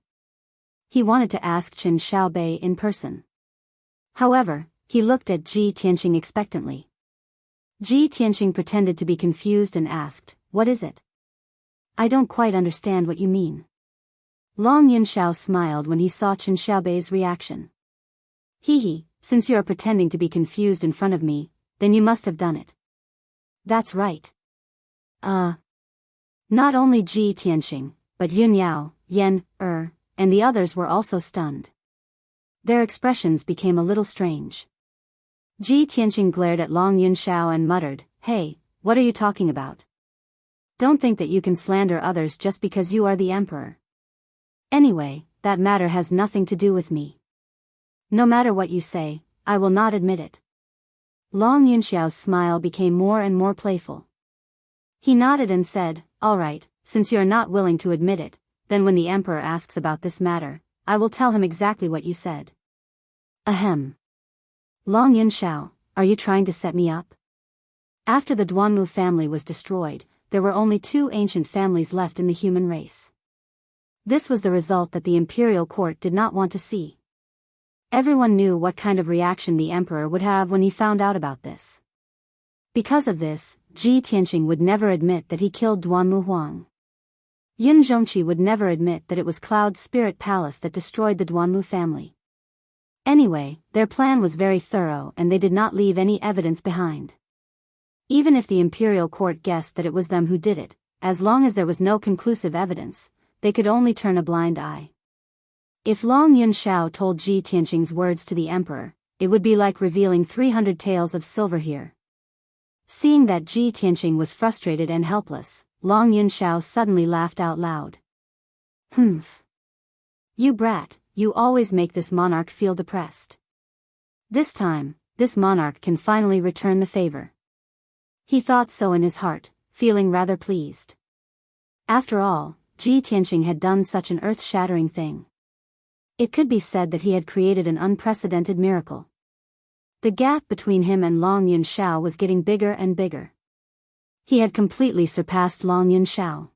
[SPEAKER 1] He wanted to ask Qin Xiaobei in person. However, he looked at Ji Tianqing expectantly. Ji Tianqing pretended to be confused and asked, "What is it? I don't quite understand what you mean." Long Yunxiao smiled when he saw Qin Xiaobei's reaction. "Hee, since you are pretending to be confused in front of me, then you must have done it." "That's right." Not only Ji Tianqing, but Yun Yao, Yan, and the others were also stunned. Their expressions became a little strange. Ji Tianqing glared at Long Yunxiao and muttered, "Hey, what are you talking about? Don't think that you can slander others just because you are the emperor. Anyway, that matter has nothing to do with me. No matter what you say, I will not admit it." Long Yunxiao's smile became more and more playful. He nodded and said, "All right, since you are not willing to admit it, then when the emperor asks about this matter, I will tell him exactly what you said." Ahem. Long Yunxiao, are you trying to set me up? After the Duanmu family was destroyed, there were only 2 ancient families left in the human race. This was the result that the imperial court did not want to see. Everyone knew what kind of reaction the emperor would have when he found out about this. Because of this, Ji Tianqing would never admit that he killed Duanmu Huang. Yin Zhongqi would never admit that it was Cloud's spirit palace that destroyed the Duanmu family. Anyway, their plan was very thorough and they did not leave any evidence behind. Even if the imperial court guessed that it was them who did it, as long as there was no conclusive evidence, they could only turn a blind eye. If Long Yunxiao told Ji Tianqing's words to the emperor, it would be like revealing 300 tales of silver here. Seeing that Ji Tianqing was frustrated and helpless, Long Yunxiao suddenly laughed out loud. "Humph. You brat, you always make this monarch feel depressed. This time, this monarch can finally return the favor." He thought so in his heart, feeling rather pleased. After all, Ji Tianqing had done such an earth-shattering thing. It could be said that he had created an unprecedented miracle. The gap between him and Long Yunxiao was getting bigger and bigger. He had completely surpassed Long Yunxiao.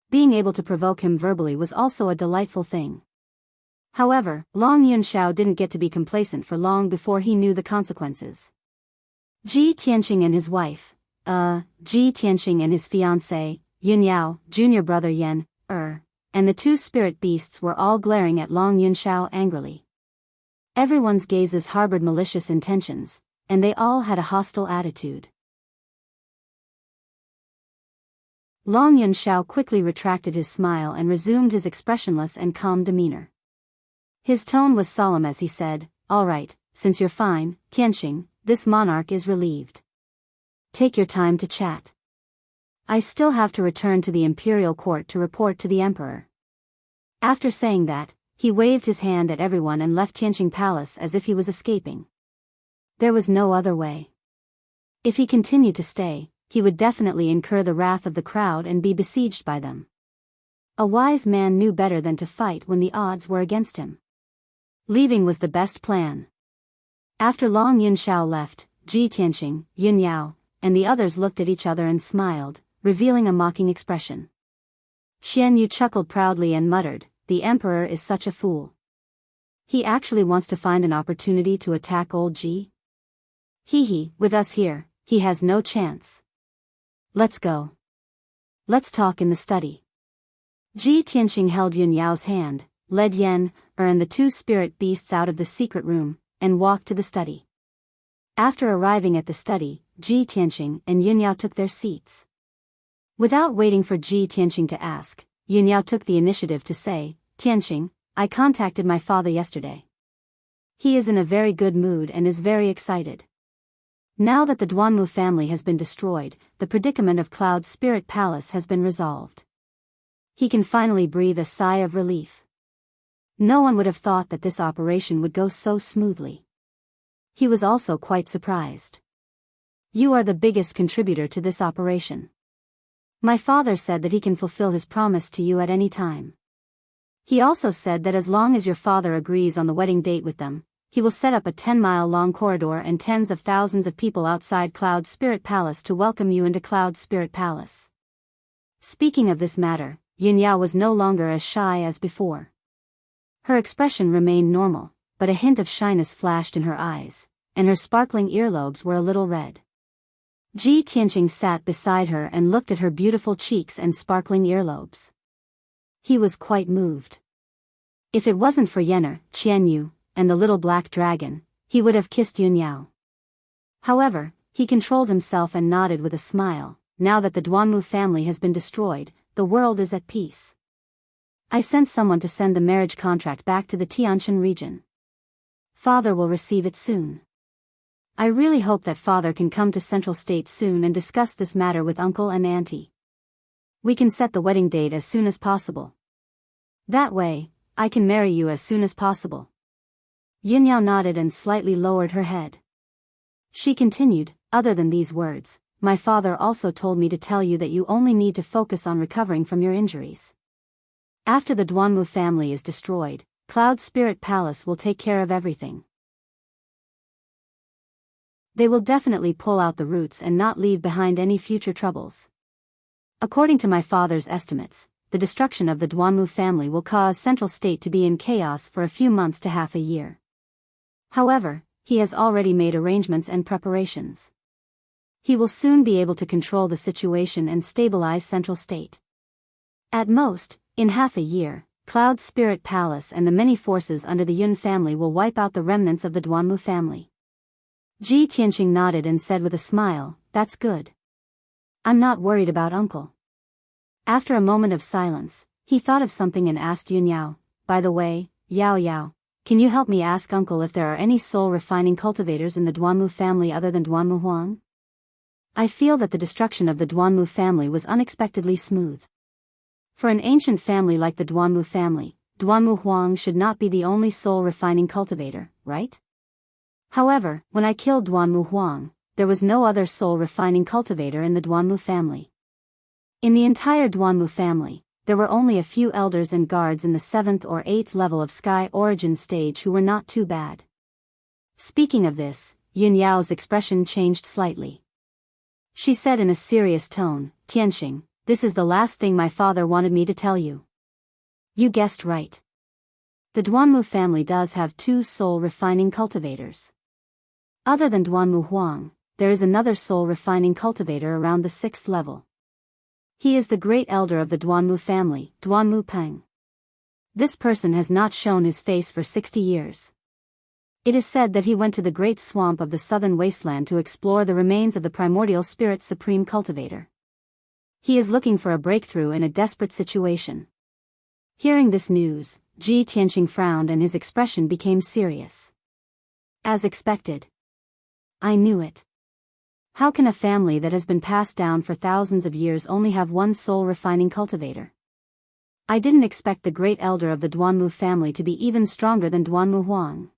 [SPEAKER 1] Being able to provoke him verbally was also a delightful thing. However, Long Yunxiao didn't get to be complacent for long before he knew the consequences. Ji Tianqing and his wife, Ji Tianqing and his fiancé, Yun Yao, junior brother Yan, and the 2 spirit beasts were all glaring at Long Yunxiao angrily. Everyone's gazes harbored malicious intentions, and they all had a hostile attitude. Long Yunxiao quickly retracted his smile and resumed his expressionless and calm demeanor. His tone was solemn as he said, "All right, since you're fine, Tianqing, this monarch is relieved. Take your time to chat. I still have to return to the imperial court to report to the emperor." After saying that, he waved his hand at everyone and left Tianqing Palace as if he was escaping. There was no other way. If he continued to stay, he would definitely incur the wrath of the crowd and be besieged by them. A wise man knew better than to fight when the odds were against him. Leaving was the best plan. After Long Yunxiao left, Ji Tianqing, Yun Yao, and the others looked at each other and smiled, revealing a mocking expression. Xian Yu chuckled proudly and muttered, "The emperor is such a fool. He actually wants to find an opportunity to attack old Ji? With us here, he has no chance. Let's go. Let's talk in the study." Ji Tianqing held Yun Yao's hand, led Yan, and the 2 spirit beasts out of the secret room, and walked to the study. After arriving at the study, Ji Tianqing and Yun Yao took their seats. Without waiting for Ji Tianqing to ask, Yunyao took the initiative to say, Tianqing, I contacted my father yesterday. He is in a very good mood and is very excited. Now that the Duanmu family has been destroyed, the predicament of Cloud Spirit Palace has been resolved. He can finally breathe a sigh of relief. No one would have thought that this operation would go so smoothly. He was also quite surprised. You are the biggest contributor to this operation. My father said that he can fulfill his promise to you at any time. He also said that as long as your father agrees on the wedding date with them, he will set up a 10-mile-long corridor and tens of thousands of people outside Cloud Spirit Palace to welcome you into Cloud Spirit Palace. Speaking of this matter, Yunyao was no longer as shy as before. Her expression remained normal, but a hint of shyness flashed in her eyes, and her sparkling earlobes were a little red. Ji Tianqing sat beside her and looked at her beautiful cheeks and sparkling earlobes. He was quite moved. If it wasn't for Yener, Qianyu, and the little black dragon, he would have kissed Yunyao. However, he controlled himself and nodded with a smile. Now that the Duanmu family has been destroyed, the world is at peace. I sent someone to send the marriage contract back to the Tianshan region. Father will receive it soon. I really hope that father can come to Central State soon and discuss this matter with uncle and auntie. We can set the wedding date as soon as possible. That way, I can marry you as soon as possible. Yunyao nodded and slightly lowered her head. She continued, other than these words, my father also told me to tell you that you only need to focus on recovering from your injuries. After the Duanmu family is destroyed, Cloud Spirit Palace will take care of everything. They will definitely pull out the roots and not leave behind any future troubles. According to my father's estimates, the destruction of the Duanmu family will cause Central State to be in chaos for a few months to half a year. However, he has already made arrangements and preparations. He will soon be able to control the situation and stabilize Central State. At most, in half a year, Cloud Spirit Palace and the many forces under the Yun family will wipe out the remnants of the Duanmu family. Ji Tianqing nodded and said with a smile, that's good. I'm not worried about uncle. After a moment of silence, he thought of something and asked Yunyao, by the way, Yao, can you help me ask uncle if there are any soul-refining cultivators in the Duanmu family other than Duanmu Huang? I feel that the destruction of the Duanmu family was unexpectedly smooth. For an ancient family like the Duanmu family, Duanmu Huang should not be the only soul-refining cultivator, right? However, when I killed Duanmu Huang, there was no other soul-refining cultivator in the Duanmu family. In the entire Duanmu family, there were only a few elders and guards in the 7th or 8th level of Sky Origin stage who were not too bad. Speaking of this, Yunyao's expression changed slightly. She said in a serious tone, Tianqing, this is the last thing my father wanted me to tell you. You guessed right. The Duanmu family does have 2 soul-refining cultivators. Other than Duanmu Huang, there is another soul-refining cultivator around the 6th level. He is the great elder of the Duanmu family, Duanmu Peng. This person has not shown his face for 60 years. It is said that he went to the great swamp of the southern wasteland to explore the remains of the primordial spirit supreme cultivator. He is looking for a breakthrough in a desperate situation. Hearing this news, Ji Tianqing frowned and his expression became serious. As expected. I knew it. How can a family that has been passed down for thousands of years only have one soul-refining cultivator? I didn't expect the great elder of the Duanmu family to be even stronger than Duanmu Huang.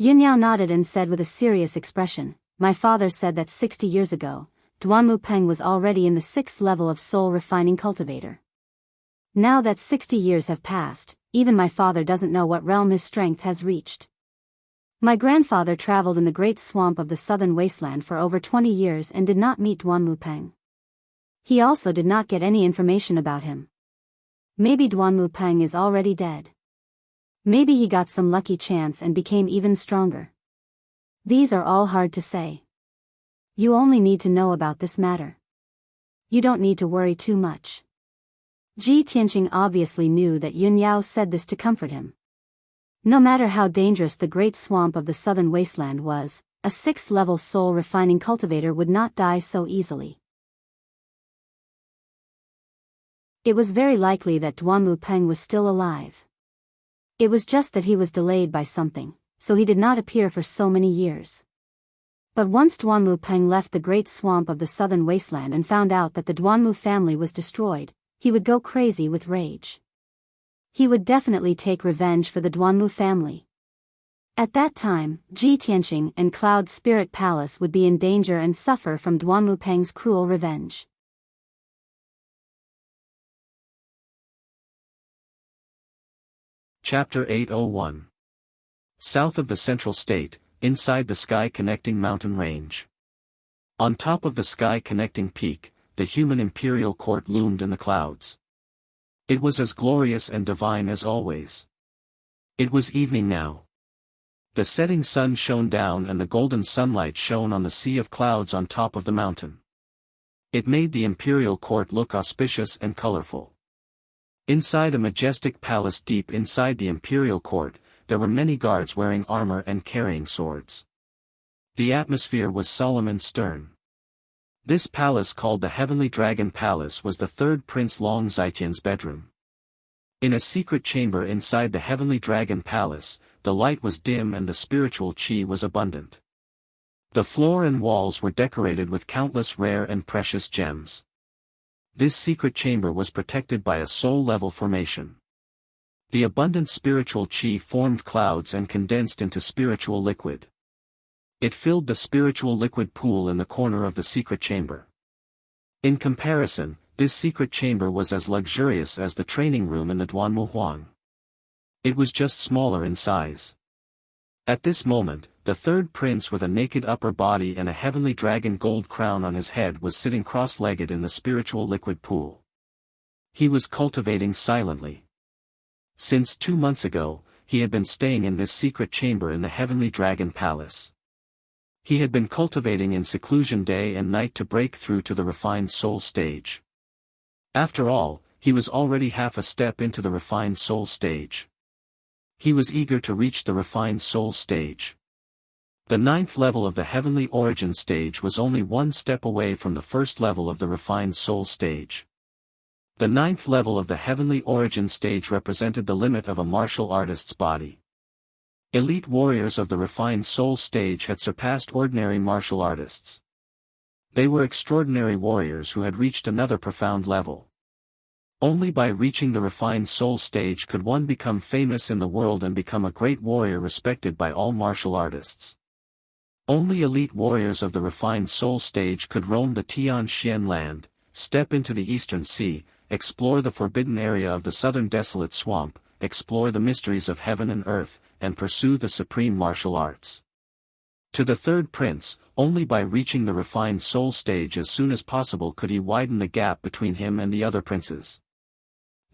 [SPEAKER 1] Yunyao nodded and said with a serious expression, my father said that 60 years ago, Duanmu Peng was already in the 6th level of soul-refining cultivator. Now that 60 years have passed, even my father doesn't know what realm his strength has reached. My grandfather traveled in the great swamp of the southern wasteland for over 20 years and did not meet Duanmu Peng. He also did not get any information about him. Maybe Duanmu Peng is already dead. Maybe he got some lucky chance and became even stronger. These are all hard to say. You only need to know about this matter. You don't need to worry too much. Ji Tianqing obviously knew that Yunyao said this to comfort him. No matter how dangerous the great swamp of the southern wasteland was, a 6th level soul-refining cultivator would not die so easily. It was very likely that Duanmu Peng was still alive. It was just that he was delayed by something, so he did not appear for so many years. But once Duanmu Peng left the great swamp of the southern wasteland and found out that the Duanmu family was destroyed, he would go crazy with rage. He would definitely take revenge for the Duanmu family. At that time, Ji Tianqing and Cloud's spirit palace would be in danger and suffer from Duanmu Peng's cruel revenge.
[SPEAKER 2] Chapter 801. South of the central state, inside the sky-connecting mountain range. On top of the sky-connecting peak, the human imperial court loomed in the clouds. It was as glorious and divine as always. It was evening now. The setting sun shone down and the golden sunlight shone on the sea of clouds on top of the mountain. It made the imperial court look auspicious and colorful. Inside a majestic palace deep inside the imperial court, there were many guards wearing armor and carrying swords. The atmosphere was solemn and stern. This palace called the Heavenly Dragon Palace was the third Prince Long Zitian's bedroom. In a secret chamber inside the Heavenly Dragon Palace, the light was dim and the spiritual qi was abundant. The floor and walls were decorated with countless rare and precious gems. This secret chamber was protected by a soul-level formation. The abundant spiritual qi formed clouds and condensed into spiritual liquid. It filled the spiritual liquid pool in the corner of the secret chamber. In comparison, this secret chamber was as luxurious as the training room in the Duanmu Huang. It was just smaller in size. At this moment, the third prince with a naked upper body and a heavenly dragon gold crown on his head was sitting cross-legged in the spiritual liquid pool. He was cultivating silently. Since 2 months ago, he had been staying in this secret chamber in the Heavenly Dragon Palace. He had been cultivating in seclusion day and night to break through to the refined soul stage. After all, he was already half a step into the refined soul stage. He was eager to reach the refined soul stage. The 9th level of the Heavenly Origin stage was only 1 step away from the 1st level of the refined soul stage. The 9th level of the Heavenly Origin stage represented the limit of a martial artist's body. Elite warriors of the refined soul stage had surpassed ordinary martial artists. They were extraordinary warriors who had reached another profound level. Only by reaching the refined soul stage could one become famous in the world and become a great warrior respected by all martial artists. Only elite warriors of the refined soul stage could roam the Tian Xian land, step into the eastern sea, explore the forbidden area of the southern desolate swamp, explore the mysteries of heaven and earth, and pursue the supreme martial arts. To the third prince, only by reaching the refined soul stage as soon as possible could he widen the gap between him and the other princes.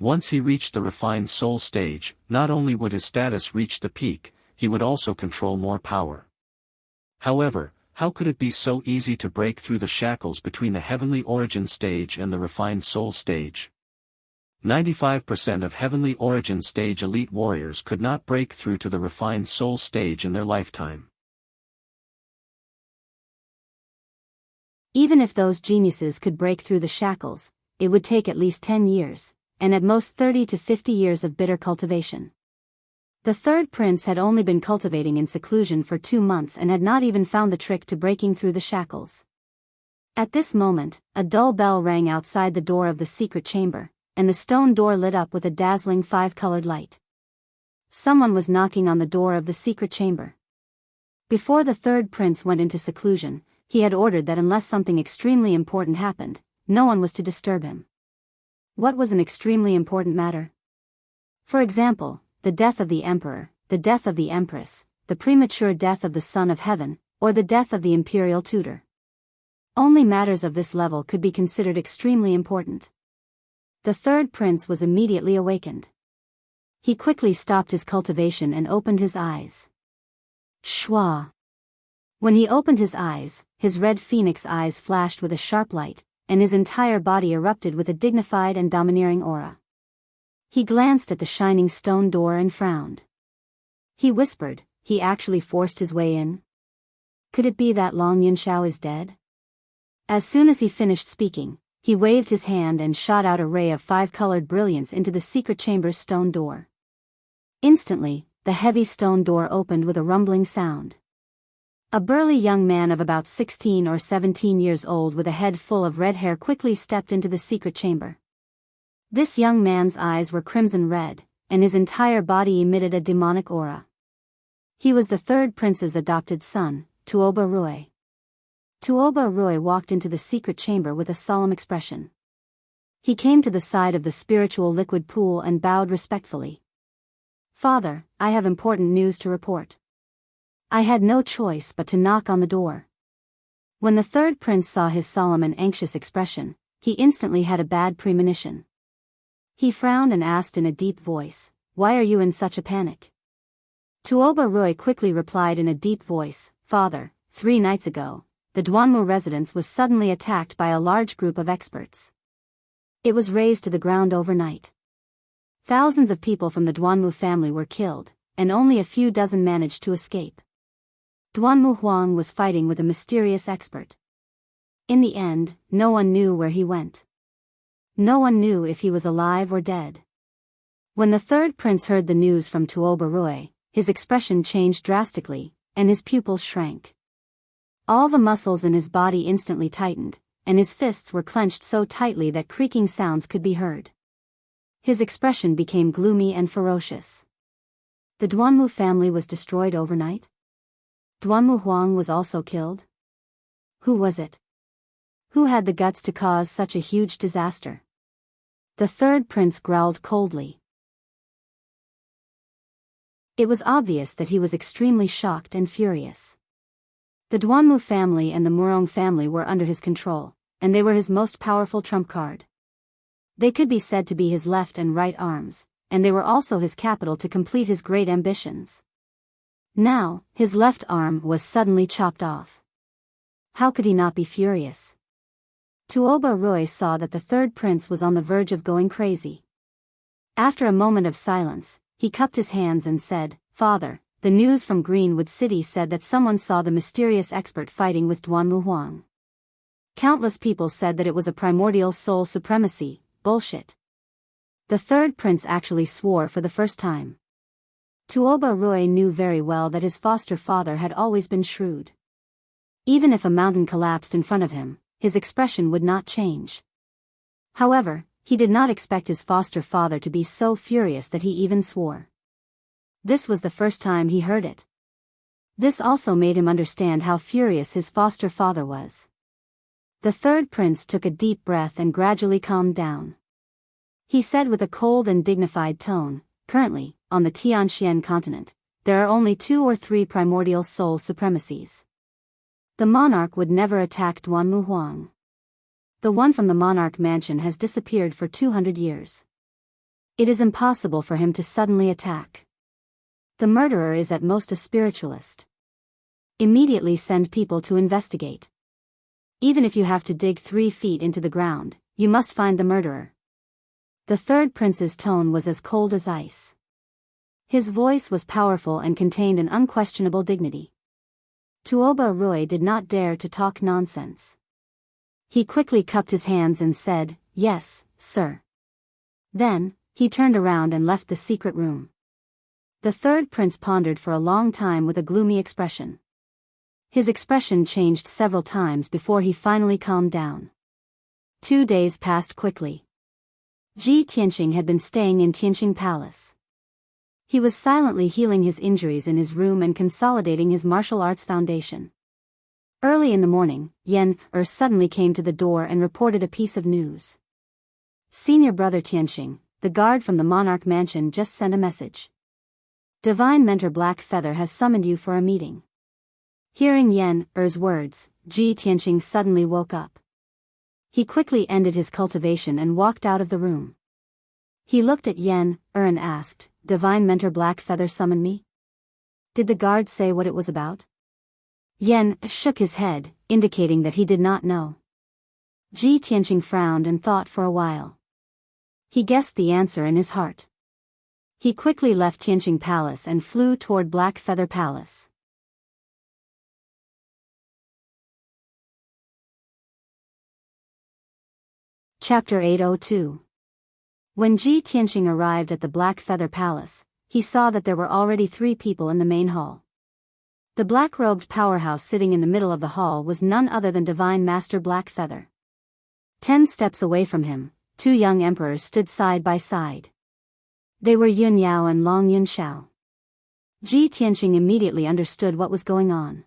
[SPEAKER 2] Once he reached the refined soul stage, not only would his status reach the peak, he would also control more power. However, how could it be so easy to break through the shackles between the Heavenly Origin stage and the refined soul stage? 95% of Heavenly Origin stage elite warriors could not break through to the refined soul stage in their lifetime.
[SPEAKER 1] Even if those geniuses could break through the shackles, it would take at least 10 years. And at most 30 to 50 years of bitter cultivation. The third prince had only been cultivating in seclusion for 2 months and had not even found the trick to breaking through the shackles. At this moment, a dull bell rang outside the door of the secret chamber, and the stone door lit up with a dazzling 5-colored light. Someone was knocking on the door of the secret chamber. Before the third prince went into seclusion, he had ordered that unless something extremely important happened, no one was to disturb him. What was an extremely important matter? For example, the death of the emperor, the death of the empress, the premature death of the son of heaven, or the death of the imperial tutor. Only matters of this level could be considered extremely important. The third prince was immediately awakened. He quickly stopped his cultivation and opened his eyes. Shwa! When he opened his eyes, his red phoenix eyes flashed with a sharp light, and his entire body erupted with a dignified and domineering aura. He glanced at the shining stone door and frowned. He whispered, he actually forced his way in? Could it be that Long Yunshao is dead? As soon as he finished speaking, he waved his hand and shot out a ray of 5-colored brilliance into the secret chamber's stone door. Instantly, the heavy stone door opened with a rumbling sound. A burly young man of about 16 or 17 years old with a head full of red hair quickly stepped into the secret chamber. This young man's eyes were crimson red, and his entire body emitted a demonic aura. He was the third prince's adopted son, Tuoba Roy. Tuoba Roy walked into the secret chamber with a solemn expression. He came to the side of the spiritual liquid pool and bowed respectfully. "Father, I have important news to report." I had no choice but to knock on the door. When the third prince saw his solemn and anxious expression, he instantly had a bad premonition. He frowned and asked in a deep voice, "Why are you in such a panic?" Tuoba Roy quickly replied in a deep voice, "Father, 3 nights ago, the Duanmu residence was suddenly attacked by a large group of experts. It was razed to the ground overnight. Thousands of people from the Duanmu family were killed, and only a few dozen managed to escape. Duanmu Huang was fighting with a mysterious expert. In the end, no one knew where he went. No one knew if he was alive or dead." When the third prince heard the news from Tuoba Roy, his expression changed drastically, and his pupils shrank. All the muscles in his body instantly tightened, and his fists were clenched so tightly that creaking sounds could be heard. His expression became gloomy and ferocious. The Duanmu family was destroyed overnight? Duanmu Huang was also killed? Who was it? Who had the guts to cause such a huge disaster? The third prince growled coldly. It was obvious that he was extremely shocked and furious. The Duanmu family and the Murong family were under his control, and they were his most powerful trump card. They could be said to be his left and right arms, and they were also his capital to complete his great ambitions. Now, his left arm was suddenly chopped off. How could he not be furious? Tuoba Roy saw that the third prince was on the verge of going crazy. After a moment of silence, he cupped his hands and said, "Father, the news from Greenwood City said that someone saw the mysterious expert fighting with Duanmu Huang. Countless people said that it was a primordial soul supremacy, bullshit." The third prince actually swore for the first time. Tuoba Roy knew very well that his foster father had always been shrewd. Even if a mountain collapsed in front of him, his expression would not change. However, he did not expect his foster father to be so furious that he even swore. This was the first time he heard it. This also made him understand how furious his foster father was. The third prince took a deep breath and gradually calmed down. He said with a cold and dignified tone, "Currently, on the Tianxian continent, there are only 2 or 3 primordial soul supremacies. The monarch would never attack Duanmu Huang. The one from the monarch mansion has disappeared for 200 years. It is impossible for him to suddenly attack. The murderer is at most a spiritualist. Immediately send people to investigate. Even if you have to dig 3 feet into the ground, you must find the murderer." The third prince's tone was as cold as ice. His voice was powerful and contained an unquestionable dignity. Tuoba Roy did not dare to talk nonsense. He quickly cupped his hands and said, "Yes, sir." Then, he turned around and left the secret room. The third prince pondered for a long time with a gloomy expression. His expression changed several times before he finally calmed down. 2 days passed quickly. Ji Tianqing had been staying in Tianqing Palace. He was silently healing his injuries in his room and consolidating his martial arts foundation. Early in the morning, Yen suddenly came to the door and reported a piece of news. "Senior brother Tianqing, the guard from the monarch mansion just sent a message. Divine Mentor Black Feather has summoned you for a meeting." Hearing Yen's words, Ji Tianqing suddenly woke up. He quickly ended his cultivation and walked out of the room. He looked at Yen and asked, "Divine Mentor Black Feather summoned me? Did the guard say what it was about?" Yen shook his head, indicating that he did not know. Ji Tianqing frowned and thought for a while. He guessed the answer in his heart. He quickly left Tianqing Palace and flew toward Black Feather Palace. Chapter 802. When Ji Tianqing arrived at the Black Feather Palace, he saw that there were already 3 people in the main hall. The black-robed powerhouse sitting in the middle of the hall was none other than Divine Master Black Feather. 10 steps away from him, 2 young emperors stood side by side. They were Yun Yao and Long Yun Xiao. Ji Tianqing immediately understood what was going on.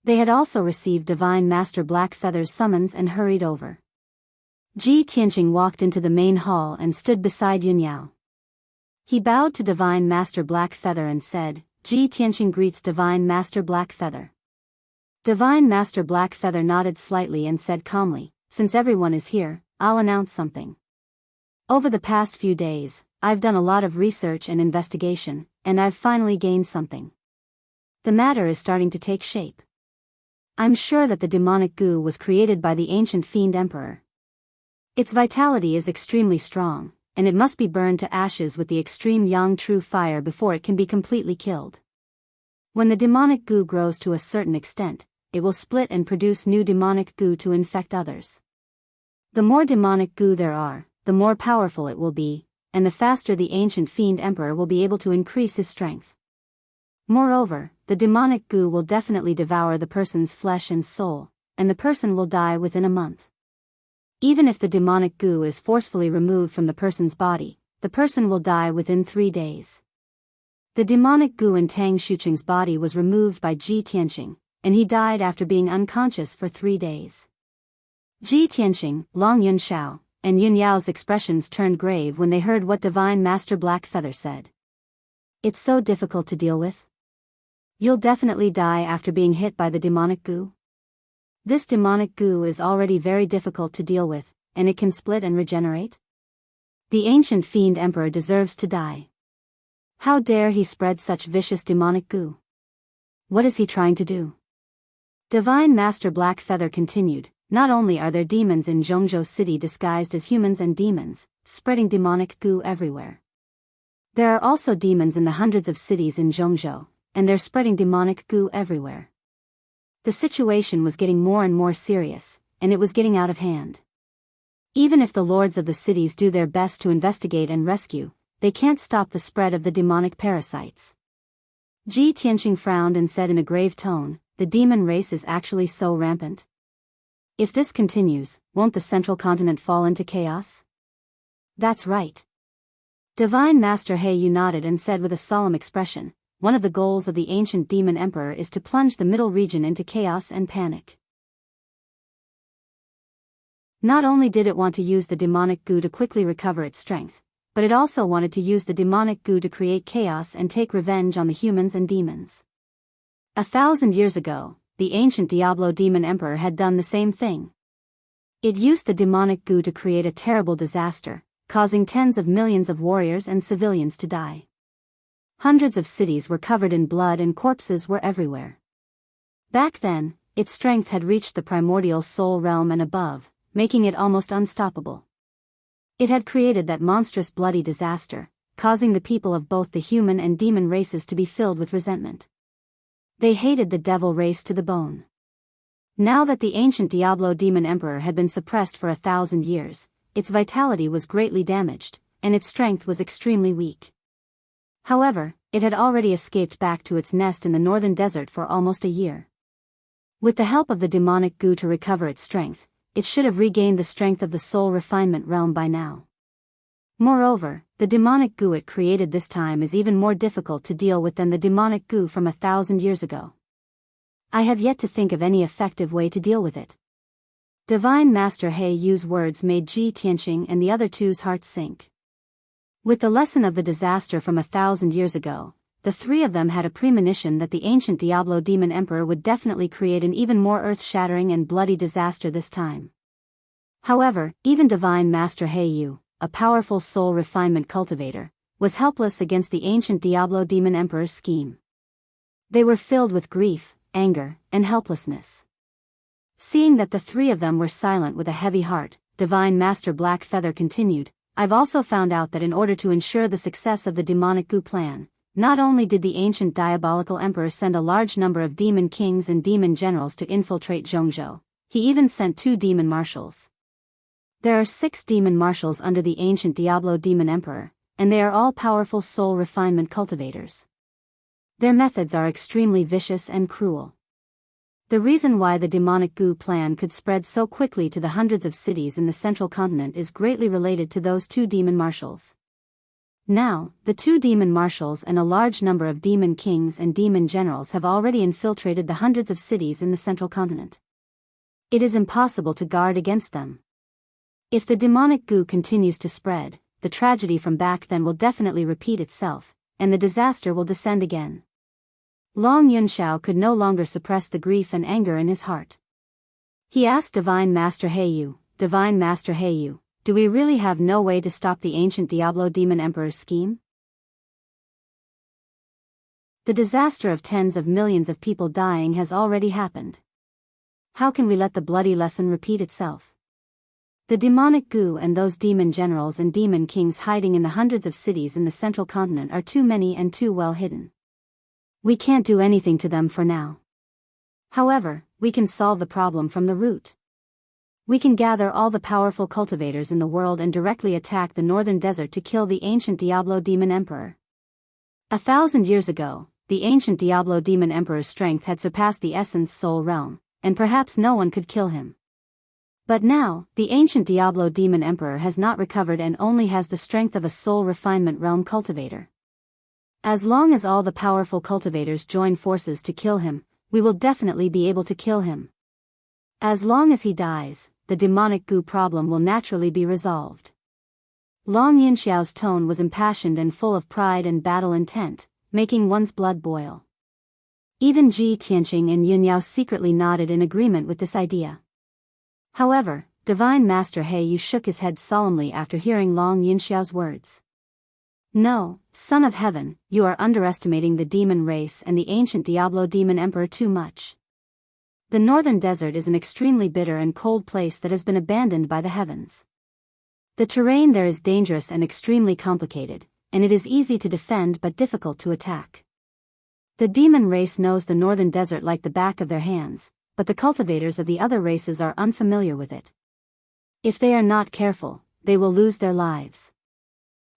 [SPEAKER 1] They had also received Divine Master Black Feather's summons and hurried over. Ji Tianqing walked into the main hall and stood beside Yun Yao. He bowed to Divine Master Black Feather and said, "Ji Tianqing greets Divine Master Black Feather." Divine Master Black Feather nodded slightly and said calmly, "Since everyone is here, I'll announce something. Over the past few days, I've done a lot of research and investigation, and I've finally gained something. The matter is starting to take shape. I'm sure that the demonic goo was created by the ancient fiend emperor. Its vitality is extremely strong, and it must be burned to ashes with the extreme yang true fire before it can be completely killed. When the demonic goo grows to a certain extent, it will split and produce new demonic goo to infect others. The more demonic goo there are, the more powerful it will be, and the faster the ancient fiend emperor will be able to increase his strength. Moreover, the demonic goo will definitely devour the person's flesh and soul, and the person will die within a month. Even if the demonic goo is forcefully removed from the person's body, the person will die within 3 days. The demonic goo in Tang Shuqing's body was removed by Ji Tianqing, and he died after being unconscious for 3 days. Ji Tianqing, Long Yun Xiao, and Yun Yao's expressions turned grave when they heard what Divine Master Black Feather said. "It's so difficult to deal with. You'll definitely die after being hit by the demonic goo. This demonic goo is already very difficult to deal with, and it can split and regenerate. The ancient fiend emperor deserves to die. How dare he spread such vicious demonic goo? What is he trying to do?" Divine Master Black Feather continued, "Not only are there demons in Zhongzhou City disguised as humans and demons, spreading demonic goo everywhere. There are also demons in the hundreds of cities in Zhongzhou, and they're spreading demonic goo everywhere." The situation was getting more and more serious, and it was getting out of hand. Even if the lords of the cities do their best to investigate and rescue, they can't stop the spread of the demonic parasites. Ji Tianqing frowned and said in a grave tone, "The demon race is actually so rampant. If this continues, won't the central continent fall into chaos?" "That's right." Divine Master He Yu nodded and said with a solemn expression, "One of the goals of the ancient demon emperor is to plunge the middle region into chaos and panic. Not only did it want to use the demonic goo to quickly recover its strength, but it also wanted to use the demonic goo to create chaos and take revenge on the humans and demons. 1,000 years ago, the ancient Diablo demon emperor had done the same thing. It used the demonic goo to create a terrible disaster, causing tens of millions of warriors and civilians to die. Hundreds of cities were covered in blood and corpses were everywhere. Back then, its strength had reached the primordial soul realm and above, making it almost unstoppable. It had created that monstrous bloody disaster, causing the people of both the human and demon races to be filled with resentment. They hated the devil race to the bone. Now that the ancient Diablo demon emperor had been suppressed for 1,000 years, its vitality was greatly damaged, and its strength was extremely weak. However, it had already escaped back to its nest in the northern desert for almost a year. With the help of the demonic goo to recover its strength, it should have regained the strength of the soul refinement realm by now. Moreover, the demonic goo it created this time is even more difficult to deal with than the demonic goo from 1,000 years ago. I have yet to think of any effective way to deal with it. Divine Master He Yu's words made Ji Tianqing and the other 2's hearts sink. With the lesson of the disaster from 1,000 years ago, the 3 of them had a premonition that the ancient Diablo demon emperor would definitely create an even more earth-shattering and bloody disaster this time. However, even Divine Master He Yu, a powerful soul refinement cultivator, was helpless against the ancient Diablo demon emperor's scheme. They were filled with grief, anger, and helplessness. Seeing that the 3 of them were silent with a heavy heart, Divine Master Black Feather continued, "I've also found out that in order to ensure the success of the demonic goo plan, not only did the ancient diabolical emperor send a large number of demon kings and demon generals to infiltrate Zhongzhou, he even sent 2 demon marshals. There are 6 demon marshals under the ancient Diablo demon emperor, and they are all powerful soul refinement cultivators. Their methods are extremely vicious and cruel. The reason why the demonic goo plan could spread so quickly to the hundreds of cities in the central continent is greatly related to those 2 demon marshals. Now, the 2 demon marshals and a large number of demon kings and demon generals have already infiltrated the hundreds of cities in the central continent. It is impossible to guard against them. If the demonic goo continues to spread, the tragedy from back then will definitely repeat itself, and the disaster will descend again. Long Yunxiao could no longer suppress the grief and anger in his heart. He asked Divine Master Heiyu, Divine Master Heiyu, do we really have no way to stop the ancient Diablo demon emperor's scheme? The disaster of tens of millions of people dying has already happened. How can we let the bloody lesson repeat itself? The demonic goo and those demon generals and demon kings hiding in the hundreds of cities in the central continent are too many and too well hidden. We can't do anything to them for now. However, we can solve the problem from the root. We can gather all the powerful cultivators in the world and directly attack the northern desert to kill the ancient Diablo demon emperor. 1,000 years ago, the ancient Diablo demon emperor's strength had surpassed the essence soul realm, and perhaps no one could kill him. But now, the ancient Diablo demon emperor has not recovered and only has the strength of a soul refinement realm cultivator. As long as all the powerful cultivators join forces to kill him, we will definitely be able to kill him. As long as he dies, the demonic goo problem will naturally be resolved. Long Yunxiao's tone was impassioned and full of pride and battle intent, making one's blood boil. Even Ji Tianqing and Yunyao secretly nodded in agreement with this idea. However, Divine Master Heiyu shook his head solemnly after hearing Long Yunxiao's words. No, Son of Heaven, you are underestimating the demon race and the ancient Diablo demon emperor too much. The northern desert is an extremely bitter and cold place that has been abandoned by the heavens. The terrain there is dangerous and extremely complicated, and it is easy to defend but difficult to attack. The demon race knows the northern desert like the back of their hands, but the cultivators of the other races are unfamiliar with it. If they are not careful, they will lose their lives.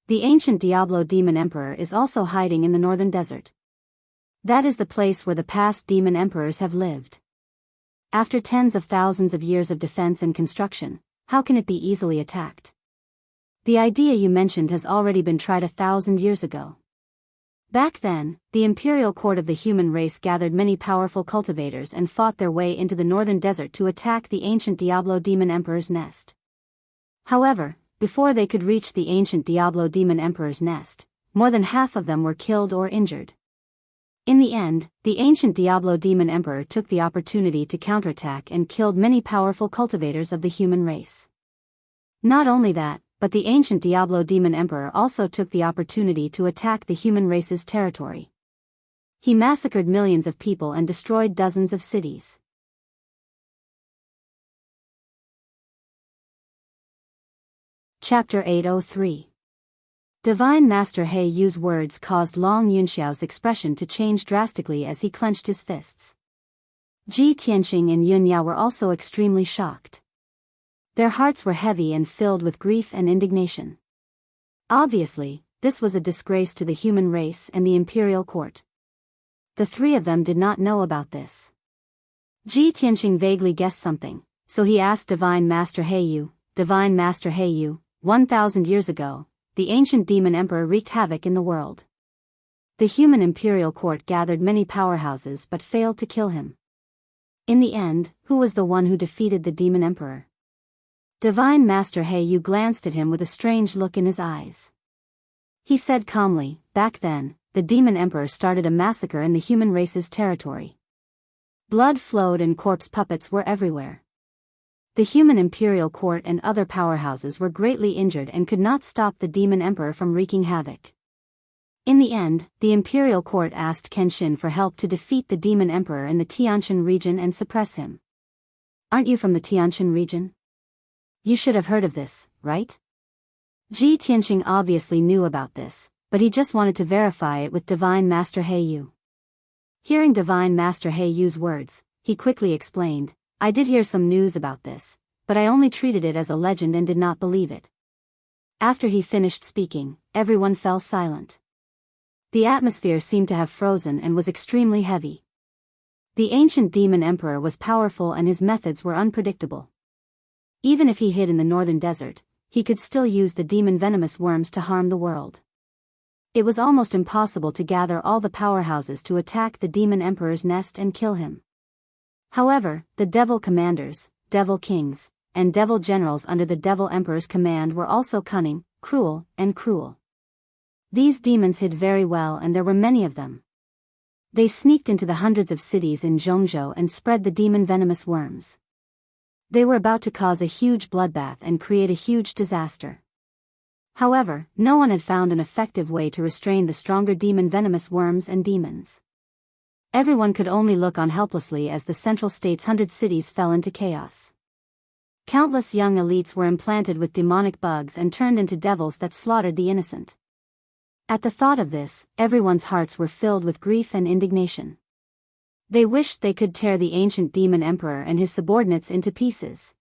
[SPEAKER 1] The ancient Diablo demon emperor is also hiding in the northern desert. That is the place where the past demon emperors have lived. After tens of thousands of years of defense and construction, how can it be easily attacked? The idea you mentioned has already been tried 1,000 years ago. Back then, the imperial court of the human race gathered many powerful cultivators and fought their way into the northern desert to attack the ancient Diablo demon emperor's nest. However, before they could reach the ancient Diablo demon emperor's nest, more than half of them were killed or injured. In the end, the ancient Diablo demon emperor took the opportunity to counterattack and killed many powerful cultivators of the human race. Not only that, but the ancient Diablo demon emperor also took the opportunity to attack the human race's territory. He massacred millions of people and destroyed dozens of cities. Chapter 803. Divine Master Heiyu's words caused Long Yunxiao's expression to change drastically as he clenched his fists. Ji Tianqing and Yunyao were also extremely shocked. Their hearts were heavy and filled with grief and indignation. Obviously, this was a disgrace to the human race and the imperial court. The 3 of them did not know about this. Ji Tianqing vaguely guessed something, so he asked Divine Master Heiyu, Divine Master Heiyu, 1,000 years ago, the ancient demon emperor wreaked havoc in the world. The human imperial court gathered many powerhouses but failed to kill him. In the end, who was the one who defeated the demon emperor? Divine Master Heiyu glanced at him with a strange look in his eyes. He said calmly, back then, the demon emperor started a massacre in the human race's territory. Blood flowed and corpse puppets were everywhere. The human imperial court and other powerhouses were greatly injured and could not stop the demon emperor from wreaking havoc. In the end, the imperial court asked Kenshin for help to defeat the demon emperor in the Tianshan region and suppress him. Aren't you from the Tianshan region? You should have heard of this, right? Ji Tianqing obviously knew about this, but he just wanted to verify it with Divine Master Heiyu. Hearing Divine Master Heiyu's words, he quickly explained, I did hear some news about this, but I only treated it as a legend and did not believe it." After he finished speaking, everyone fell silent. The atmosphere seemed to have frozen and was extremely heavy. The ancient demon emperor was powerful and his methods were unpredictable. Even if he hid in the northern desert, he could still use the demon venomous worms to harm the world. It was almost impossible to gather all the powerhouses to attack the demon emperor's nest and kill him. However, the devil commanders, devil kings, and devil generals under the devil emperor's command were also cunning, cruel, and cruel. These demons hid very well and there were many of them. They sneaked into the hundreds of cities in Zhongzhou and spread the demon venomous worms. They were about to cause a huge bloodbath and create a huge disaster. However, no one had found an effective way to restrain the stronger demon venomous worms and demons. Everyone could only look on helplessly as the central state's 100 cities fell into chaos. Countless young elites were implanted with demonic bugs and turned into devils that slaughtered the innocent. At the thought of this, everyone's hearts were filled with grief and indignation. They wished they could tear the ancient demon emperor and his subordinates into pieces.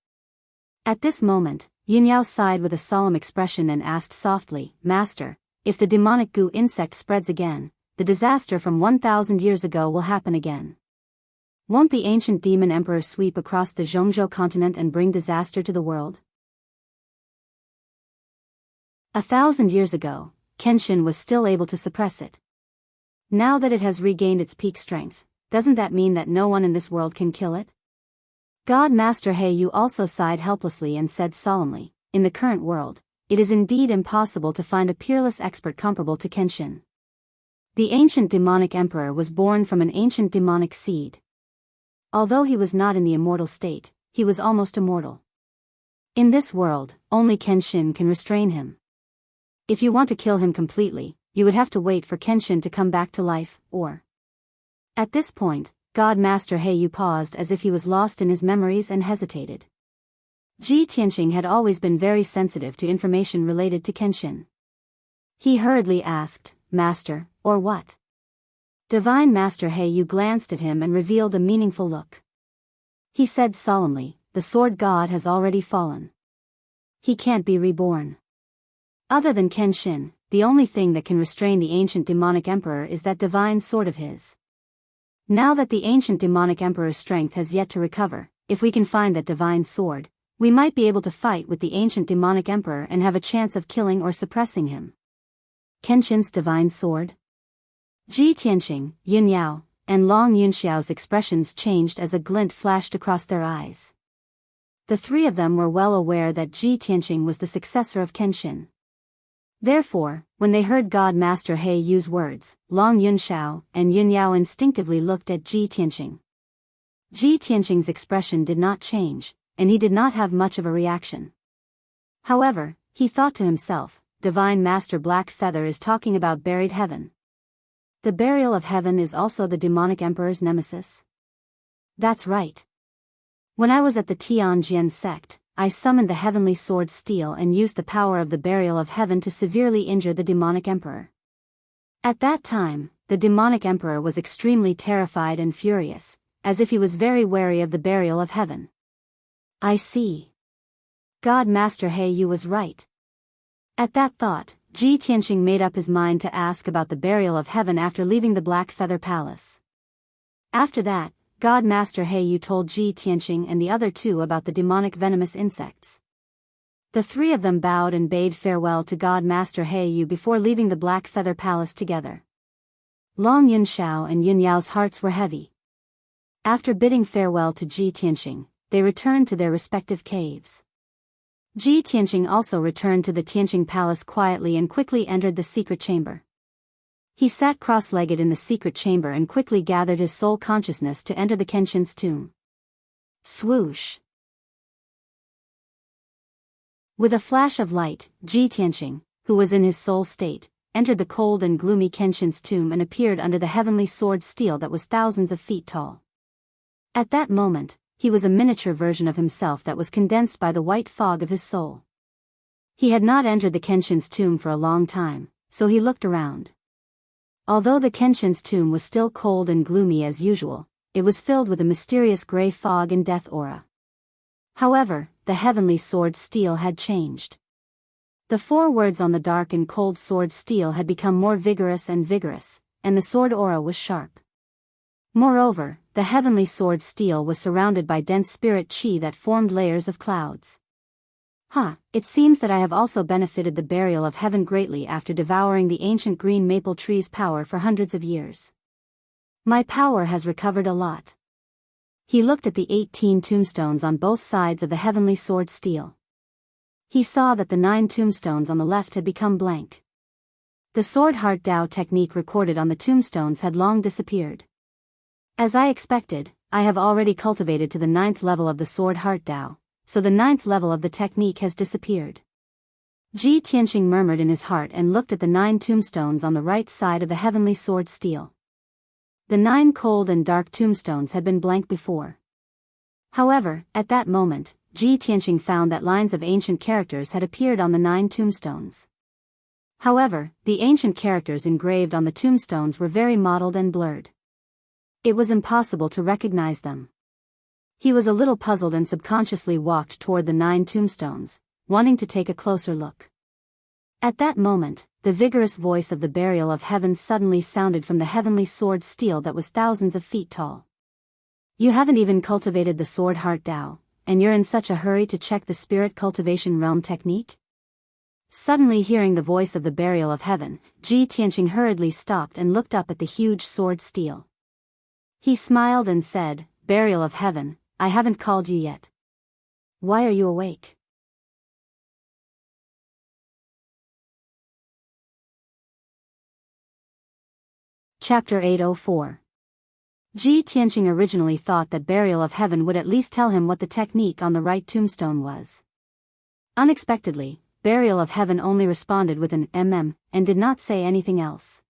[SPEAKER 1] At this moment, Yunyao sighed with a solemn expression and asked softly, "Master, if the demonic goo insect spreads again, the disaster from 1,000 years ago will happen again. Won't the ancient demon emperor sweep across the Zhongzhou continent and bring disaster to the world?" 1,000 years ago, Kenshin was still able to suppress it. Now that it has regained its peak strength, doesn't that mean that no one in this world can kill it? God Master Heiyu also sighed helplessly and said solemnly, "In the current world, it is indeed impossible to find a peerless expert comparable to Kenshin. The ancient demonic emperor was born from an ancient demonic seed. Although he was not in the immortal state, he was almost immortal. In this world, only Kenshin can restrain him. If you want to kill him completely, you would have to wait for Kenshin to come back to life, or..." At this point, God Master Heiyu paused as if he was lost in his memories and hesitated. Ji Tianqing had always been very sensitive to information related to Kenshin. He hurriedly asked, "Master, or what?" Divine Master Heiyu glanced at him and revealed a meaningful look. He said solemnly, "The sword god has already fallen. He can't be reborn. Other than Kenshin, the only thing that can restrain the ancient demonic emperor is that divine sword of his. Now that the ancient demonic emperor's strength has yet to recover, if we can find that divine sword, we might be able to fight with the ancient demonic emperor and have a chance of killing or suppressing him." Kenshin's divine sword? Ji Tianqing, Yun Yao, and Long Yunxiao's expressions changed as a glint flashed across their eyes. The three of them were well aware that Ji Tianqing was the successor of Kenshin. Therefore, when they heard God Master Heiyu's words, Long Yunxiao and Yun Yao instinctively looked at Ji Tianqing. Ji Tianqing's expression did not change, and he did not have much of a reaction. However, he thought to himself, Divine Master Black Feather is talking about buried heaven. The burial of heaven is also the demonic emperor's nemesis. That's right. When I was at the Tianjian sect, I summoned the heavenly sword steel and used the power of the burial of heaven to severely injure the demonic emperor. At that time, the demonic emperor was extremely terrified and furious, as if he was very wary of the burial of heaven. I see. God Master Heiyu was right. At that thought, Ji Tianqing made up his mind to ask about the burial of heaven after leaving the Black Feather Palace. After that, God Master Heiyu told Ji Tianqing and the other two about the demonic venomous insects. The three of them bowed and bade farewell to God Master Heiyu before leaving the Black Feather Palace together. Long Yunxiao and Yun Yao's hearts were heavy. After bidding farewell to Ji Tianqing, they returned to their respective caves. Ji Tianqing also returned to the Tianqing Palace quietly and quickly entered the secret chamber. He sat cross-legged in the secret chamber and quickly gathered his soul consciousness to enter the Kenshin's tomb. Swoosh! With a flash of light, Ji Tianqing, who was in his soul state, entered the cold and gloomy Kenshin's tomb and appeared under the heavenly sword steel that was thousands of feet tall. At that moment, he was a miniature version of himself that was condensed by the white fog of his soul. He had not entered the Kenshin's tomb for a long time, so he looked around. Although the Kenshin's tomb was still cold and gloomy as usual, it was filled with a mysterious gray fog and death aura. However, the heavenly sword steel had changed. The 4 words on the dark and cold sword steel had become more vigorous, and the sword aura was sharp. Moreover, the heavenly sword steel was surrounded by dense spirit chi that formed layers of clouds. It seems that I have also benefited the burial of heaven greatly after devouring the ancient green maple tree's power for hundreds of years. My power has recovered a lot. He looked at the 18 tombstones on both sides of the heavenly sword steel. He saw that the 9 tombstones on the left had become blank. The sword heart Tao technique recorded on the tombstones had long disappeared. As I expected, I have already cultivated to the 9th level of the sword heart Tao, so the 9th level of the technique has disappeared. Ji Tianqing murmured in his heart and looked at the 9 tombstones on the right side of the heavenly sword steel. The 9 cold and dark tombstones had been blank before. However, at that moment, Ji Tianqing found that lines of ancient characters had appeared on the 9 tombstones. However, the ancient characters engraved on the tombstones were very mottled and blurred. It was impossible to recognize them. He was a little puzzled and subconsciously walked toward the 9 tombstones, wanting to take a closer look. At that moment, the vigorous voice of the burial of heaven suddenly sounded from the heavenly sword steel that was thousands of feet tall. You haven't even cultivated the sword heart Tao, and you're in such a hurry to check the spirit cultivation realm technique? Suddenly hearing the voice of the burial of heaven, Ji Tianqing hurriedly stopped and looked up at the huge sword steel. He smiled and said, "Burial of heaven, I haven't called you yet. Why are you awake?" Chapter 804. Ji Tianqing originally thought that burial of heaven would at least tell him what the technique on the right tombstone was. Unexpectedly, burial of heaven only responded with an and did not say anything else.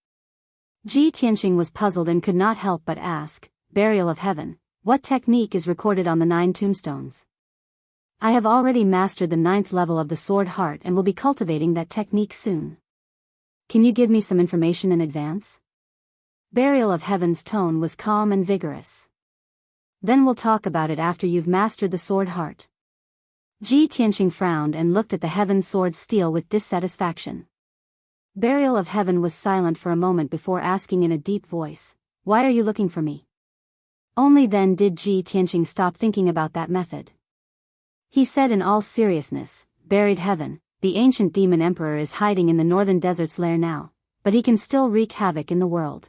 [SPEAKER 1] Ji Tianqing was puzzled and could not help but ask, "Burial of heaven, what technique is recorded on the 9 tombstones?" "I have already mastered the 9th level of the sword heart and will be cultivating that technique soon. Can you give me some information in advance?" Burial of heaven's tone was calm and vigorous. "Then we'll talk about it after you've mastered the sword heart." Ji Tianqing frowned and looked at the heaven sword steel with dissatisfaction. Burial of heaven was silent for a moment before asking in a deep voice, "Why are you looking for me?" Only then did Ji Tianqing stop thinking about that method. He said in all seriousness, "Buried heaven, the ancient demon emperor is hiding in the northern desert's lair now, but he can still wreak havoc in the world.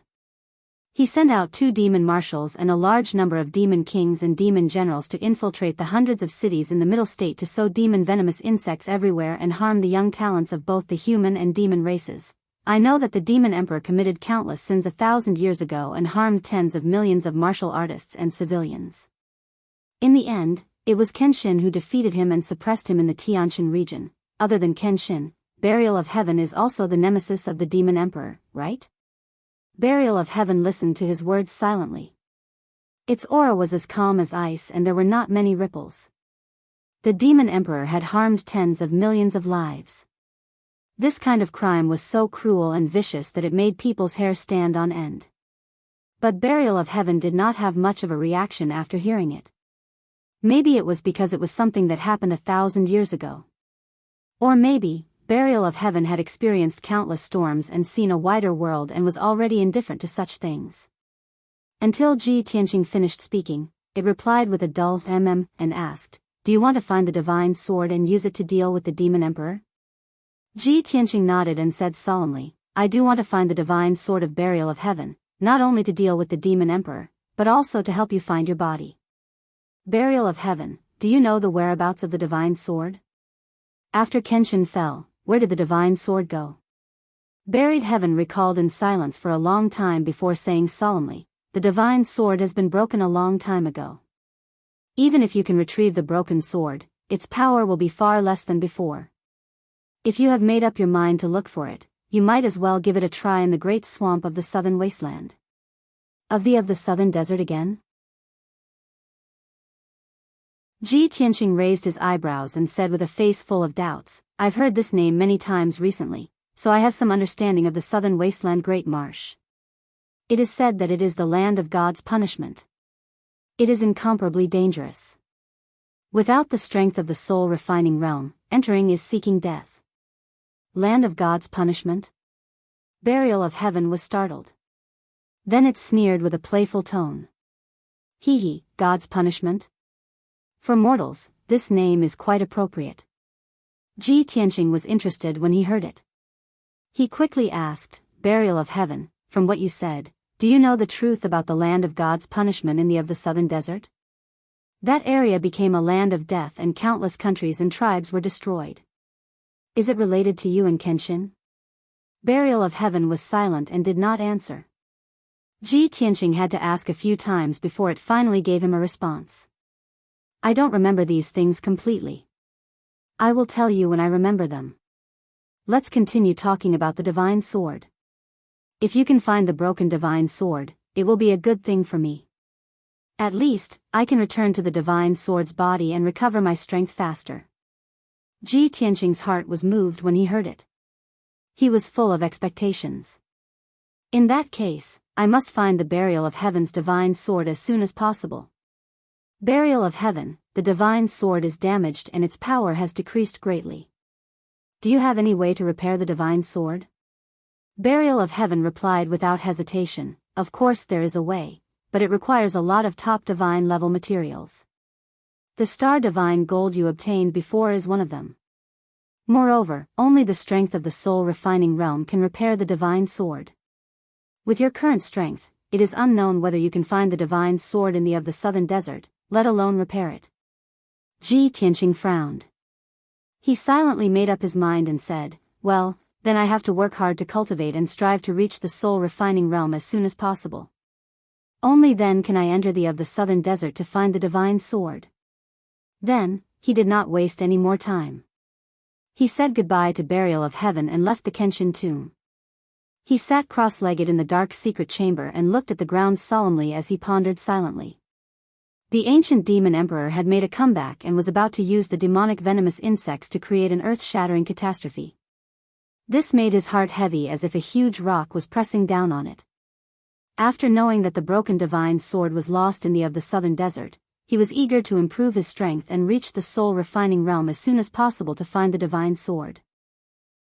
[SPEAKER 1] He sent out 2 demon marshals and a large number of demon kings and demon generals to infiltrate the hundreds of cities in the middle state to sow demon venomous insects everywhere and harm the young talents of both the human and demon races. I know that the demon emperor committed countless sins 1,000 years ago and harmed tens of millions of martial artists and civilians. In the end, it was Kenshin who defeated him and suppressed him in the Tianshan region. Other than Kenshin, burial of heaven is also the nemesis of the demon emperor, right?" Burial of heaven listened to his words silently. Its aura was as calm as ice and there were not many ripples. The demon emperor had harmed tens of millions of lives. This kind of crime was so cruel and vicious that it made people's hair stand on end. But burial of heaven did not have much of a reaction after hearing it. Maybe it was because it was something that happened 1,000 years ago. Or maybe, burial of heaven had experienced countless storms and seen a wider world and was already indifferent to such things. Until Ji Tianqing finished speaking, it replied with a dull and asked, "Do you want to find the divine sword and use it to deal with the demon emperor?" Ji Tianqing nodded and said solemnly, "I do want to find the divine sword of burial of heaven, not only to deal with the demon emperor, but also to help you find your body." Burial of heaven, do you know the whereabouts of the divine sword? After Kenshin fell, where did the divine sword go? Buried heaven recalled in silence for a long time before saying solemnly, "The divine sword has been broken a long time ago. Even if you can retrieve the broken sword, its power will be far less than before. If you have made up your mind to look for it, you might as well give it a try in the great swamp of the southern wasteland." Of the southern desert again? Ji Tianqing raised his eyebrows and said with a face full of doubts, "I've heard this name many times recently, so I have some understanding of the southern wasteland Great Marsh. It is said that it is the land of God's punishment. It is incomparably dangerous. Without the strength of the soul-refining realm, entering is seeking death. Land of God's punishment? Burial of Heaven was startled. Then it sneered with a playful tone. Hee, God's punishment? For mortals, this name is quite appropriate. Ji Tianqing was interested when he heard it. He quickly asked, Burial of Heaven, from what you said, do you know the truth about the land of God's punishment in the southern desert? That area became a land of death and countless countries and tribes were destroyed. Is it related to you and Kenshin? Burial of Heaven was silent and did not answer. Ji Tianqing had to ask a few times before it finally gave him a response. I don't remember these things completely. I will tell you when I remember them. Let's continue talking about the divine sword. If you can find the broken divine sword, it will be a good thing for me. At least, I can return to the divine sword's body and recover my strength faster. Ji Tianqing's heart was moved when he heard it. He was full of expectations. In that case, I must find the burial of Heaven's divine sword as soon as possible. Burial of Heaven, the divine sword is damaged and its power has decreased greatly. Do you have any way to repair the divine sword? Burial of Heaven replied without hesitation, of course there is a way, but it requires a lot of top divine level materials. The star divine gold you obtained before is one of them. Moreover, only the strength of the soul refining realm can repair the divine sword. With your current strength, it is unknown whether you can find the divine sword in the southern desert, let alone repair it. Ji Tianqing frowned. He silently made up his mind and said, well, then I have to work hard to cultivate and strive to reach the soul refining realm as soon as possible. Only then can I enter the southern desert to find the divine sword. Then, he did not waste any more time. He said goodbye to Burial of Heaven and left the Kenshin tomb. He sat cross-legged in the dark secret chamber and looked at the ground solemnly as he pondered silently. The ancient demon emperor had made a comeback and was about to use the demonic venomous insects to create an earth-shattering catastrophe. This made his heart heavy as if a huge rock was pressing down on it. After knowing that the broken divine sword was lost in the southern desert, he was eager to improve his strength and reach the soul-refining realm as soon as possible to find the divine sword.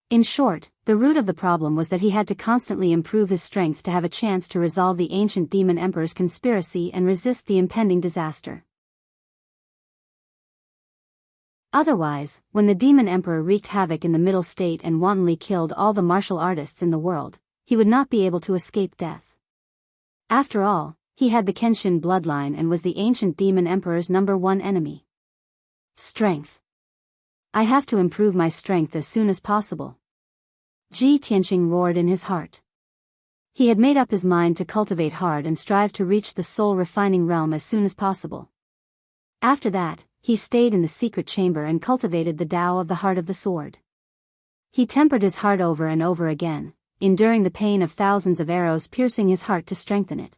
[SPEAKER 1] In short, the root of the problem was that he had to constantly improve his strength to have a chance to resolve the ancient demon emperor's conspiracy and resist the impending disaster. Otherwise, when the demon emperor wreaked havoc in the middle state and wantonly killed all the martial artists in the world, he would not be able to escape death. After all, he had the Kenshin bloodline and was the ancient demon emperor's #1 enemy. Strength. I have to improve my strength as soon as possible. Ji Tianqing roared in his heart. He had made up his mind to cultivate hard and strive to reach the soul-refining realm as soon as possible. After that, he stayed in the secret chamber and cultivated the Tao of the heart of the sword. He tempered his heart over and over again, enduring the pain of thousands of arrows piercing his heart to strengthen it.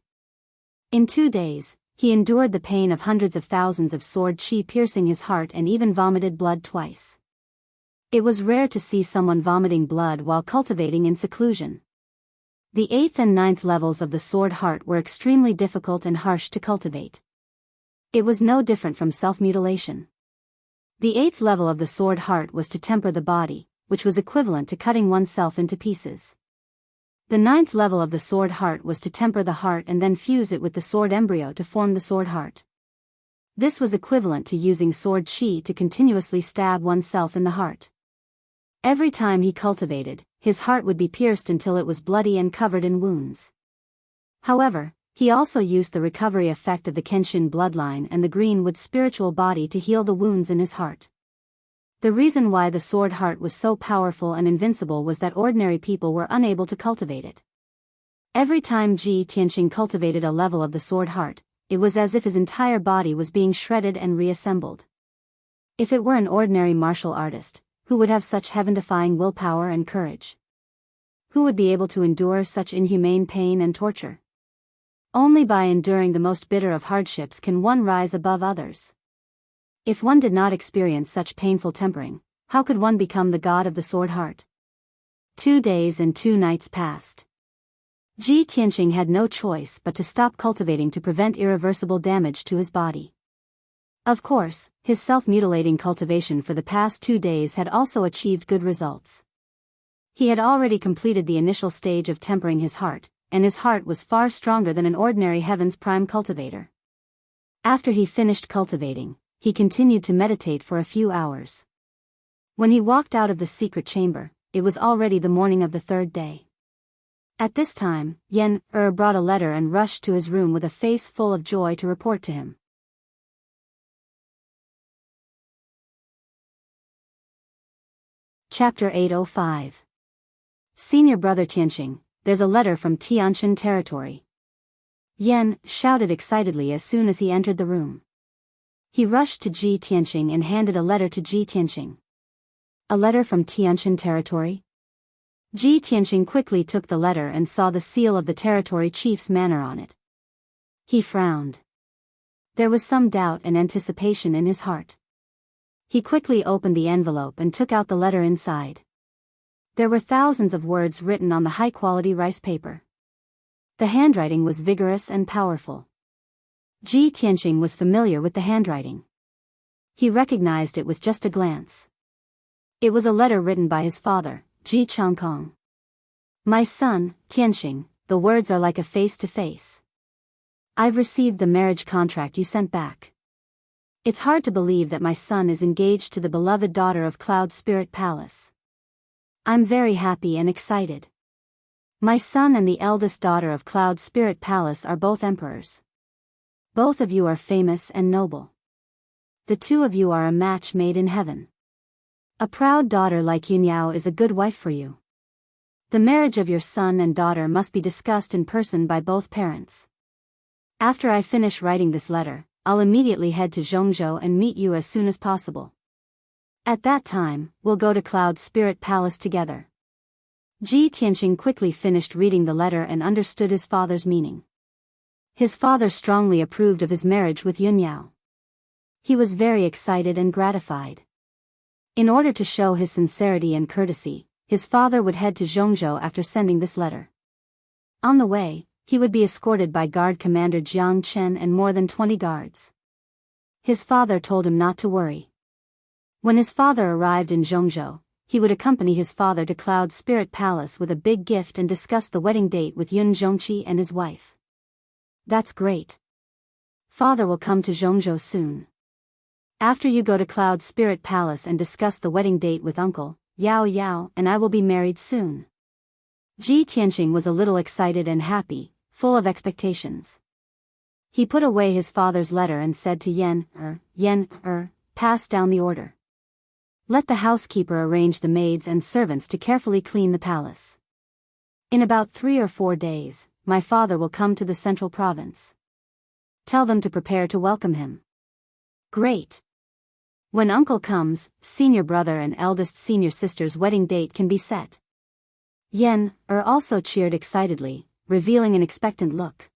[SPEAKER 1] In 2 days, he endured the pain of hundreds of thousands of sword chi piercing his heart and even vomited blood twice. It was rare to see someone vomiting blood while cultivating in seclusion. The 8th and 9th levels of the sword heart were extremely difficult and harsh to cultivate. It was no different from self-mutilation. The 8th level of the sword heart was to temper the body, which was equivalent to cutting oneself into pieces. The 9th level of the sword heart was to temper the heart and then fuse it with the sword embryo to form the sword heart. This was equivalent to using sword chi to continuously stab oneself in the heart. Every time he cultivated, his heart would be pierced until it was bloody and covered in wounds. However, he also used the recovery effect of the Kenshin bloodline and the Greenwood spiritual body to heal the wounds in his heart. The reason why the sword heart was so powerful and invincible was that ordinary people were unable to cultivate it. Every time Ji Tianqing cultivated a level of the sword heart, it was as if his entire body was being shredded and reassembled. If it were an ordinary martial artist, who would have such heaven-defying willpower and courage? Who would be able to endure such inhumane pain and torture? Only by enduring the most bitter of hardships can one rise above others. If one did not experience such painful tempering, how could one become the god of the sword heart? 2 days and 2 nights passed. Ji Tianqing had no choice but to stop cultivating to prevent irreversible damage to his body. Of course, his self-mutilating cultivation for the past 2 days had also achieved good results. He had already completed the initial stage of tempering his heart, and his heart was far stronger than an ordinary Heaven's Prime cultivator. After he finished cultivating, he continued to meditate for a few hours. When he walked out of the secret chamber, it was already the morning of the 3rd day. At this time, Yen brought a letter and rushed to his room with a face full of joy to report to him. Chapter 805. Senior Brother Tianqing, there's a letter from Tianshan territory. Yen shouted excitedly as soon as he entered the room. He rushed to Ji Tianqing and handed a letter to Ji Tianqing. A letter from Tianshan territory? Ji Tianqing quickly took the letter and saw the seal of the territory chief's manor on it. He frowned. There was some doubt and anticipation in his heart. He quickly opened the envelope and took out the letter inside. There were thousands of words written on the high-quality rice paper. The handwriting was vigorous and powerful. Ji Tianqing was familiar with the handwriting. He recognized it with just a glance. It was a letter written by his father, Ji Changkong. My son, Tianqing, the words are like a face-to-face. I've received the marriage contract you sent back. It's hard to believe that my son is engaged to the beloved daughter of Cloud Spirit Palace. I'm very happy and excited. My son and the eldest daughter of Cloud Spirit Palace are both emperors. Both of you are famous and noble. The two of you are a match made in heaven. A proud daughter like Yunyao is a good wife for you. The marriage of your son and daughter must be discussed in person by both parents. After I finish writing this letter, I'll immediately head to Zhongzhou and meet you as soon as possible. At that time, we'll go to Cloud Spirit Palace together. Ji Tianqing quickly finished reading the letter and understood his father's meaning. His father strongly approved of his marriage with Yunyao. He was very excited and gratified. In order to show his sincerity and courtesy, his father would head to Zhongzhou after sending this letter. On the way, he would be escorted by Guard Commander Jiang Chen and more than 20 guards. His father told him not to worry. When his father arrived in Zhongzhou, he would accompany his father to Cloud Spirit Palace with a big gift and discuss the wedding date with Yun Zhongqi and his wife. That's great. Father will come to Zhongzhou soon. After you go to Cloud Spirit Palace and discuss the wedding date with Uncle Yao Yao and I will be married soon. Ji Tianqing was a little excited and happy, full of expectations. He put away his father's letter and said to Yen, pass down the order. Let the housekeeper arrange the maids and servants to carefully clean the palace. In about 3 or 4 days, my father will come to the central province. Tell them to prepare to welcome him. Great. When uncle comes, senior brother and eldest senior sister's wedding date can be set. Yen also cheered excitedly, revealing an expectant look.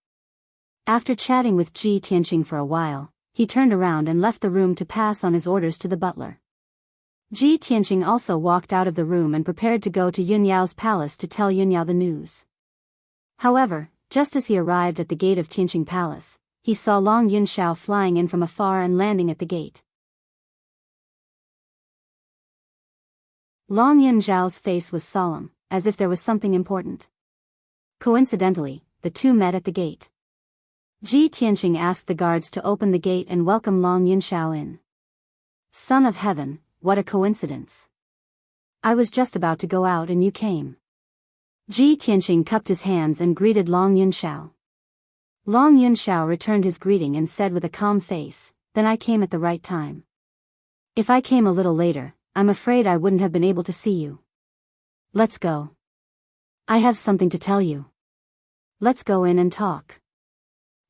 [SPEAKER 1] After chatting with Ji Tianqing for a while, he turned around and left the room to pass on his orders to the butler. Ji Tianqing also walked out of the room and prepared to go to Yunyao's palace to tell Yunyao the news. However, just as he arrived at the gate of Tianqing Palace, he saw Long Yunxiao flying in from afar and landing at the gate. Long Yunxiao's face was solemn, as if there was something important. Coincidentally, the two met at the gate. Ji Tianqing asked the guards to open the gate and welcome Long Yunxiao in. Son of heaven, what a coincidence. I was just about to go out and you came. Ji Tianqing cupped his hands and greeted Long Yunxiao. Long Yunxiao returned his greeting and said with a calm face, then I came at the right time. If I came a little later, I'm afraid I wouldn't have been able to see you. Let's go. I have something to tell you. Let's go in and talk.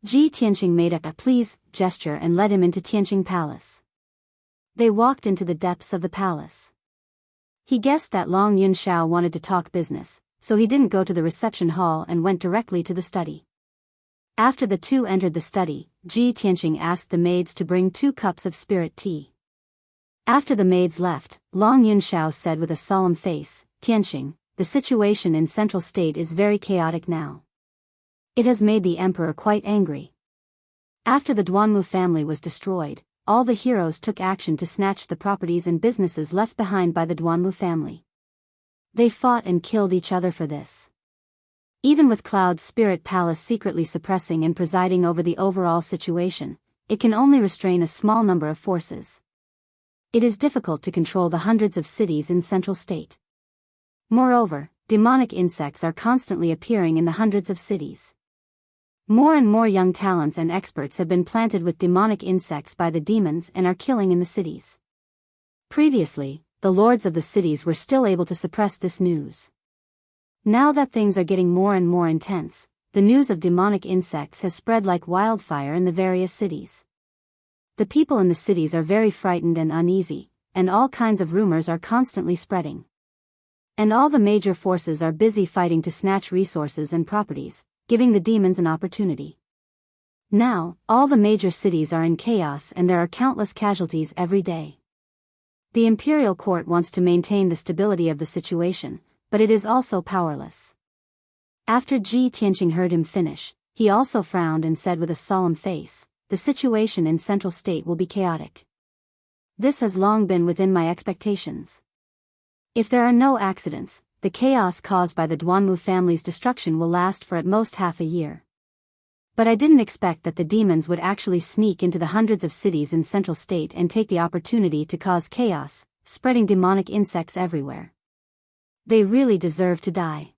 [SPEAKER 1] Ji Tianqing made a please gesture and led him into Tianqing Palace. They walked into the depths of the palace. He guessed that Long Yunxiao wanted to talk business, so he didn't go to the reception hall and went directly to the study. After the two entered the study, Ji Tianqing asked the maids to bring 2 cups of spirit tea. After the maids left, Long Yunxiao said with a solemn face, Tianqing, the situation in Central State is very chaotic now. It has made the emperor quite angry. After the Duanmu family was destroyed, all the heroes took action to snatch the properties and businesses left behind by the Duanmu family. They fought and killed each other for this. Even with Cloud's spirit palace secretly suppressing and presiding over the overall situation, it can only restrain a small number of forces. It is difficult to control the hundreds of cities in Central State. Moreover, demonic insects are constantly appearing in the hundreds of cities. More and more young talents and experts have been planted with demonic insects by the demons and are killing in the cities. Previously, the lords of the cities were still able to suppress this news. Now that things are getting more and more intense, the news of demonic insects has spread like wildfire in the various cities. The people in the cities are very frightened and uneasy, and all kinds of rumors are constantly spreading. And all the major forces are busy fighting to snatch resources and properties, giving the demons an opportunity. Now, all the major cities are in chaos and there are countless casualties every day. The imperial court wants to maintain the stability of the situation, but it is also powerless. After Ji Tianqing heard him finish, he also frowned and said with a solemn face, "The situation in Central State will be chaotic. This has long been within my expectations. If there are no accidents, the chaos caused by the Duanmu family's destruction will last for at most half a year. But I didn't expect that the demons would actually sneak into the hundreds of cities in Central State and take the opportunity to cause chaos, spreading demonic insects everywhere. They really deserve to die."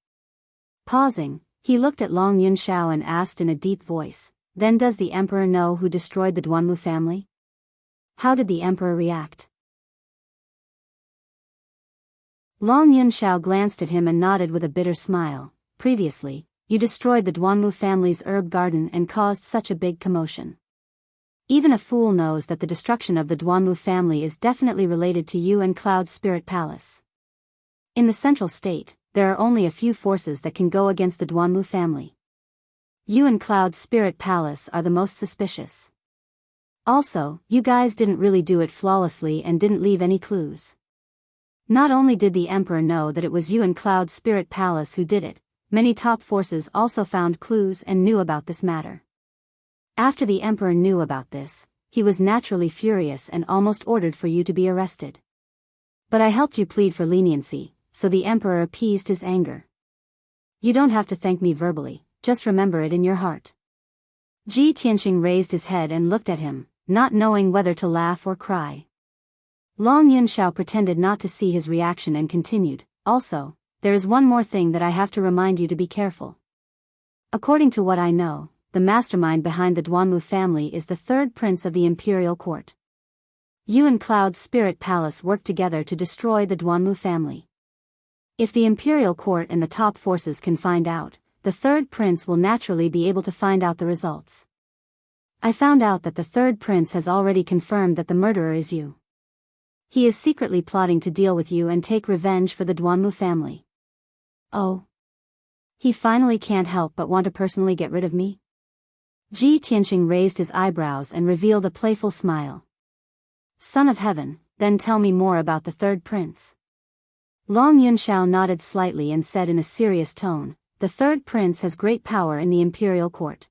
[SPEAKER 1] Pausing, he looked at Long Yunxiao and asked in a deep voice, "Then does the emperor know who destroyed the Duanmu family?" How did the emperor react? Long Yunxiao glanced at him and nodded with a bitter smile. "Previously, you destroyed the Duanmu family's herb garden and caused such a big commotion. Even a fool knows that the destruction of the Duanmu family is definitely related to you and Cloud's spirit palace. In the Central State, there are only a few forces that can go against the Duanmu family. You and Cloud's spirit palace are the most suspicious. Also, you guys didn't really do it flawlessly and didn't leave any clues. Not only did the emperor know that it was you and Cloud's spirit palace who did it, many top forces also found clues and knew about this matter. After the emperor knew about this, he was naturally furious and almost ordered for you to be arrested. But I helped you plead for leniency, so the emperor appeased his anger. You don't have to thank me verbally, just remember it in your heart." Ji Tianqing raised his head and looked at him, not knowing whether to laugh or cry. Long Yunxiao pretended not to see his reaction and continued, "Also, there is one more thing that I have to remind you to be careful. According to what I know, the mastermind behind the Duanmu family is the third prince of the imperial court. You and Cloud's spirit palace worked together to destroy the Duanmu family. If the imperial court and the top forces can find out, the third prince will naturally be able to find out the results. I found out that the third prince has already confirmed that the murderer is you. He is secretly plotting to deal with you and take revenge for the Duanmu family." "Oh. He finally can't help but want to personally get rid of me?" Ji Tianqing raised his eyebrows and revealed a playful smile. "Son of Heaven, then tell me more about the third prince." Long Yunxiao nodded slightly and said in a serious tone, "The third prince has great power in the imperial court.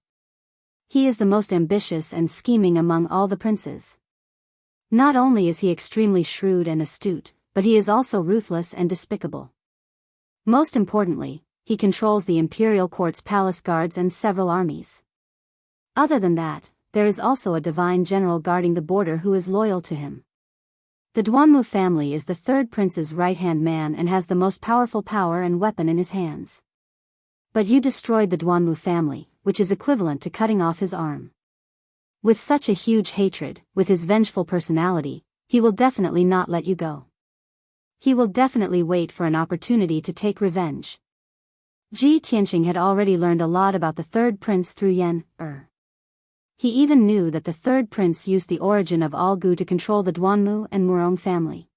[SPEAKER 1] He is the most ambitious and scheming among all the princes. Not only is he extremely shrewd and astute, but he is also ruthless and despicable. Most importantly, he controls the imperial court's palace guards and several armies. Other than that, there is also a divine general guarding the border who is loyal to him. The Duanmu family is the third prince's right-hand man and has the most powerful power and weapon in his hands. But you destroyed the Duanmu family, which is equivalent to cutting off his arm. With such a huge hatred, with his vengeful personality, he will definitely not let you go. He will definitely wait for an opportunity to take revenge." Ji Tianqing had already learned a lot about the third prince through Yan Er. He even knew that the third prince used the origin of All Gu to control the Duanmu and Murong family.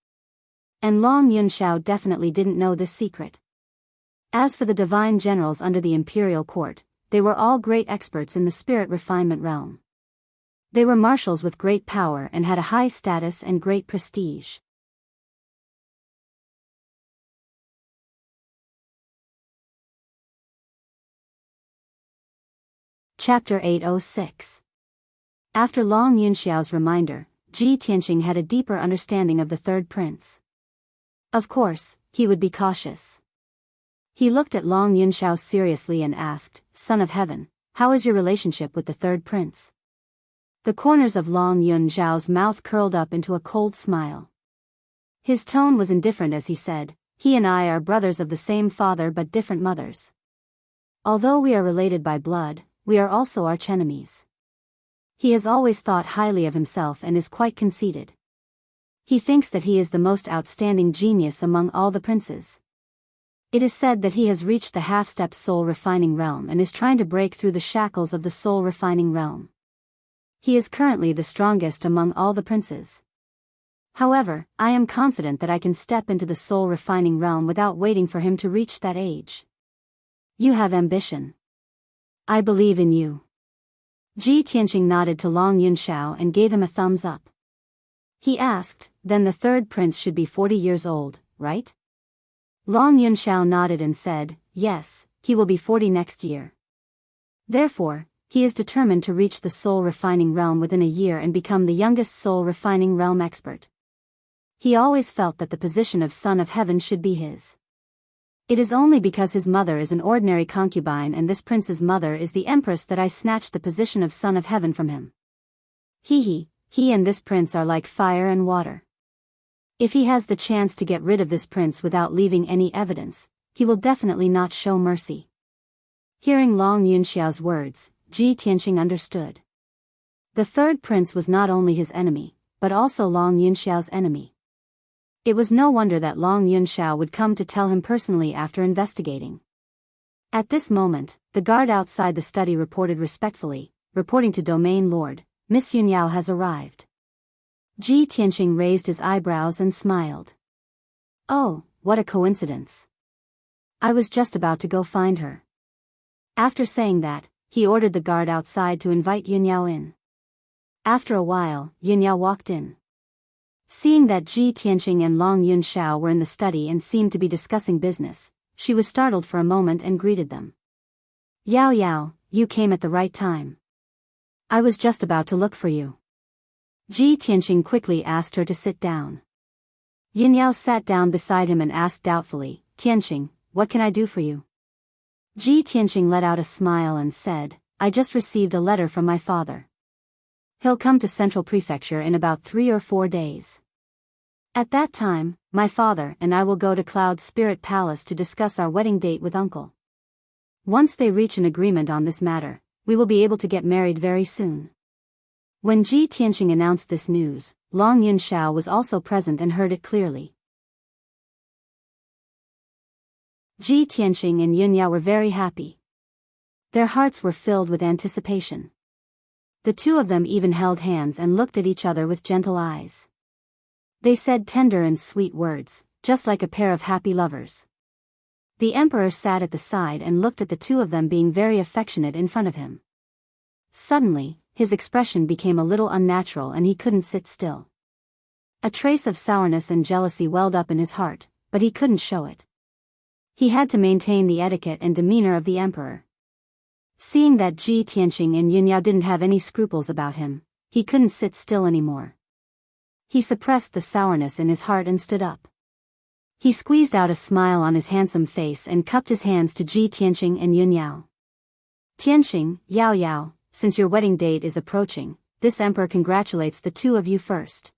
[SPEAKER 1] And Long Yunxiao definitely didn't know this secret. As for the divine generals under the imperial court, they were all great experts in the spirit refinement realm. They were marshals with great power and had a high status and great prestige. Chapter 806. After Long Yunxiao's reminder, Ji Tianqing had a deeper understanding of the third prince. Of course, he would be cautious. He looked at Long Yunxiao seriously and asked, "Son of Heaven, how is your relationship with the third prince?" The corners of Long Yunxiao's mouth curled up into a cold smile. His tone was indifferent as he said, "He and I are brothers of the same father but different mothers. Although we are related by blood, we are also archenemies. He has always thought highly of himself and is quite conceited. He thinks that he is the most outstanding genius among all the princes. It is said that he has reached the half-step soul-refining realm and is trying to break through the shackles of the soul-refining realm. He is currently the strongest among all the princes. However, I am confident that I can step into the soul-refining realm without waiting for him to reach that age. You have ambition. I believe in you." Ji Tianqing nodded to Long Yunxiao and gave him a thumbs up. He asked, "Then the third prince should be 40 years old, right?" Long Yunxiao nodded and said, "Yes, he will be 40 next year. Therefore, he is determined to reach the soul-refining realm within a year and become the youngest soul-refining realm expert. He always felt that the position of Son of Heaven should be his. It is only because his mother is an ordinary concubine and this prince's mother is the empress that I snatched the position of Son of Heaven from him. He and this prince are like fire and water. If he has the chance to get rid of this prince without leaving any evidence, he will definitely not show mercy." Hearing Long Yunxiao's words, Ji Tianqing understood. The third prince was not only his enemy, but also Long Yunxiao's enemy. It was no wonder that Long Yunxiao would come to tell him personally after investigating. At this moment, the guard outside the study reported respectfully, reporting to Domain Lord, "Miss Yunyao has arrived." Ji Tianqing raised his eyebrows and smiled. "Oh, what a coincidence. I was just about to go find her." After saying that, he ordered the guard outside to invite Yunyao in. After a while, Yunyao walked in. Seeing that Ji Tianqing and Long Yunxiao were in the study and seemed to be discussing business, she was startled for a moment and greeted them. "Yao Yao, you came at the right time. I was just about to look for you." Ji Tianqing quickly asked her to sit down. Yunyao sat down beside him and asked doubtfully, "Tianqing, what can I do for you?" Ji Tianqing let out a smile and said, "I just received a letter from my father. He'll come to Central Prefecture in about 3 or 4 days. At that time, my father and I will go to Cloud Spirit Palace to discuss our wedding date with Uncle. Once they reach an agreement on this matter, we will be able to get married very soon." When Ji Tianqing announced this news, Long Yunxiao was also present and heard it clearly. Ji Tianqing and Yunyao were very happy. Their hearts were filled with anticipation. The two of them even held hands and looked at each other with gentle eyes. They said tender and sweet words, just like a pair of happy lovers. The emperor sat at the side and looked at the two of them being very affectionate in front of him. Suddenly, his expression became a little unnatural and he couldn't sit still. A trace of sourness and jealousy welled up in his heart, but he couldn't show it. He had to maintain the etiquette and demeanor of the emperor. Seeing that Ji Tianqing and Yunyao didn't have any scruples about him, he couldn't sit still anymore. He suppressed the sourness in his heart and stood up. He squeezed out a smile on his handsome face and cupped his hands to Ji Tianqing and Yunyao. "Tianqing, Yao Yao, since your wedding date is approaching, this emperor congratulates the two of you first.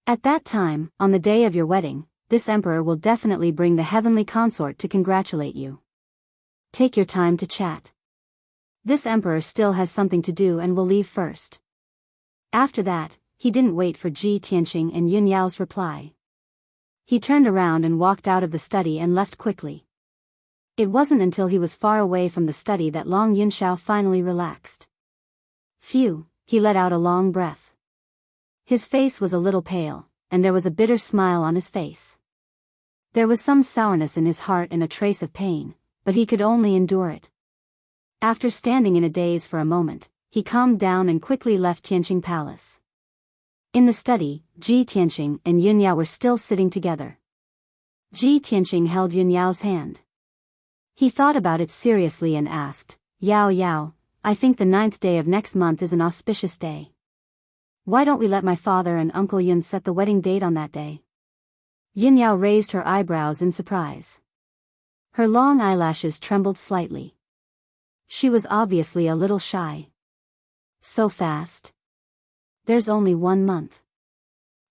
[SPEAKER 1] At that time, on the day of your wedding, this emperor will definitely bring the heavenly consort to congratulate you. Take your time to chat. This emperor still has something to do and will leave first." After that, he didn't wait for Ji Tianqing and Yunyao's reply. He turned around and walked out of the study and left quickly. It wasn't until he was far away from the study that Long Yunxiao finally relaxed. Phew, he let out a long breath. His face was a little pale, and there was a bitter smile on his face. There was some sourness in his heart and a trace of pain, but he could only endure it. After standing in a daze for a moment, he calmed down and quickly left Tianqing Palace. In the study, Ji Tianqing and Yunyao were still sitting together. Ji Tianqing held Yunyao's hand. He thought about it seriously and asked, "Yao Yao, I think the 9th day of next month is an auspicious day. Why don't we let my father and Uncle Yun set the wedding date on that day? Yin Yao raised her eyebrows in surprise. Her long eyelashes trembled slightly. She was obviously a little shy. So fast? There's only 1 month.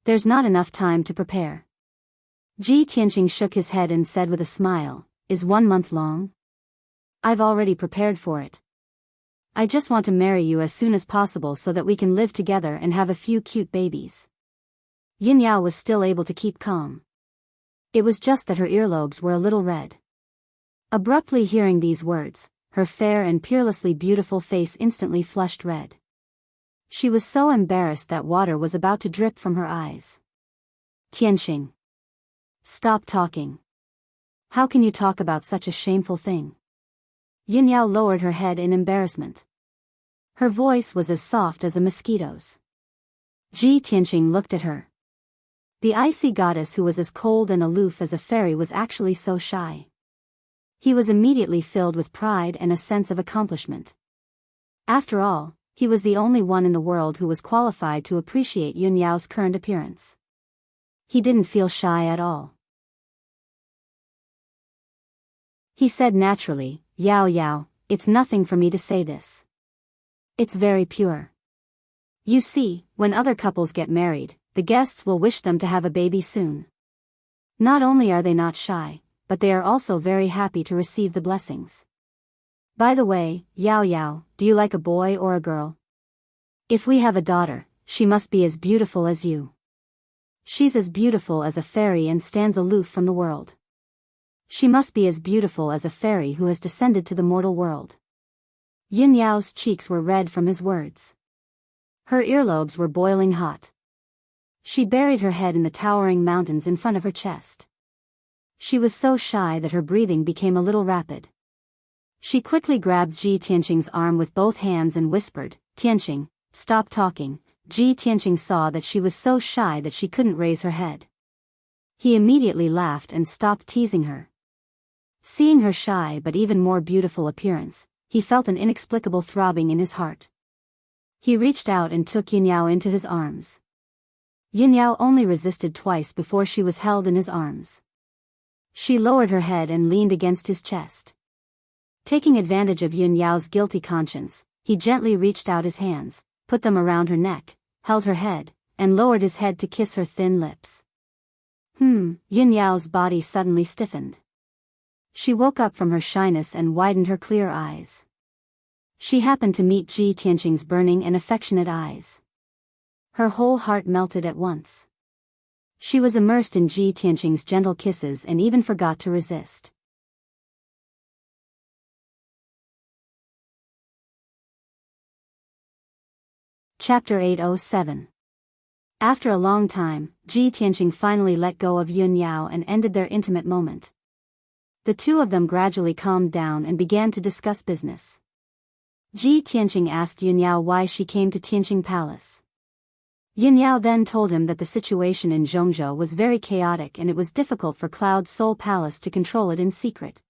[SPEAKER 1] There's not enough time to prepare. Ji Tianqing shook his head and said with a smile, is 1 month long? I've already prepared for it. I just want to marry you as soon as possible so that we can live together and have a few cute babies. Yin Yao was still able to keep calm. It was just that her earlobes were a little red. Abruptly hearing these words, her fair and peerlessly beautiful face instantly flushed red. She was so embarrassed that water was about to drip from her eyes. Tianqing. Stop talking. How can you talk about such a shameful thing? Yin Yao lowered her head in embarrassment. Her voice was as soft as a mosquito's. Ji Tianqing looked at her. The icy goddess who was as cold and aloof as a fairy was actually so shy. He was immediately filled with pride and a sense of accomplishment. After all, he was the only one in the world who was qualified to appreciate Yin Yao's current appearance. He didn't feel shy at all. He said naturally, Yao Yao, it's nothing for me to say this. It's very pure. You see, when other couples get married, the guests will wish them to have a baby soon. Not only are they not shy, but they are also very happy to receive the blessings. By the way, Yao Yao, do you like a boy or a girl? If we have a daughter, she must be as beautiful as you. She's as beautiful as a fairy and stands aloof from the world. She must be as beautiful as a fairy who has descended to the mortal world. Yin Yao's cheeks were red from his words. Her earlobes were boiling hot. She buried her head in the towering mountains in front of her chest. She was so shy that her breathing became a little rapid. She quickly grabbed Ji Tianqing's arm with both hands and whispered, Tianqing, stop talking. Ji Tianqing saw that she was so shy that she couldn't raise her head. He immediately laughed and stopped teasing her. Seeing her shy but even more beautiful appearance, he felt an inexplicable throbbing in his heart. He reached out and took Yin Yao into his arms. Yin Yao only resisted twice before she was held in his arms. She lowered her head and leaned against his chest. Taking advantage of Yin Yao's guilty conscience, he gently reached out his hands, put them around her neck, held her head, and lowered his head to kiss her thin lips. Yin Yao's body suddenly stiffened. She woke up from her shyness and widened her clear eyes. She happened to meet Ji Tianqing's burning and affectionate eyes. Her whole heart melted at once. She was immersed in Ji Tianqing's gentle kisses and even forgot to resist. Chapter 807. After a long time, Ji Tianqing finally let go of Yin Yao and ended their intimate moment. The two of them gradually calmed down and began to discuss business. Ji Tianqing asked Yin Yao why she came to Tianqing Palace. Yin Yao then told him that the situation in Zhongzhou was very chaotic and it was difficult for Cloud Soul Palace to control it in secret.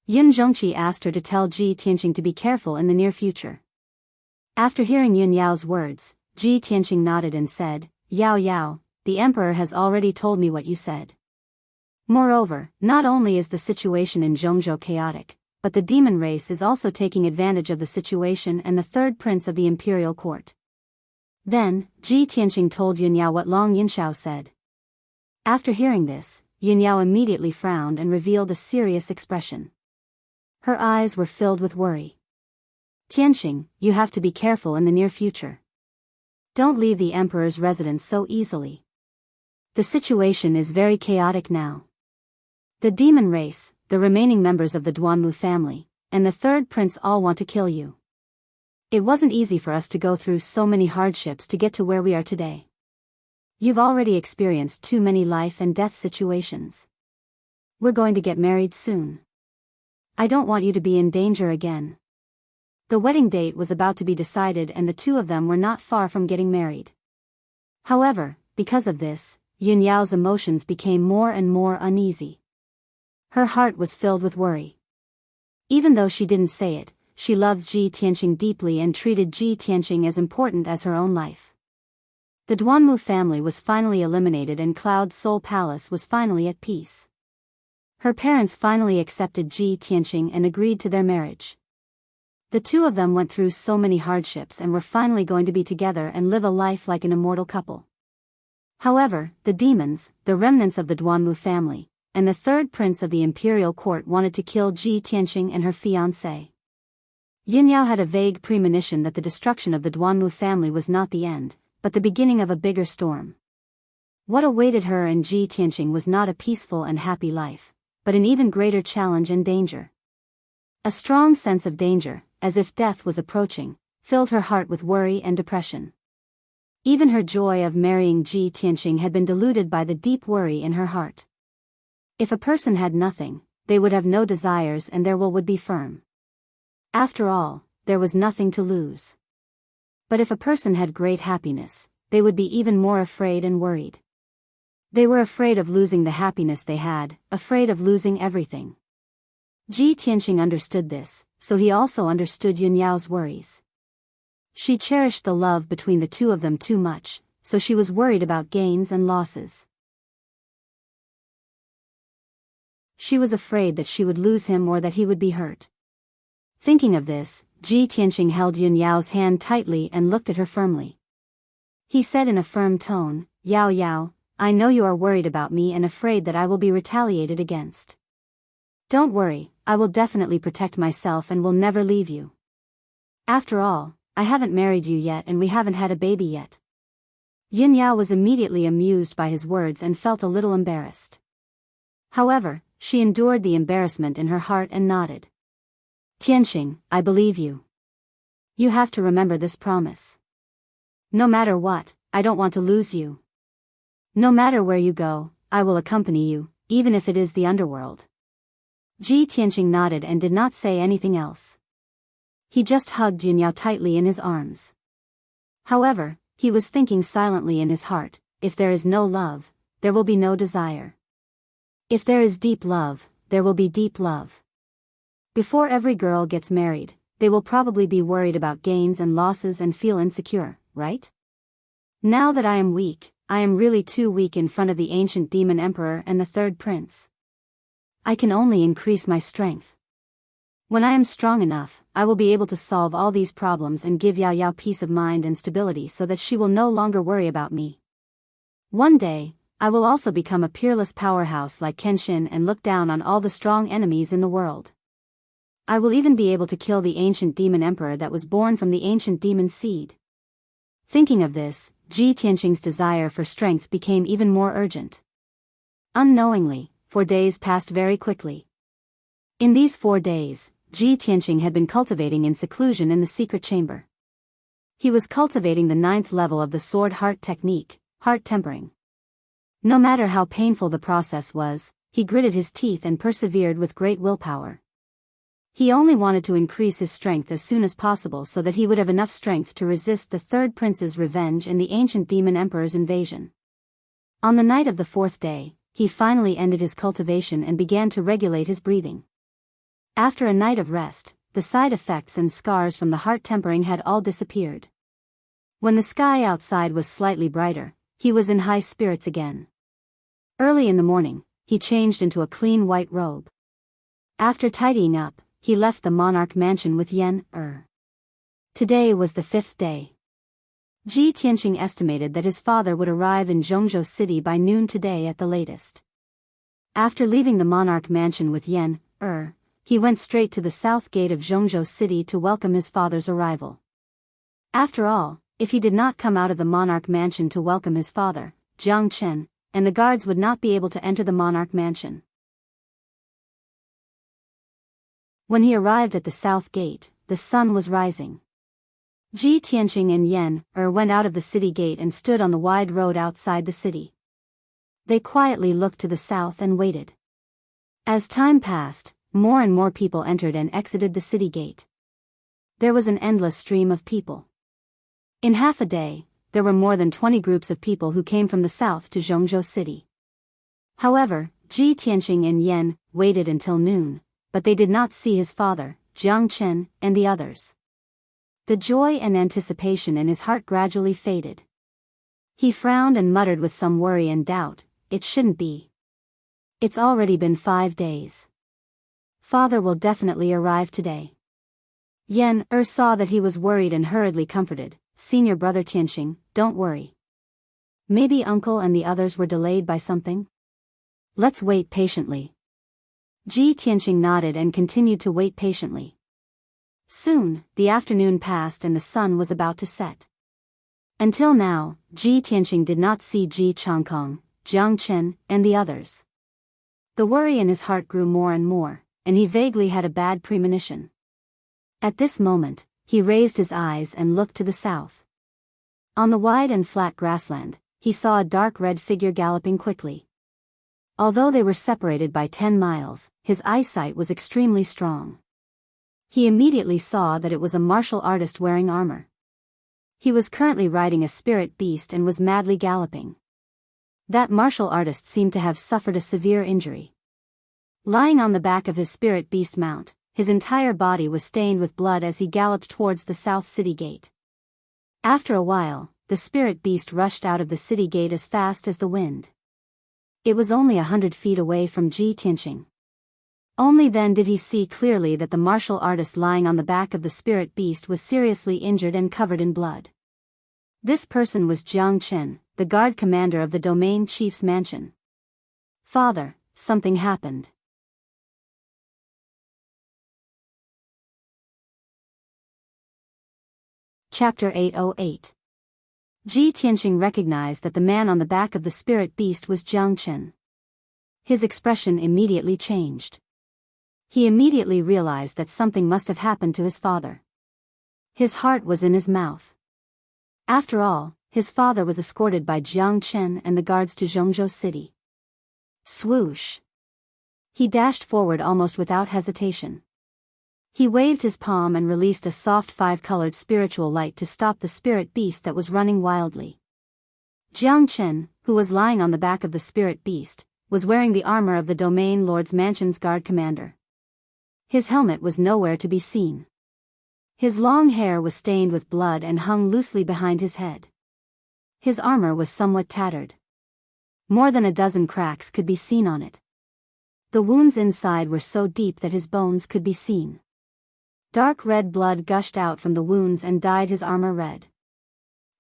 [SPEAKER 1] Yin Zhongqi asked her to tell Ji Tianqing to be careful in the near future. After hearing Yin Yao's words, Ji Tianqing nodded and said, Yao Yao, the emperor has already told me what you said. Moreover, not only is the situation in Zhongzhou chaotic, but the demon race is also taking advantage of the situation and the third prince of the imperial court. Then, Ji Tianqing told Yin Yao what Long Yinshao said. After hearing this, Yin Yao immediately frowned and revealed a serious expression. Her eyes were filled with worry. Tianqing, you have to be careful in the near future. Don't leave the emperor's residence so easily. The situation is very chaotic now. The demon race, the remaining members of the Duanmu family, and the third prince all want to kill you. It wasn't easy for us to go through so many hardships to get to where we are today. You've already experienced too many life and death situations. We're going to get married soon. I don't want you to be in danger again. The wedding date was about to be decided and the two of them were not far from getting married. However, because of this, Yin Yao's emotions became more and more uneasy. Her heart was filled with worry. Even though she didn't say it, she loved Ji Tianqing deeply and treated Ji Tianqing as important as her own life. The Duanmu family was finally eliminated and Cloud Soul Palace was finally at peace. Her parents finally accepted Ji Tianqing and agreed to their marriage. The two of them went through so many hardships and were finally going to be together and live a life like an immortal couple. However, the demons, the remnants of the Duanmu family, and the third prince of the imperial court wanted to kill Ji Tianqing and her fiancé. Yunyao had a vague premonition that the destruction of the Duanmu family was not the end, but the beginning of a bigger storm. What awaited her and Ji Tianqing was not a peaceful and happy life, but an even greater challenge and danger. A strong sense of danger, as if death was approaching, filled her heart with worry and depression. Even her joy of marrying Ji Tianqing had been diluted by the deep worry in her heart. If a person had nothing, they would have no desires and their will would be firm. After all, there was nothing to lose. But if a person had great happiness, they would be even more afraid and worried. They were afraid of losing the happiness they had, afraid of losing everything. Ji Tianqing understood this, so he also understood Yunyao's worries. She cherished the love between the two of them too much, so she was worried about gains and losses. She was afraid that she would lose him or that he would be hurt. Thinking of this, Ji Tianqing held Yunyao's hand tightly and looked at her firmly. He said in a firm tone, "Yao Yao, I know you are worried about me and afraid that I will be retaliated against. Don't worry, I will definitely protect myself and will never leave you. After all, I haven't married you yet and we haven't had a baby yet." Yunyao was immediately amused by his words and felt a little embarrassed. However, she endured the embarrassment in her heart and nodded. "Tianqing, I believe you. You have to remember this promise. No matter what, I don't want to lose you. No matter where you go, I will accompany you, even if it is the underworld." Ji Tianqing nodded and did not say anything else. He just hugged Yunyao tightly in his arms. However, he was thinking silently in his heart, if there is no love, there will be no desire. If there is deep love, there will be deep love. Before every girl gets married, they will probably be worried about gains and losses and feel insecure, right? Now that I am weak, I am really too weak in front of the ancient demon emperor and the third prince. I can only increase my strength. When I am strong enough, I will be able to solve all these problems and give Yao Yao peace of mind and stability so that she will no longer worry about me. One day, I will also become a peerless powerhouse like Kenshin and look down on all the strong enemies in the world. I will even be able to kill the ancient demon emperor that was born from the ancient demon seed. Thinking of this, Ji Tianqing's desire for strength became even more urgent. Unknowingly, 4 days passed very quickly. In these 4 days, Ji Tianqing had been cultivating in seclusion in the secret chamber. He was cultivating the 9th level of the sword heart technique, heart tempering. No matter how painful the process was, he gritted his teeth and persevered with great willpower. He only wanted to increase his strength as soon as possible so that he would have enough strength to resist the third prince's revenge and the ancient demon emperor's invasion. On the night of the 4th day, he finally ended his cultivation and began to regulate his breathing. After a night of rest, the side effects and scars from the heart tempering had all disappeared. When the sky outside was slightly brighter, he was in high spirits again. Early in the morning, he changed into a clean white robe. After tidying up, he left the monarch mansion with Yen Er. Today was the 5th day. Ji Tianqing estimated that his father would arrive in Zhongzhou City by noon today at the latest. After leaving the monarch mansion with Yen Er, he went straight to the south gate of Zhongzhou City to welcome his father's arrival. After all, if he did not come out of the monarch mansion to welcome his father, Jiang Chen, and the guards would not be able to enter the monarch mansion. When he arrived at the south gate, the sun was rising. Ji Tianqing and Yen Er went out of the city gate and stood on the wide road outside the city. They quietly looked to the south and waited. As time passed, more and more people entered and exited the city gate. There was an endless stream of people. In half a day, there were more than 20 groups of people who came from the south to Zhongzhou City. However, Ji Tianqing and Yen waited until noon, but they did not see his father, Jiang Chen, and the others. The joy and anticipation in his heart gradually faded. He frowned and muttered with some worry and doubt, "It shouldn't be. It's already been 5 days. Father will definitely arrive today." Yen saw that he was worried and hurriedly comforted, "Senior brother Tianxing, don't worry. Maybe uncle and the others were delayed by something? Let's wait patiently." Ji Tianxing nodded and continued to wait patiently. Soon, the afternoon passed and the sun was about to set. Until now, Ji Tianxing did not see Ji Changkong, Jiang Chen, and the others. The worry in his heart grew more and more, and he vaguely had a bad premonition. At this moment, he raised his eyes and looked to the south. On the wide and flat grassland, he saw a dark red figure galloping quickly. Although they were separated by 10 miles, his eyesight was extremely strong. He immediately saw that it was a martial artist wearing armor. He was currently riding a spirit beast and was madly galloping. That martial artist seemed to have suffered a severe injury. Lying on the back of his spirit beast mount, his entire body was stained with blood as he galloped towards the south city gate. After a while, the spirit beast rushed out of the city gate as fast as the wind. It was only 100 feet away from Ji Tianxing. Only then did he see clearly that the martial artist lying on the back of the spirit beast was seriously injured and covered in blood. This person was Jiang Chen, the guard commander of the domain chief's mansion. "Father, something happened." Chapter 808. Ji Tianxing recognized that the man on the back of the spirit beast was Jiang Chen. His expression immediately changed. He immediately realized that something must have happened to his father. His heart was in his mouth. After all, his father was escorted by Jiang Chen and the guards to Zhongzhou City. Swoosh! He dashed forward almost without hesitation. He waved his palm and released a soft 5-colored spiritual light to stop the spirit beast that was running wildly. Jiang Chen, who was lying on the back of the spirit beast, was wearing the armor of the domain lord's mansion's guard commander. His helmet was nowhere to be seen. His long hair was stained with blood and hung loosely behind his head. His armor was somewhat tattered. More than a dozen cracks could be seen on it. The wounds inside were so deep that his bones could be seen. Dark red blood gushed out from the wounds and dyed his armor red.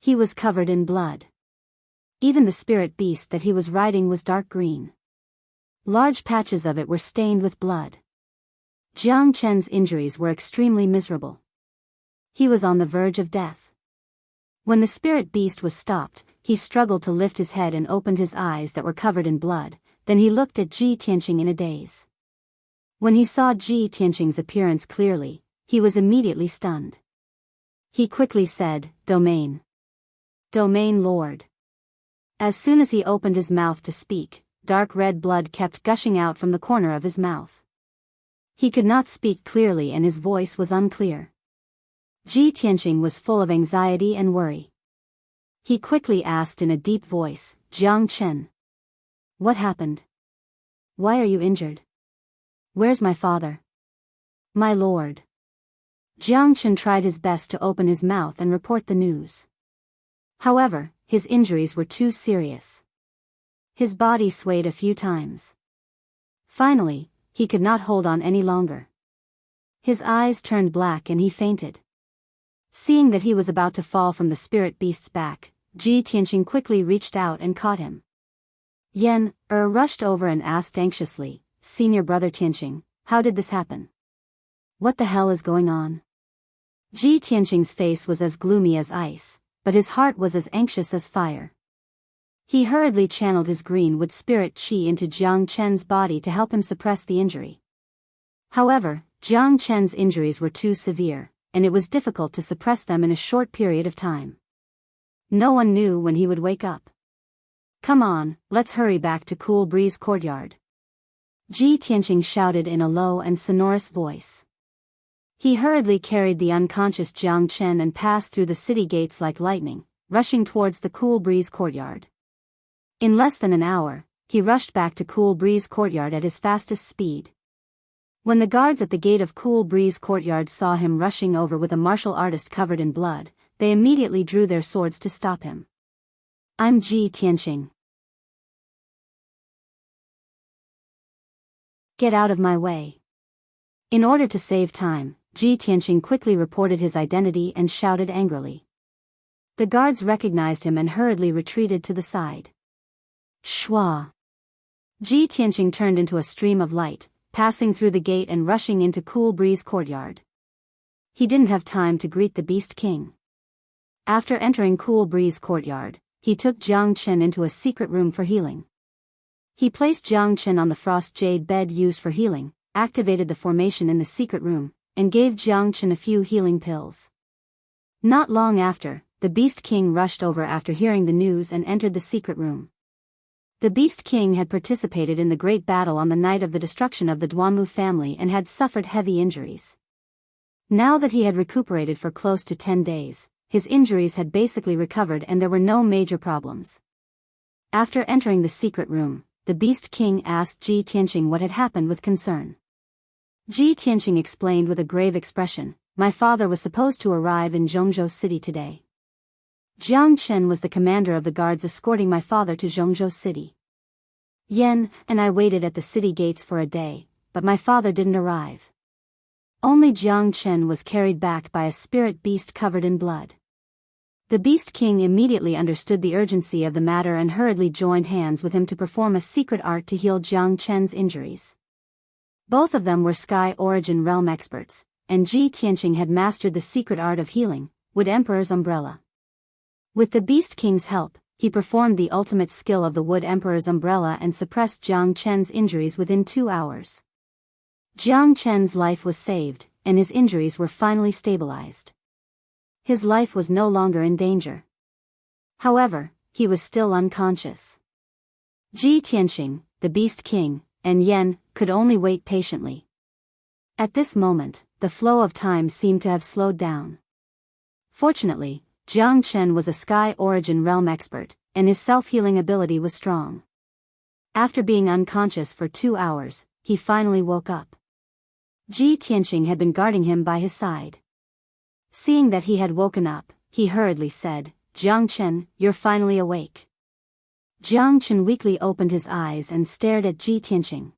[SPEAKER 1] He was covered in blood. Even the spirit beast that he was riding was dark green. Large patches of it were stained with blood. Jiang Chen's injuries were extremely miserable. He was on the verge of death. When the spirit beast was stopped, he struggled to lift his head and opened his eyes that were covered in blood, then he looked at Ji Tianxing in a daze. When he saw Ji Tianxing's appearance clearly, he was immediately stunned. He quickly said, "Domain. Domain Lord." As soon as he opened his mouth to speak, dark red blood kept gushing out from the corner of his mouth. He could not speak clearly and his voice was unclear. Ji Tianxing was full of anxiety and worry. He quickly asked in a deep voice, "Jiang Chen. What happened? Why are you injured? Where's my father?" "My lord." Jiang Chen tried his best to open his mouth and report the news. However, his injuries were too serious. His body swayed a few times. Finally, he could not hold on any longer. His eyes turned black and he fainted. Seeing that he was about to fall from the spirit beast's back, Ji Tianxing quickly reached out and caught him. Yen rushed over and asked anxiously, "Senior brother Tianxing, how did this happen? What the hell is going on?" Ji Tianxing's face was as gloomy as ice, but his heart was as anxious as fire. He hurriedly channeled his greenwood spirit qi into Jiang Chen's body to help him suppress the injury. However, Jiang Chen's injuries were too severe, and it was difficult to suppress them in a short period of time. No one knew when he would wake up. "Come on, let's hurry back to Cool Breeze Courtyard," Ji Tianxing shouted in a low and sonorous voice. He hurriedly carried the unconscious Jiang Chen and passed through the city gates like lightning, rushing towards the Cool Breeze Courtyard. In less than an hour, he rushed back to Cool Breeze Courtyard at his fastest speed. When the guards at the gate of Cool Breeze Courtyard saw him rushing over with a martial artist covered in blood, they immediately drew their swords to stop him. I'm Ji Tianqing. Get out of my way. In order to save time, Ji Tianqing quickly reported his identity and shouted angrily. The guards recognized him and hurriedly retreated to the side. Shwa! Ji Tianqing turned into a stream of light, passing through the gate and rushing into Cool Breeze courtyard. He didn't have time to greet the Beast King. After entering Cool Breeze courtyard, he took Jiang Chen into a secret room for healing. He placed Jiang Chen on the frost jade bed used for healing, activated the formation in the secret room, and gave Jiang Chen a few healing pills. Not long after, the Beast King rushed over after hearing the news and entered the secret room. The Beast King had participated in the great battle on the night of the destruction of the Duanmu family and had suffered heavy injuries. Now that he had recuperated for close to 10 days, his injuries had basically recovered and there were no major problems. After entering the secret room, the Beast King asked Ji Tianqing what had happened with concern. Ji Tianqing explained with a grave expression, "My father was supposed to arrive in Zhongzhou City today. Jiang Chen was the commander of the guards escorting my father to Zhongzhou City. Yan and I waited at the city gates for a day, but my father didn't arrive. Only Jiang Chen was carried back by a spirit beast covered in blood." The Beast King immediately understood the urgency of the matter and hurriedly joined hands with him to perform a secret art to heal Jiang Chen's injuries. Both of them were Sky Origin Realm experts, and Ji Tianqing had mastered the secret art of healing, Wood Emperor's Umbrella. With the Beast King's help, he performed the ultimate skill of the Wood Emperor's Umbrella and suppressed Jiang Chen's injuries within 2 hours. Jiang Chen's life was saved, and his injuries were finally stabilized. His life was no longer in danger. However, he was still unconscious. Ji Tianqing, the Beast King, and Yan could only wait patiently. At this moment, the flow of time seemed to have slowed down. Fortunately, Jiang Chen was a Sky Origin Realm expert, and his self-healing ability was strong. After being unconscious for 2 hours, he finally woke up. Ji Tianqing had been guarding him by his side. Seeing that he had woken up, he hurriedly said, "Jiang Chen, you're finally awake." Jiang Chen weakly opened his eyes and stared at Ji Tianqing.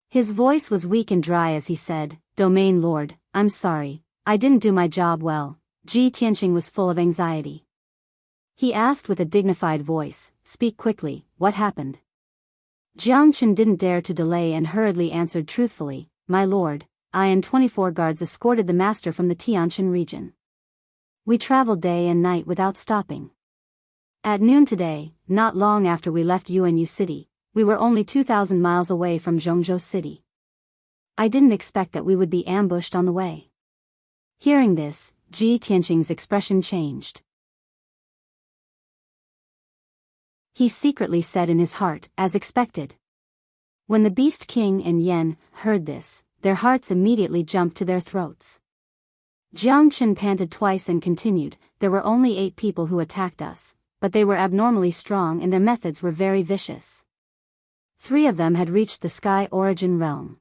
[SPEAKER 1] His voice was weak and dry as he said, "Domain Lord, I'm sorry, I didn't do my job well." Ji Tianqing was full of anxiety. He asked with a dignified voice, "Speak quickly, what happened?" Jiang Chen didn't dare to delay and hurriedly answered truthfully, "My lord, I and 24 guards escorted the master from the Tianshan region. We traveled day and night without stopping. At noon today, not long after we left Yuanyu City, we were only 2,000 miles away from Zhongzhou City. I didn't expect that we would be ambushed on the way." Hearing this, Ji Tianqing's expression changed. He secretly said in his heart, "As expected." When the Beast King and Yan heard this, their hearts immediately jumped to their throats. Jiang Chen panted twice and continued, "There were only 8 people who attacked us, but they were abnormally strong and their methods were very vicious. 3 of them had reached the Sky Origin realm.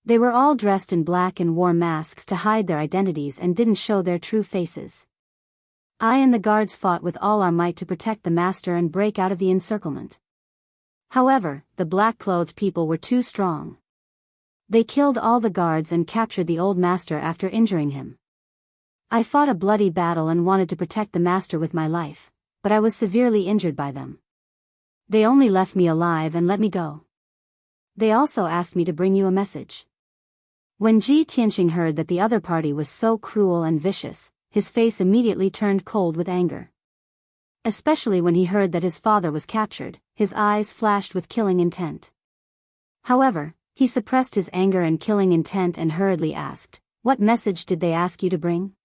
[SPEAKER 1] They were all dressed in black and wore masks to hide their identities and didn't show their true faces. I and the guards fought with all our might to protect the master and break out of the encirclement. However, the black-clothed people were too strong. They killed all the guards and captured the old master after injuring him. I fought a bloody battle and wanted to protect the master with my life, but I was severely injured by them. They only left me alive and let me go. They also asked me to bring you a message." When Ji Tianqing heard that the other party was so cruel and vicious, his face immediately turned cold with anger. Especially when he heard that his father was captured, his eyes flashed with killing intent. However, he suppressed his anger and killing intent and hurriedly asked, "What message did they ask you to bring?"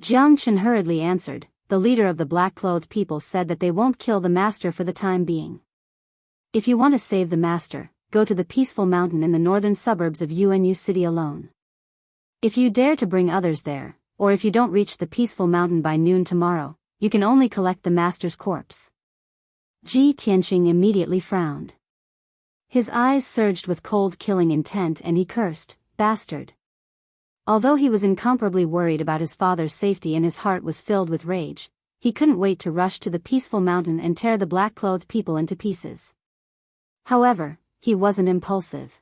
[SPEAKER 1] Jiang Chen hurriedly answered, "The leader of the black-clothed people said that they won't kill the master for the time being. If you want to save the master, go to the peaceful mountain in the northern suburbs of Yuanyu City alone. If you dare to bring others there, or if you don't reach the peaceful mountain by noon tomorrow, you can only collect the master's corpse." Ji Tianqing immediately frowned. His eyes surged with cold killing intent and he cursed, "Bastard." Although he was incomparably worried about his father's safety and his heart was filled with rage, he couldn't wait to rush to the peaceful mountain and tear the black-clothed people into pieces. However, he wasn't impulsive.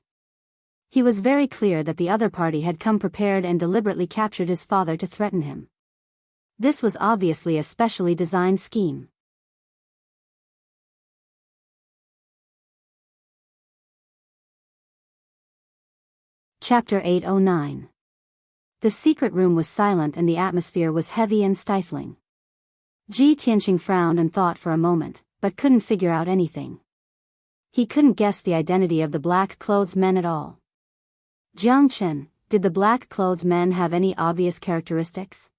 [SPEAKER 1] He was very clear that the other party had come prepared and deliberately captured his father to threaten him. This was obviously a specially designed scheme. Chapter 809. The secret room was silent and the atmosphere was heavy and stifling. Ji Tianqing frowned and thought for a moment, but couldn't figure out anything. He couldn't guess the identity of the black-clothed men at all. Jiang Chen, did the black-clothed men have any obvious characteristics?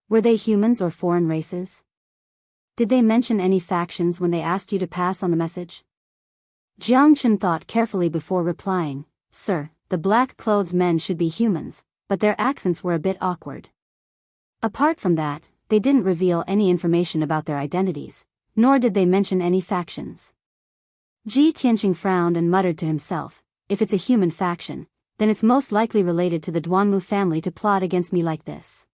[SPEAKER 1] Were they humans or foreign races? Did they mention any factions when they asked you to pass on the message? Jiang Chen thought carefully before replying, "Sir, the black-clothed men should be humans, but their accents were a bit awkward. Apart from that, they didn't reveal any information about their identities, nor did they mention any factions." Ji Tianqing frowned and muttered to himself, "If it's a human faction, then it's most likely related to the Duanmu family to plot against me like this."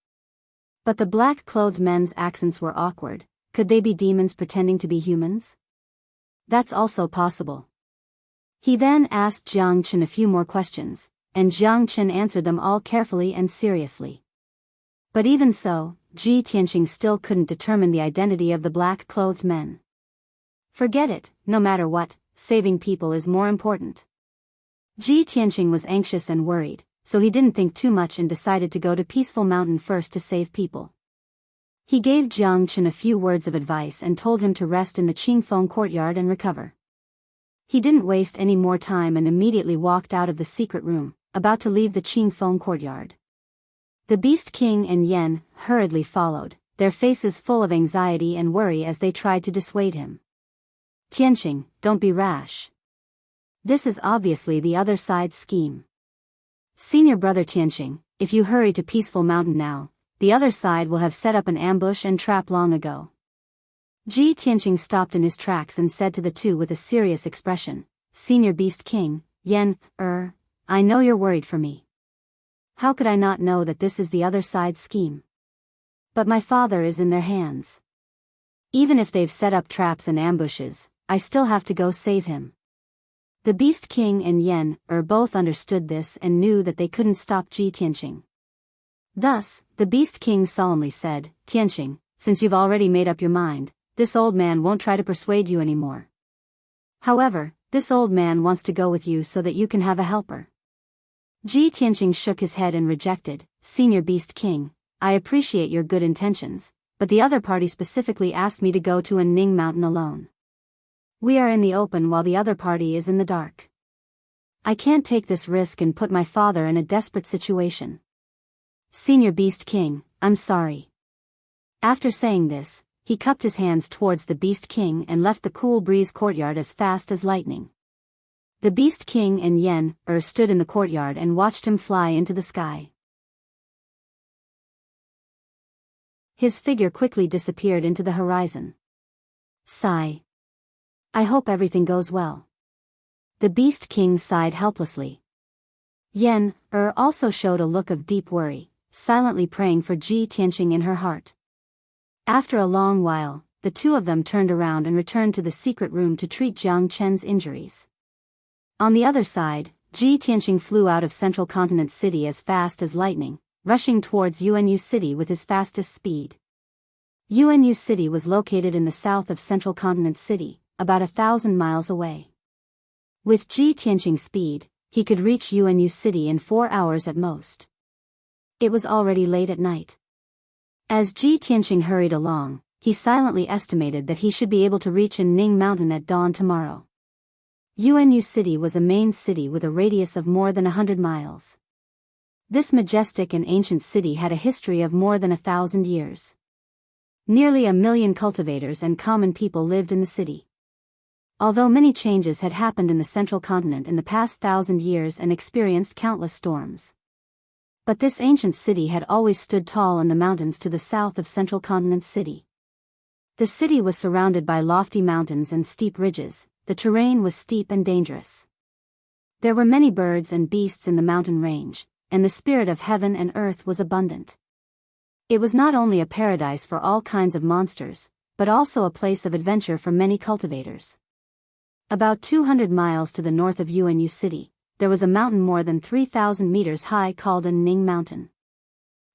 [SPEAKER 1] But the black-clothed men's accents were awkward. Could they be demons pretending to be humans? That's also possible. He then asked Jiang Chen a few more questions, and Jiang Chen answered them all carefully and seriously. But even so, Ji Tianqing still couldn't determine the identity of the black-clothed men. Forget it, no matter what, saving people is more important. Ji Tianqing was anxious and worried, so he didn't think too much and decided to go to Peaceful Mountain first to save people. He gave Jiang Chen a few words of advice and told him to rest in the Qingfeng courtyard and recover. He didn't waste any more time and immediately walked out of the secret room, about to leave the Qingfeng courtyard. The Beast King and Yan hurriedly followed, their faces full of anxiety and worry as they tried to dissuade him. "Tianqing, don't be rash. This is obviously the other side's scheme. Senior brother Tianqing, if you hurry to Peaceful Mountain now, the other side will have set up an ambush and trap long ago." Ji Tianqing stopped in his tracks and said to the two with a serious expression, "Senior Beast King, Yan, I know you're worried for me. How could I not know that this is the other side's scheme? But my father is in their hands. Even if they've set up traps and ambushes, I still have to go save him." The Beast King and Yan both understood this and knew that they couldn't stop Ji Tianqing. Thus, the Beast King solemnly said, "Tianqing, since you've already made up your mind, this old man won't try to persuade you anymore. However, this old man wants to go with you so that you can have a helper." Ji Tianqing shook his head and rejected, "Senior Beast King, I appreciate your good intentions, but the other party specifically asked me to go to Ning Mountain alone. We are in the open while the other party is in the dark. I can't take this risk and put my father in a desperate situation. Senior Beast King, I'm sorry." After saying this, he cupped his hands towards the Beast King and left the cool breeze courtyard as fast as lightning. The Beast King and Yan stood in the courtyard and watched him fly into the sky. His figure quickly disappeared into the horizon. Sigh. "I hope everything goes well." The Beast King sighed helplessly. Yan also showed a look of deep worry, silently praying for Ji Tianqing in her heart. After a long while, the two of them turned around and returned to the secret room to treat Jiang Chen's injuries. On the other side, Ji Tianqing flew out of Central Continent City as fast as lightning, rushing towards UNU City with his fastest speed. UNU City was located in the south of Central Continent City, about 1,000 miles away. With Ji Tianqing's speed, he could reach UNU City in 4 hours at most. It was already late at night. As Ji Tianqing hurried along, he silently estimated that he should be able to reach Ning Mountain at dawn tomorrow. UNU City was a main city with a radius of more than 100 miles. This majestic and ancient city had a history of more than 1,000 years. Nearly 1 million cultivators and common people lived in the city. Although many changes had happened in the central continent in the past 1,000 years and experienced countless storms. But this ancient city had always stood tall in the mountains to the south of Central Continent City. The city was surrounded by lofty mountains and steep ridges. The terrain was steep and dangerous. There were many birds and beasts in the mountain range, and the spirit of heaven and earth was abundant. It was not only a paradise for all kinds of monsters, but also a place of adventure for many cultivators. About 200 miles to the north of Unu City, there was a mountain more than 3,000 meters high called Ning Mountain.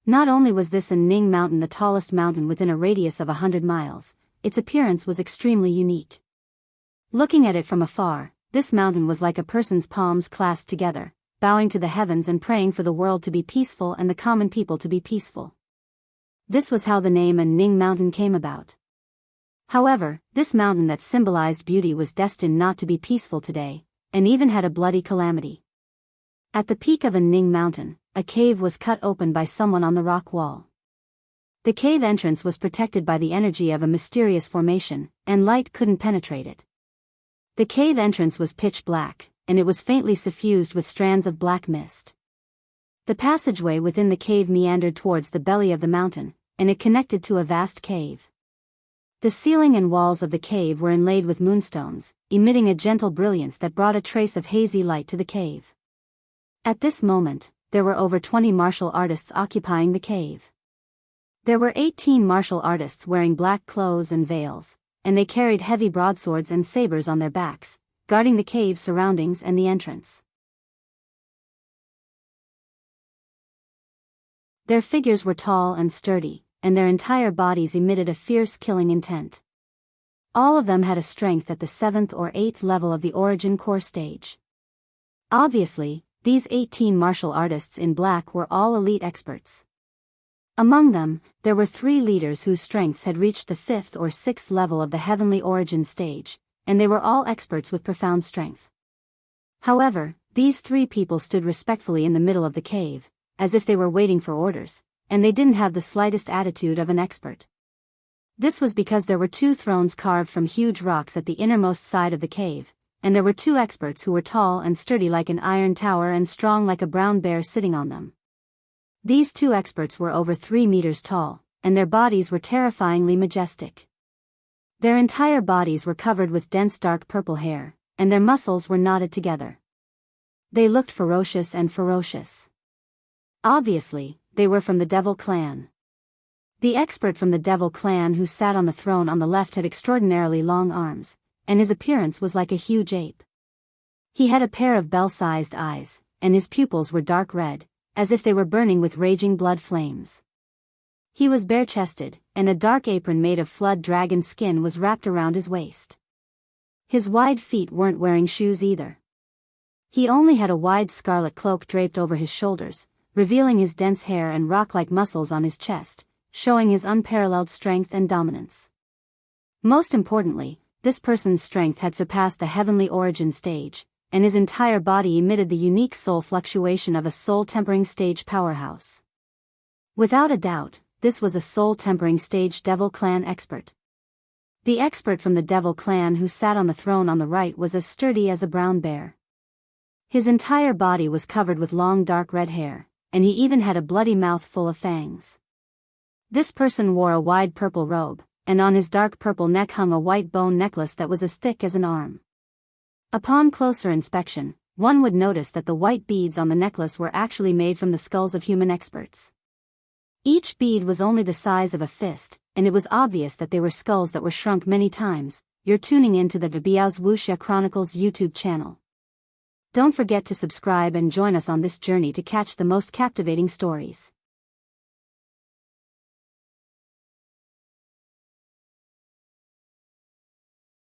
[SPEAKER 1] Not only was this Ning Mountain the tallest mountain within a radius of 100 miles, its appearance was extremely unique. Looking at it from afar, this mountain was like a person's palms clasped together, bowing to the heavens and praying for the world to be peaceful and the common people to be peaceful. This was how the name Ning Mountain came about. However, this mountain that symbolized beauty was destined not to be peaceful today, and even had a bloody calamity. At the peak of Ning Mountain, a cave was cut open by someone on the rock wall. The cave entrance was protected by the energy of a mysterious formation, and light couldn't penetrate it. The cave entrance was pitch black, and it was faintly suffused with strands of black mist. The passageway within the cave meandered towards the belly of the mountain, and it connected to a vast cave. The ceiling and walls of the cave were inlaid with moonstones, emitting a gentle brilliance that brought a trace of hazy light to the cave. At this moment, there were over 20 martial artists occupying the cave. There were 18 martial artists wearing black clothes and veils, and they carried heavy broadswords and sabers on their backs, guarding the cave surroundings and the entrance. Their figures were tall and sturdy, and their entire bodies emitted a fierce killing intent. All of them had a strength at the 7th or 8th level of the origin core stage. Obviously, these 18 martial artists in black were all elite experts. Among them, there were 3 leaders whose strengths had reached the 5th or 6th level of the heavenly origin stage, and they were all experts with profound strength. However, these 3 people stood respectfully in the middle of the cave, as if they were waiting for orders, and they didn't have the slightest attitude of an expert. This was because there were 2 thrones carved from huge rocks at the innermost side of the cave, and there were 2 experts who were tall and sturdy like an iron tower and strong like a brown bear sitting on them. These 2 experts were over 3 meters tall, and their bodies were terrifyingly majestic. Their entire bodies were covered with dense dark purple hair, and their muscles were knotted together. They looked ferocious and ferocious. Obviously, they were from the Devil Clan. The expert from the Devil Clan who sat on the throne on the left had extraordinarily long arms, and his appearance was like a huge ape. He had a pair of bell-sized eyes, and his pupils were dark red, as if they were burning with raging blood flames. He was bare-chested, and a dark apron made of flood dragon skin was wrapped around his waist. His wide feet weren't wearing shoes either. He only had a wide scarlet cloak draped over his shoulders, revealing his dense hair and rock-like muscles on his chest, showing his unparalleled strength and dominance. Most importantly, this person's strength had surpassed the heavenly origin stage, and his entire body emitted the unique soul fluctuation of a soul-tempering stage powerhouse. Without a doubt, this was a soul-tempering stage Devil Clan expert. The expert from the Devil Clan who sat on the throne on the right was as sturdy as a brown bear. His entire body was covered with long dark red hair, and he even had a bloody mouth full of fangs. This person wore a wide purple robe, and on his dark purple neck hung a white bone necklace that was as thick as an arm. Upon closer inspection, one would notice that the white beads on the necklace were actually made from the skulls of human experts. Each bead was only the size of a fist, and it was obvious that they were skulls that were shrunk many times. You're tuning into the Biyao's Wuxia Chronicles YouTube channel. Don't forget to subscribe and join us on this journey to catch the most captivating stories.